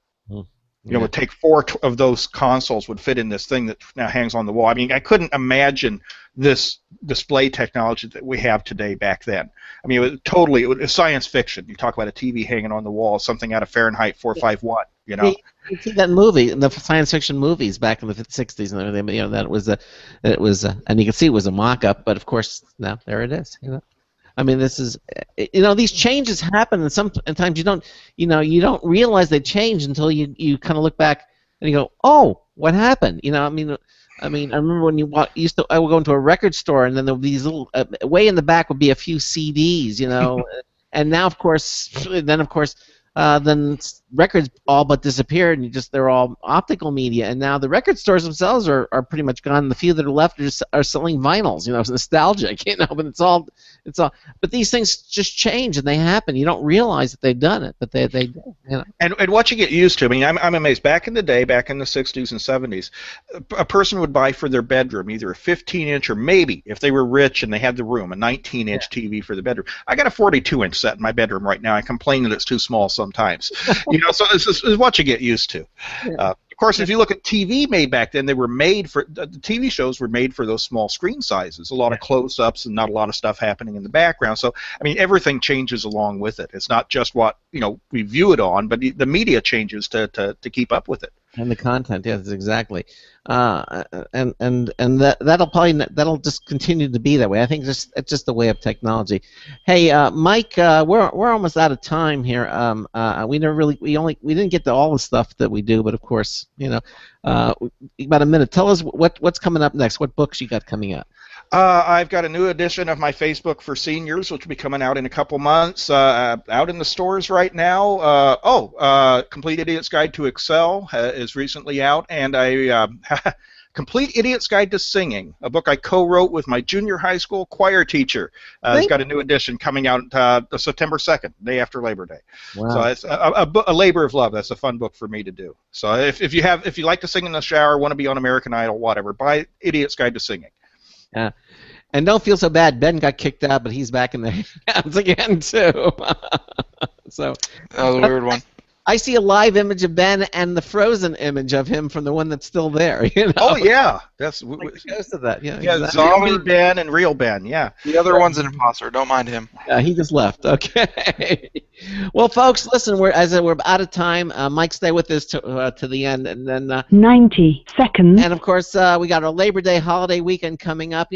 You know, it would take 4 of those consoles would fit in this thing that now hangs on the wall. I mean, I couldn't imagine this display technology that we have today back then. I mean, it was science fiction. You talk about a TV hanging on the wall, something out of Fahrenheit 451. You know, you see that movie, the science fiction movies back in the 60s and everything. You know, that it was, and you can see it was a mock-up, but of course now there it is. You know. I mean, this is, you know, these changes happen, and sometimes you don't realize they change until you kind of look back and you go, oh, what happened? You know, I mean, I remember when I would go into a record store, and then there would be these little, way in the back would be a few CDs, you know, and now of course, then records all but disappeared, and they're all optical media, and now the record stores themselves are pretty much gone. The few that are left are selling vinyls. You know, it's nostalgic. You know, but it's all. But these things just change and they happen. You don't realize that they've done it, but they do. You know. And what you get used to. I mean, I'm amazed. Back in the day, back in the 60s and 70s, a person would buy for their bedroom either a 15-inch or maybe, if they were rich and they had the room, a 19-inch TV for the bedroom. I got a 42-inch set in my bedroom right now. I complain that it's too small sometimes. You know, so it's what you get used to. Of course, if you look at TV made back then, they were made for the TV shows were made for those small screen sizes. A lot of close-ups and not a lot of stuff happening in the background. So, I mean, everything changes along with it. It's not just what we view it on, but the media changes to keep up with it. And the content, yes, exactly, and that'll just continue to be that way. I think it's just the way of technology. Hey, Mike, we're almost out of time here. We didn't get to all the stuff that we do, but of course, about a minute. Tell us what's coming up next. What books you got coming up? I've got a new edition of my Facebook for seniors, which will be coming out in a couple months. Out in the stores right now. Complete Idiot's Guide to Excel is recently out, and Complete Idiot's Guide to Singing, a book I co-wrote with my junior high school choir teacher. It's got a new edition coming out September 2nd, day after Labor Day. Wow. So it's a labor of love. That's a fun book for me to do. So if you like to sing in the shower, want to be on American Idol, whatever, buy Idiot's Guide to Singing. Yeah. And don't feel so bad. Ben got kicked out, but he's back in the Hangouts again, too. So that was a weird one. I see a live image of Ben and the frozen image of him from the one that's still there. Oh, yeah. That's goes to that. Yeah, exactly. Zombie Ben and real Ben, yeah. The other one's an imposter. Don't mind him. Yeah, he just left. Okay. Well, folks, listen, we're out of time. Mike, stay with us to the end. And then 90 seconds. And, of course, we got our Labor Day holiday weekend coming up.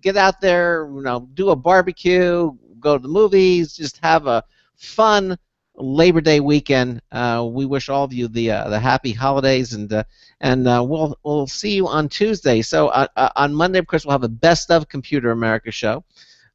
Get out there, do a barbecue, go to the movies, just have a fun Labor Day weekend. We wish all of you the happy holidays, and we'll see you on Tuesday. So on Monday, of course, we'll have a Best of Computer America show,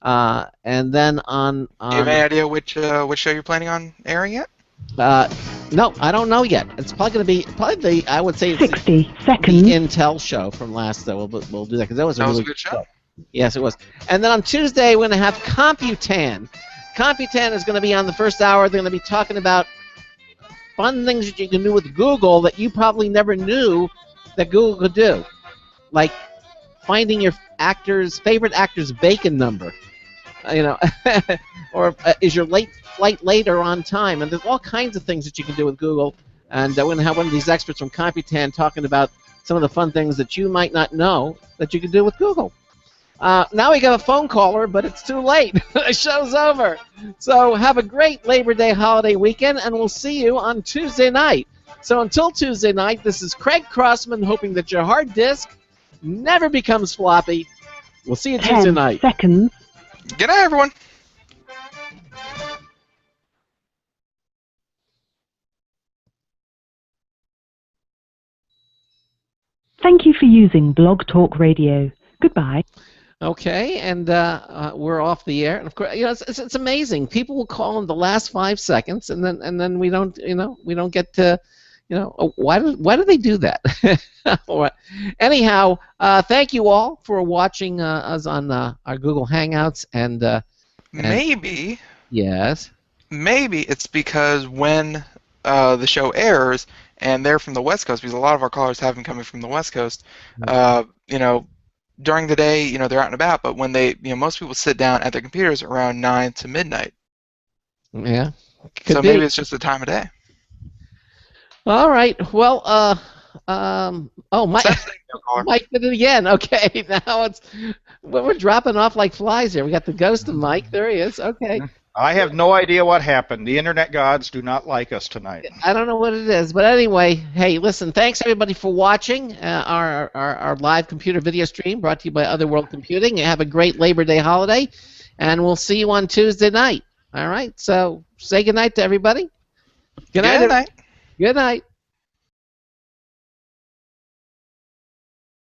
and then on. Do you have any idea which show you're planning on airing yet? No, I don't know yet. It's probably going to be I would say it's 60 seconds. The Intel show from last. We'll do that because that was a really good show. Yes, it was. And then on Tuesday, we're going to have Computan. Computan is going to be on the first hour. They're going to be talking about fun things that you can do with Google that you probably never knew that Google could do, like finding your favorite actor's bacon number, or is your flight late or on time? And there's all kinds of things that you can do with Google. And we're going to have one of these experts from Computan talking about some of the fun things that you might not know that you can do with Google. Now we got a phone caller, but it's too late. The show's over. So have a great Labor Day holiday weekend, and we'll see you on Tuesday night. So until Tuesday night, this is Craig Crossman hoping that your hard disk never becomes floppy. We'll see you Tuesday night. 10 seconds. Good night, everyone. Thank you for using Blog Talk Radio. Goodbye. Okay, and we're off the air. And of course, it's amazing. People will call in the last 5 seconds, and then we don't get to, why do they do that? Anyhow, thank you all for watching us on our Google Hangouts, and maybe. Yes. Maybe it's because when the show airs, and they're from the West Coast, because a lot of our callers have been coming from the West Coast, during the day, they're out and about, but when they, most people sit down at their computers around 9 to midnight. Yeah. So maybe it's just the time of day. All right. Well, Mike did it again. Okay, now we're dropping off like flies here. We got the ghost of Mike. There he is. Okay. I have no idea what happened. The internet gods do not like us tonight. I don't know what it is, but anyway, hey, listen, thanks everybody for watching our live computer video stream brought to you by Other World Computing. Have a great Labor Day holiday, and we'll see you on Tuesday night. All right, so say goodnight to everybody. Good night. Good night.